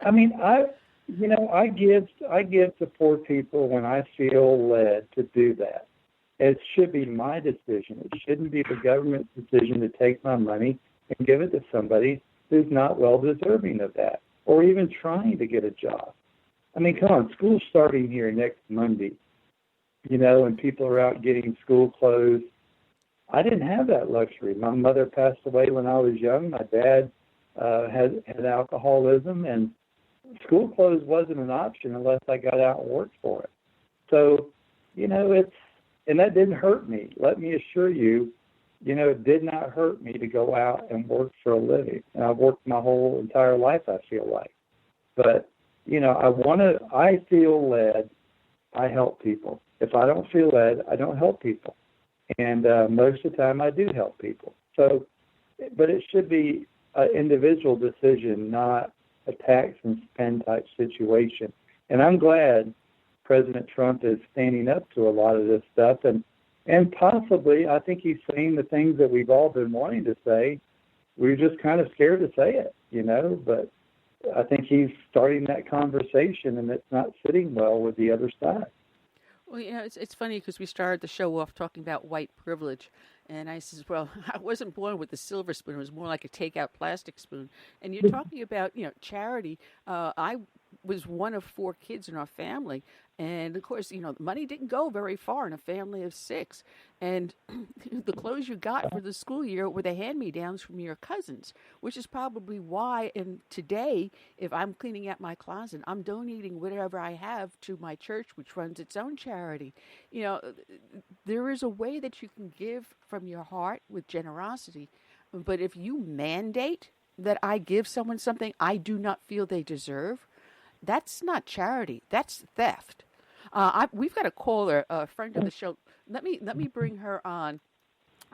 I give to poor people when I feel led to do that. It should be my decision. It shouldn't be the government's decision to take my money and give it to somebody who's not well deserving of that, or even trying to get a job. I mean, come on, school's starting here next Monday, and people are out getting school clothes. I didn't have that luxury. My mother passed away when I was young. My dad had alcoholism, and school clothes wasn't an option unless I got out and worked for it. So, and that didn't hurt me. Let me assure you, it did not hurt me to go out and work for a living. And I've worked my whole entire life, I feel like. But, I feel led, I help people. If I don't feel led, I don't help people. And most of the time I do help people. So, but it should be an individual decision, not a tax and spend type situation. And I'm glad President Trump is standing up to a lot of this stuff. And possibly, I think he's saying the things that we've all been wanting to say. We're just kind of scared to say it, but I think he's starting that conversation, and it's not sitting well with the other side. Well, it's funny because we started the show off talking about white privilege. And I says, well, I wasn't born with a silver spoon. It was more like a takeout plastic spoon. And you're talking about, charity. I was one of 4 kids in our family. And, of course, the money didn't go very far in a family of 6. And the clothes you got for the school year were the hand-me-downs from your cousins, which is probably why, and today, if I'm cleaning out my closet, I'm donating whatever I have to my church, which runs its own charity. There is a way that you can give from your heart with generosity. But if you mandate that I give someone something I do not feel they deserve, that's not charity. That's theft. We've got a caller, a friend of the show. Let me bring her on,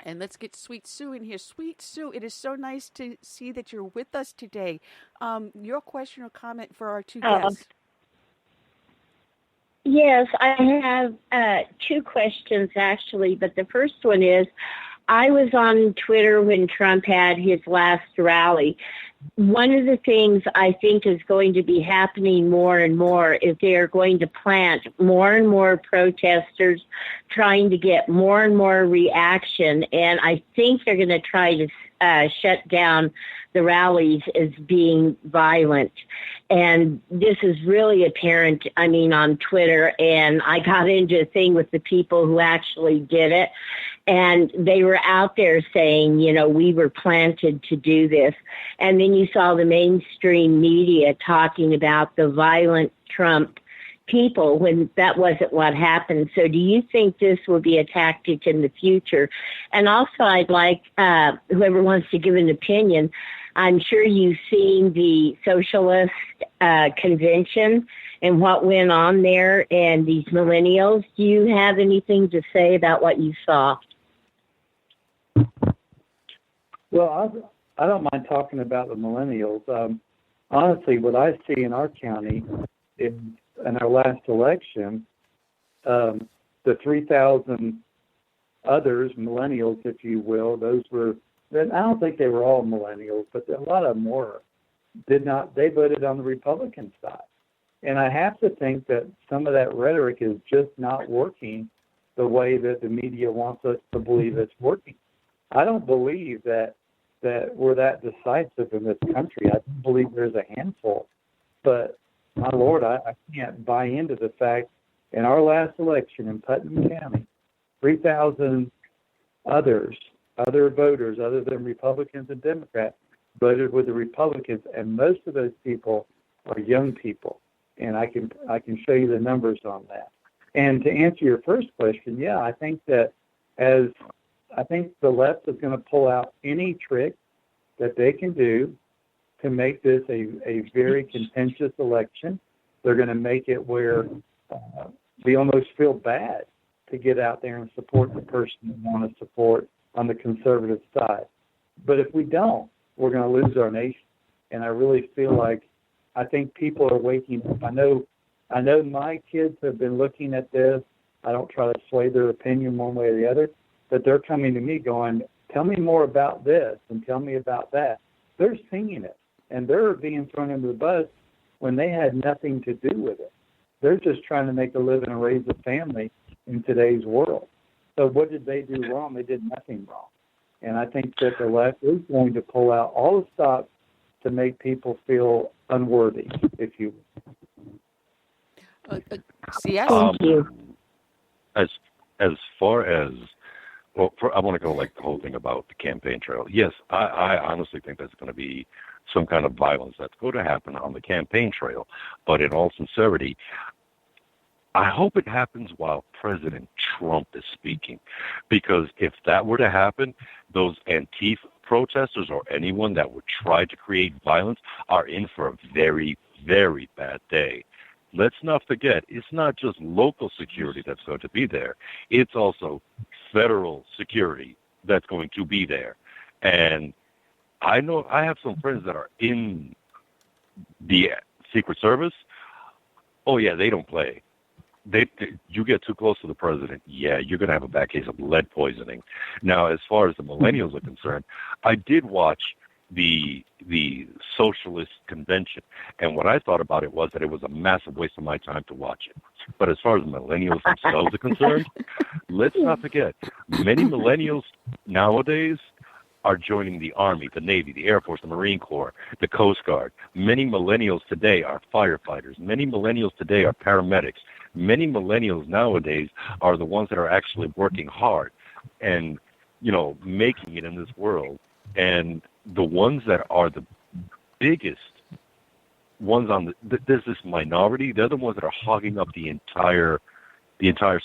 and let's get Sweet Sue in here. Sweet Sue, it is so nice to see that you're with us today. Your question or comment for our 2 guests? Yes, I have 2 questions, actually, but the first one is, I was on Twitter when Trump had his last rally. One of the things I think is going to be happening more and more is they are going to plant more and more protesters trying to get more and more reaction, and I think they're going to try to shut down the rallies as being violent. And this is really apparent, on Twitter, and I got into a thing with the people who actually did it, and they were out there saying, we were planted to do this. And then you saw the mainstream media talking about the violent Trump people when that wasn't what happened. So do you think this will be a tactic in the future? And also, I'd like whoever wants to give an opinion, I'm sure you've seen the socialist convention and what went on there and these millennials. Do you have anything to say about what you saw? Well, I don't mind talking about the millennials. Honestly, what I see in our county in our last election, the 3,000 others, millennials, if you will, those were, I don't think they were all millennials, but a lot of them were, they voted on the Republican side. And I have to think that some of that rhetoric is just not working the way that the media wants us to believe it's working. I don't believe that we're that decisive in this country. I don't believe there's a handful. But, my Lord, I can't buy into the fact in our last election in Putnam County, 3,000 other voters other than Republicans and Democrats voted with the Republicans, and most of those people are young people. And I can show you the numbers on that. And to answer your first question, yeah, I think the left is going to pull out any trick that they can do to make this a very contentious election. They're going to make it where we almost feel bad to get out there and support the person we want to support on the conservative side. But if we don't, we're going to lose our nation. And I really feel like I think people are waking up. I know my kids have been looking at this. I don't try to sway their opinion one way or the other, but they're coming to me going, tell me more about this and tell me about that. They're seeing it, and they're being thrown into the bus when they had nothing to do with it. They're just trying to make a living and raise a family in today's world. So what did they do wrong? They did nothing wrong. And I think that the left is going to pull out all the stops to make people feel unworthy, if you will. Thank you. As far as, well, I want to go like the whole thing about the campaign trail. Yes, I honestly think there's going to be some kind of violence that's going to happen on the campaign trail. But in all sincerity, I hope it happens while President Trump is speaking, because if that were to happen, those Antifa protesters or anyone that would try to create violence are in for a very, very bad day. Let's not forget, it's not just local security that's going to be there. It's also federal security that's going to be there. And I know I have some friends that are in the Secret Service. Oh, yeah, they don't play. You get too close to the president, yeah, you're going to have a bad case of lead poisoning. Now, as far as the millennials are concerned, I did watch the socialist convention, and what I thought about it was that it was a massive waste of my time to watch it. But as far as the millennials themselves are concerned, let's not forget, many millennials nowadays are joining the Army, the Navy, the Air Force, the Marine Corps, the Coast Guard. Many millennials today are firefighters. Many millennials today are paramedics. Many millennials nowadays are the ones that are actually working hard and, making it in this world. And the ones that are the biggest ones there's this minority, they're the ones that are hogging up the entire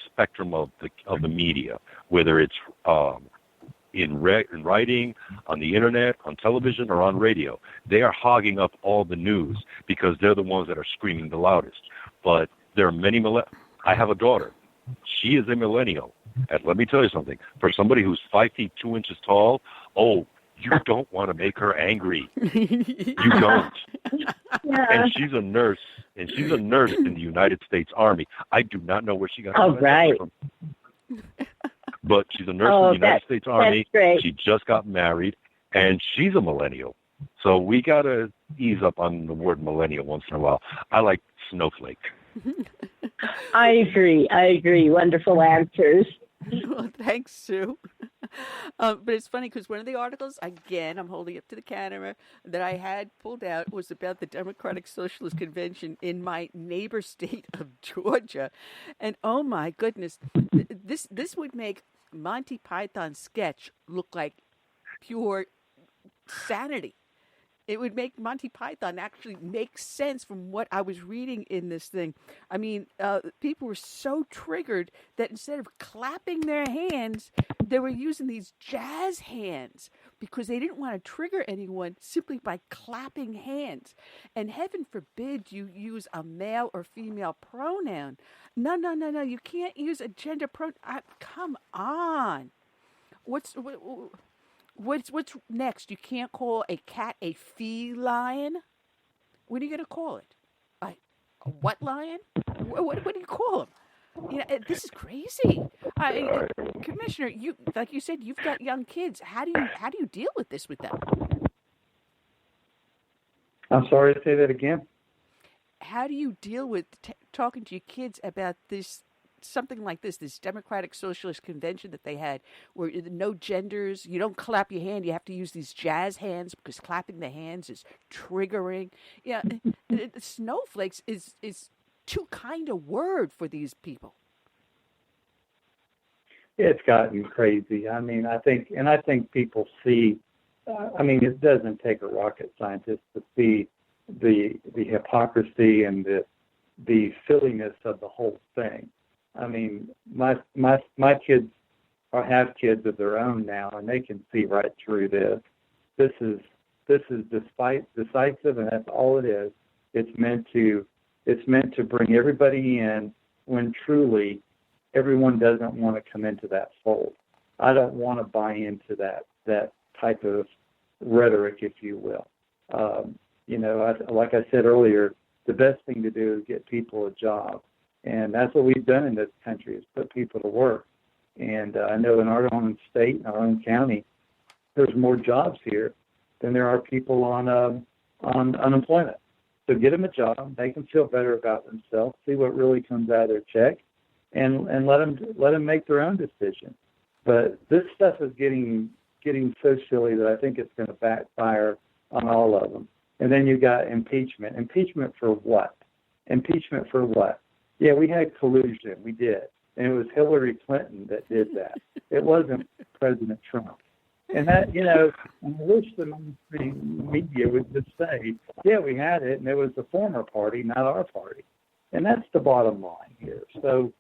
spectrum of the media, whether it's in writing, on the internet, on television, or on radio. They are hogging up all the news because they're the ones that are screaming the loudest. But there are many I have a daughter. She is a millennial. And let me tell you something. For somebody who's 5 feet 2 inches tall, you don't want to make her angry. You don't. Yeah. And she's a nurse. And she's a nurse in the United States Army. I do not know where she got her from. But she's a nurse in the United States Army. She just got married, and she's a millennial. So we got to ease up on the word millennial once in a while. I like snowflake. I agree. Wonderful answers. Well, thanks, Sue. But it's funny because one of the articles, again, I'm holding up to the camera, that I had pulled out was about the Democratic Socialist Convention in my neighbor state of Georgia. And oh my goodness, this would make Monty Python's sketch look like pure sanity. It would make Monty Python actually make sense from what I was reading in this thing. I mean, people were so triggered that instead of clapping their hands, they were using these jazz hands because they didn't want to trigger anyone simply by clapping hands. And heaven forbid you use a male or female pronoun. No. You can't use a gender pronoun. Come on. What's next? You can't call a cat a feline. What are you going to call it? A what lion? What do you call them? This is crazy. Commissioner, you like you said, you've got young kids. How do you deal with this with them? I'm sorry to say that again. How do you deal with talking to your kids about this, something like this Democratic Socialist Convention that they had, where no genders, you don't clap your hand, you have to use these jazz hands because clapping the hands is triggering. Snowflakes is too kind a word for these people. It's gotten crazy. I think people see. It doesn't take a rocket scientist to see the hypocrisy and the silliness of the whole thing. My kids have kids of their own now, and they can see right through this. This is decisive, and that's all it is. It's meant to bring everybody in when truly everyone doesn't want to come into that fold. I don't want to buy into that type of rhetoric, if you will. Like I said earlier, the best thing to do is get people a job. And that's what we've done in this country, is put people to work. And I know in our own state, in our own county, there's more jobs here than there are people on unemployment. So get them a job, make them feel better about themselves, see what really comes out of their check, and let them make their own decision. But this stuff is getting so silly that I think it's going to backfire on all of them. And then you got impeachment. Impeachment for what? Impeachment for what? Yeah, we had collusion. We did. And it was Hillary Clinton that did that. It wasn't President Trump. And that, I wish the mainstream media would just say, yeah, we had it, and it was the former party, not our party. And that's the bottom line here. So,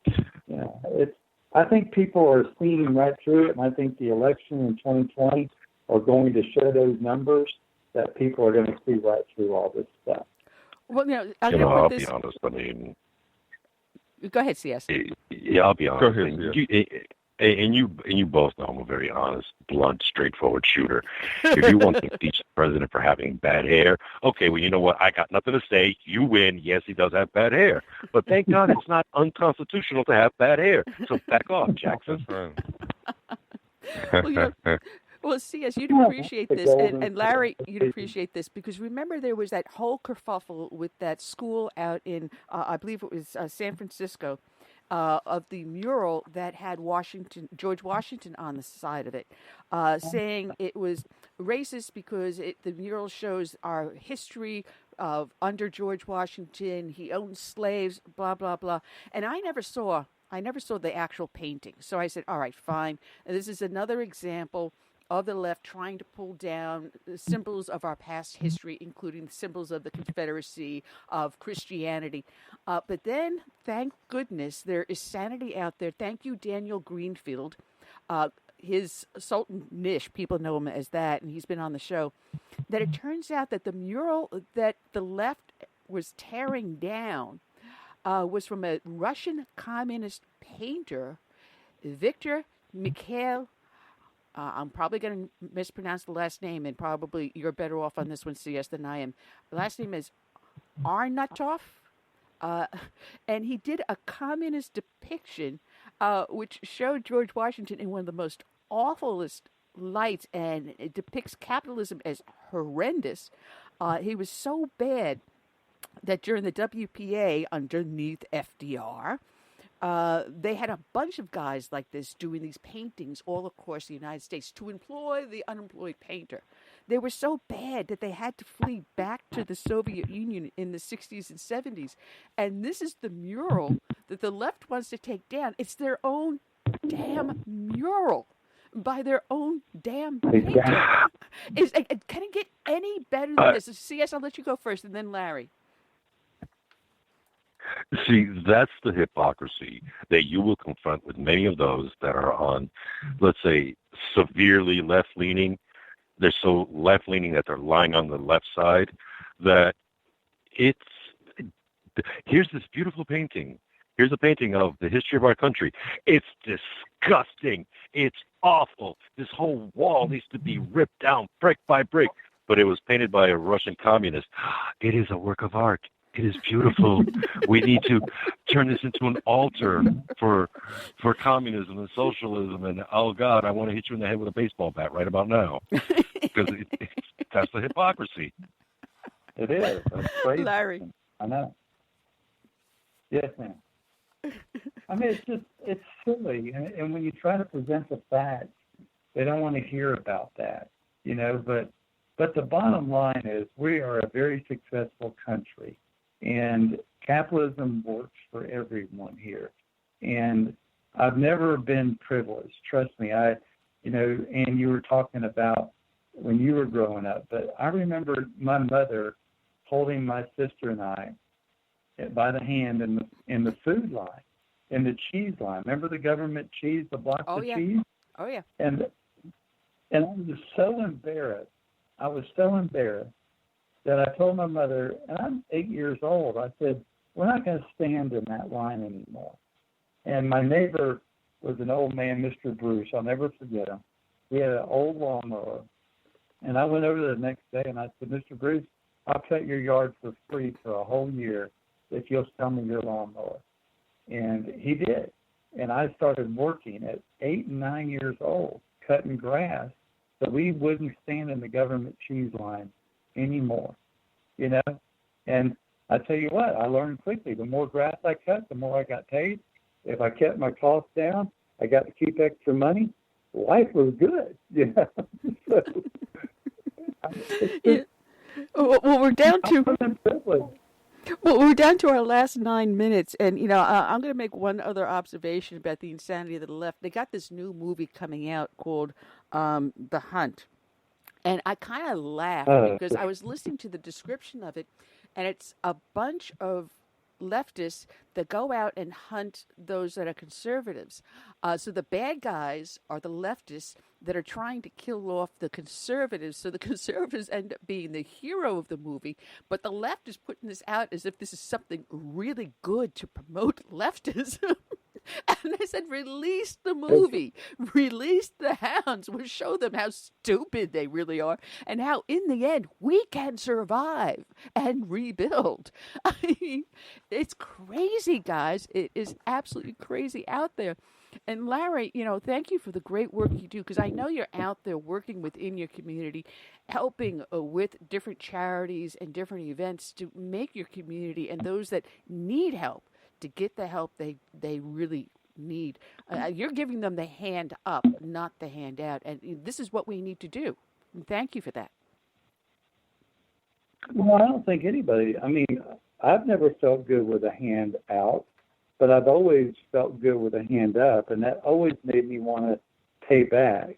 I think people are seeing right through it, and I think the election in 2020 are going to show those numbers that people are going to see right through all this stuff. Well, I'll be honest. Go ahead, CS. Yeah, I'll be honest. Go ahead, And you both know I'm a very honest, blunt, straightforward shooter. If you want to impeach the president for having bad hair, okay, well, you know what? I got nothing to say. You win. Yes, he does have bad hair. But thank God it's not unconstitutional to have bad hair. So back off, Jackson. Well, CS, you'd appreciate this, and Larry, you'd appreciate this, because remember there was that whole kerfuffle with that school out in, I believe it was San Francisco, of the mural that had George Washington on the side of it, saying it was racist because the mural shows our history of under George Washington. He owned slaves, blah blah blah. And I never saw the actual painting, so I said, all right, fine. And this is another example of the left trying to pull down the symbols of our past history, including the symbols of the Confederacy, of Christianity. But then, thank goodness, there is sanity out there. Thank you, Daniel Greenfield. His Sultan Nish, people know him as that, and he's been on the show, that it turns out that the mural that the left was tearing down was from a Russian communist painter, Victor Mikhail. I'm probably going to mispronounce the last name, and probably you're better off on this one, CS, than I am. The last name is Arnatov, and he did a communist depiction which showed George Washington in one of the most awfulest lights, and it depicts capitalism as horrendous. He was so bad that during the WPA, underneath FDR, they had a bunch of guys like this doing these paintings all across the United States to employ the unemployed painter. They were so bad that they had to flee back to the Soviet Union in the 60s and 70s. And this is the mural that the left wants to take down. It's their own damn mural by their own damn painter. Can it get any better than this? CS, I'll let you go first, and then Larry. See, that's the hypocrisy that you will confront with many of those that are on, let's say, severely left-leaning. They're so left-leaning that they're lying on the left side that here's this beautiful painting. Here's a painting of the history of our country. It's disgusting. It's awful. This whole wall needs to be ripped down brick by brick. But it was painted by a Russian communist. It is a work of art. It is beautiful. We need to turn this into an altar for communism and socialism. And, oh, God, I want to hit you in the head with a baseball bat right about now. Because that's the hypocrisy. It is. That's crazy. Larry. I know. Yes, ma'am. I mean, it's silly. And when you try to present the facts, they don't want to hear about that, you know. But the bottom line is we are a very successful country. And capitalism works for everyone here. And I've never been privileged. Trust me. And you were talking about when you were growing up. But I remember my mother holding my sister and I by the hand in the food line, in the cheese line. Remember the government cheese, the blocks of cheese? Oh, yeah. And I was so embarrassed. That I told my mother, and I'm 8 years old, I said, we're not going to stand in that line anymore. And my neighbor was an old man, Mr. Bruce. I'll never forget him. He had an old lawnmower. And I went over the next day and I said, Mr. Bruce, I'll cut your yard for free for a whole year if you'll sell me your lawnmower. And he did. And I started working at 8 and 9 years old, cutting grass, so we wouldn't stand in the government cheese line anymore, you know. And I tell you what, I learned quickly. The more grass I cut, the more I got paid. If I kept my costs down, I got to keep extra money. Life was good, you know. Well, we're down to our last 9 minutes, and I'm going to make one other observation about the insanity of the left. They got this new movie coming out called The Hunt. And I kind of laughed because I was listening to the description of it, and it's a bunch of leftists that go out and hunt those that are conservatives. So the bad guys are the leftists that are trying to kill off the conservatives. So the conservatives end up being the hero of the movie, but the left is putting this out as if this is something really good to promote leftism. And they said, release the movie, release the hounds. We'll show them how stupid they really are and how, in the end, we can survive and rebuild. I mean, it's crazy, guys. It is absolutely crazy out there. And Larry, thank you for the great work you do, because I know you're out there working within your community, helping with different charities and different events to make your community and those that need help to get the help they really need. You're giving them the hand up, not the hand out. And this is what we need to do. And thank you for that. Well, I don't think anybody, I've never felt good with a hand out, but I've always felt good with a hand up, and that always made me want to pay back.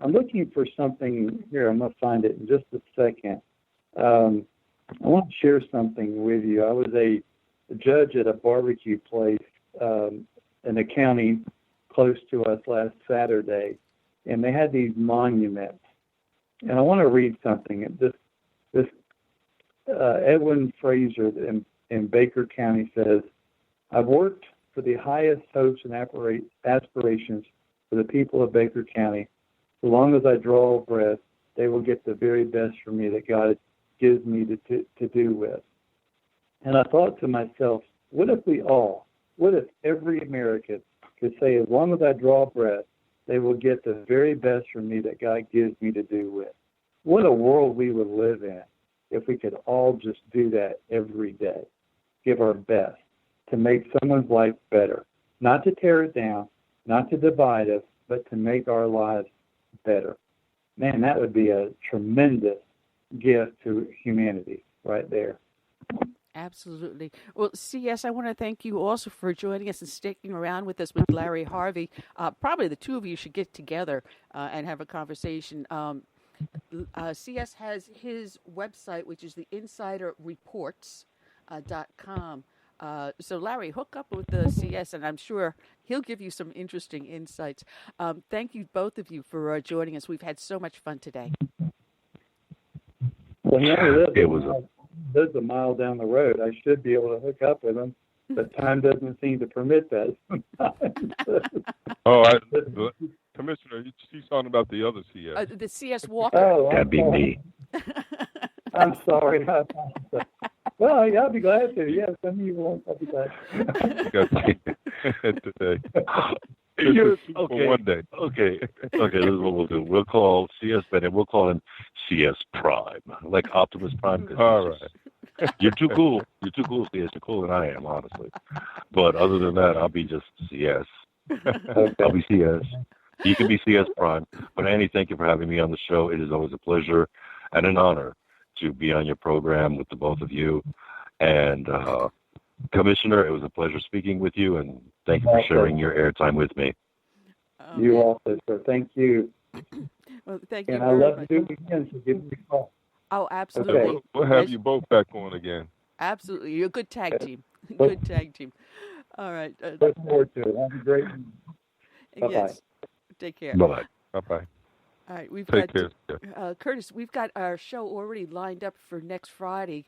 I'm looking for something here. I'm going to find it in just a second. I want to share something with you. I was a judge at a barbecue place in a county close to us last Saturday, and they had these monuments. And I want to read something. This Edwin Fraser in Baker County says, I've worked for the highest hopes and aspirations for the people of Baker County. So long as I draw a breath, they will get the very best from me that God gives me to do with. And I thought to myself, what if every American could say, as long as I draw a breath, they will get the very best from me that God gives me to do with. What a world we would live in if we could all just do that every day, give our best to make someone's life better, not to tear it down, not to divide us, but to make our lives better. Man, that would be a tremendous gift to humanity right there. Absolutely. Well, C.S., I want to thank you also for joining us and sticking around with us with Larry Harvey. Probably the two of you should get together and have a conversation. C.S. has his website, which is the insiderreports.com. So, Larry, hook up with the CS, and I'm sure he'll give you some interesting insights. Thank you, both of you, for joining us. We've had so much fun today. Well, lives a mile down the road. I should be able to hook up with him but time doesn't seem to permit that sometimes. Commissioner, she's talking about the other CS. The CS Walker. Oh, That'd be me. I'm sorry. Well, yeah, I'll be glad to. Yes, some of you won't. I'll be glad. Today. Okay. One day. Okay. This is what we'll do. We'll call CS Bennett. We'll call him CS Prime, like Optimus Prime. All right. You're too cool. You're too cool, CS. You're cooler than I am, honestly. But other than that, I'll be just CS. I'll be CS. You can be CS Prime. But Annie, thank you for having me on the show. It is always a pleasure and an honor to be on your program with the both of you. And Commissioner, it was a pleasure speaking with you, and thank you for sharing your airtime with me. You also, sir. Thank you. Well, thank you. And I love to do it again, so give me a call. Oh, absolutely. Okay. We'll have you both back on again. Absolutely. You're a good tag team. Good tag team. All right. Look forward to it. Have a great one. Bye-bye. Yes. Take care. Bye-bye. Bye-bye. All right, Take care. Curtis, we've got our show already lined up for next Friday.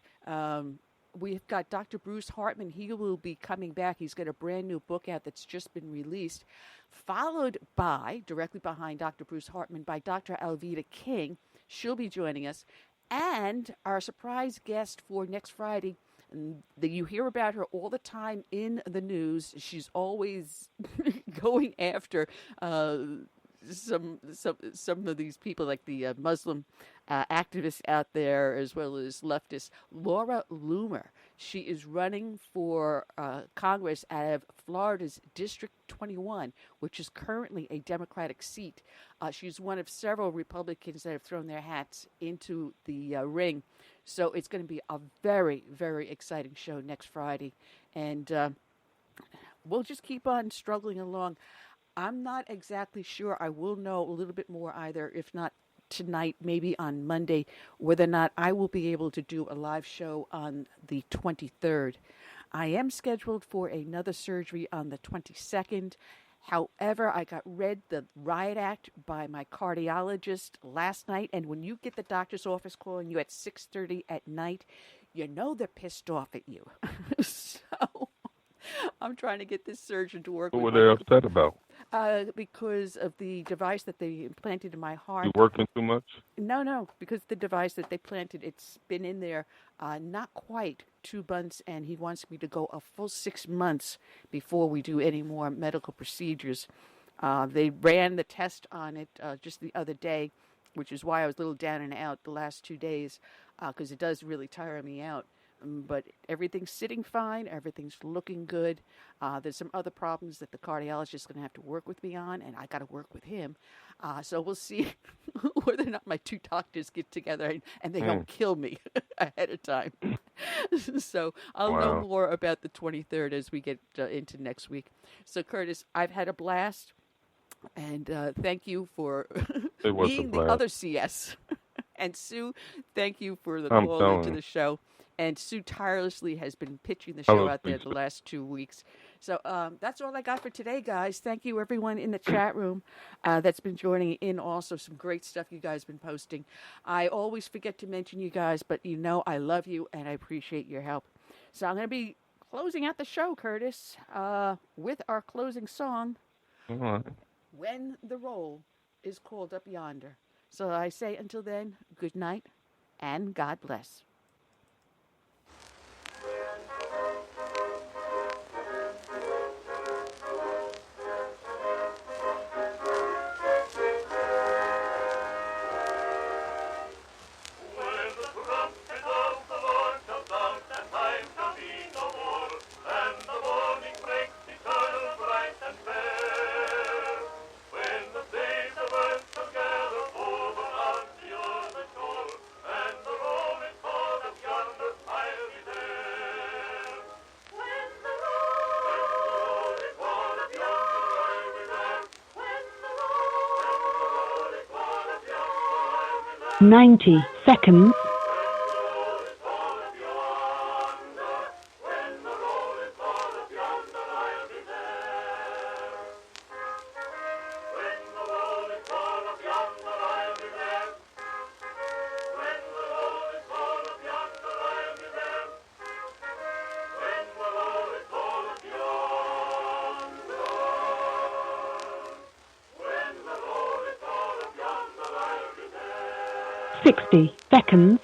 We've got Dr. Bruce Hartman. He will be coming back. He's got a brand new book out that's just been released, followed by, directly behind Dr. Bruce Hartman, by Dr. Alveda King. She'll be joining us. And our surprise guest for next Friday, you hear about her all the time in the news. She's always going after some of these people, like the Muslim activists out there, as well as leftists. Laura Loomer. She is running for Congress out of Florida's District 21, which is currently a Democratic seat. She's one of several Republicans that have thrown their hats into the ring. So it's going to be a very, very exciting show next Friday. And we'll just keep on struggling along. I'm not exactly sure. I will know a little bit more either, if not tonight, maybe on Monday, whether or not I will be able to do a live show on the 23rd. I am scheduled for another surgery on the 22nd. However, I got read the riot act by my cardiologist last night, and when you get the doctor's office calling you at 6:30 at night, you know they're pissed off at you. So I'm trying to get this surgeon to work with me. What were they upset about? Because of the device that they implanted in my heart. You working too much? No, because the device that they planted, it's been in there not quite 2 months, and he wants me to go a full 6 months before we do any more medical procedures. They ran the test on it just the other day, which is why I was a little down and out the last 2 days, because it does really tire me out. But everything's sitting fine. Everything's looking good. There's some other problems that the cardiologist is going to have to work with me on, and I got to work with him. So we'll see whether or not my two doctors get together and they don't kill me ahead of time. So I'll know more about the 23rd as we get into next week. So, Curtis, I've had a blast, and thank you for being the other CS. And Sue, thank you for the call into the show. And Sue tirelessly has been pitching the show out there the last 2 weeks. So that's all I got for today, guys. Thank you, everyone in the chat room that's been joining in. Also, some great stuff you guys have been posting. I always forget to mention you guys, but you know I love you and I appreciate your help. So I'm going to be closing out the show, Curtis, with our closing song, When the Roll is Called Up Yonder. So I say until then, good night and God bless. Ninety seconds. 60 seconds.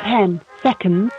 Ten seconds.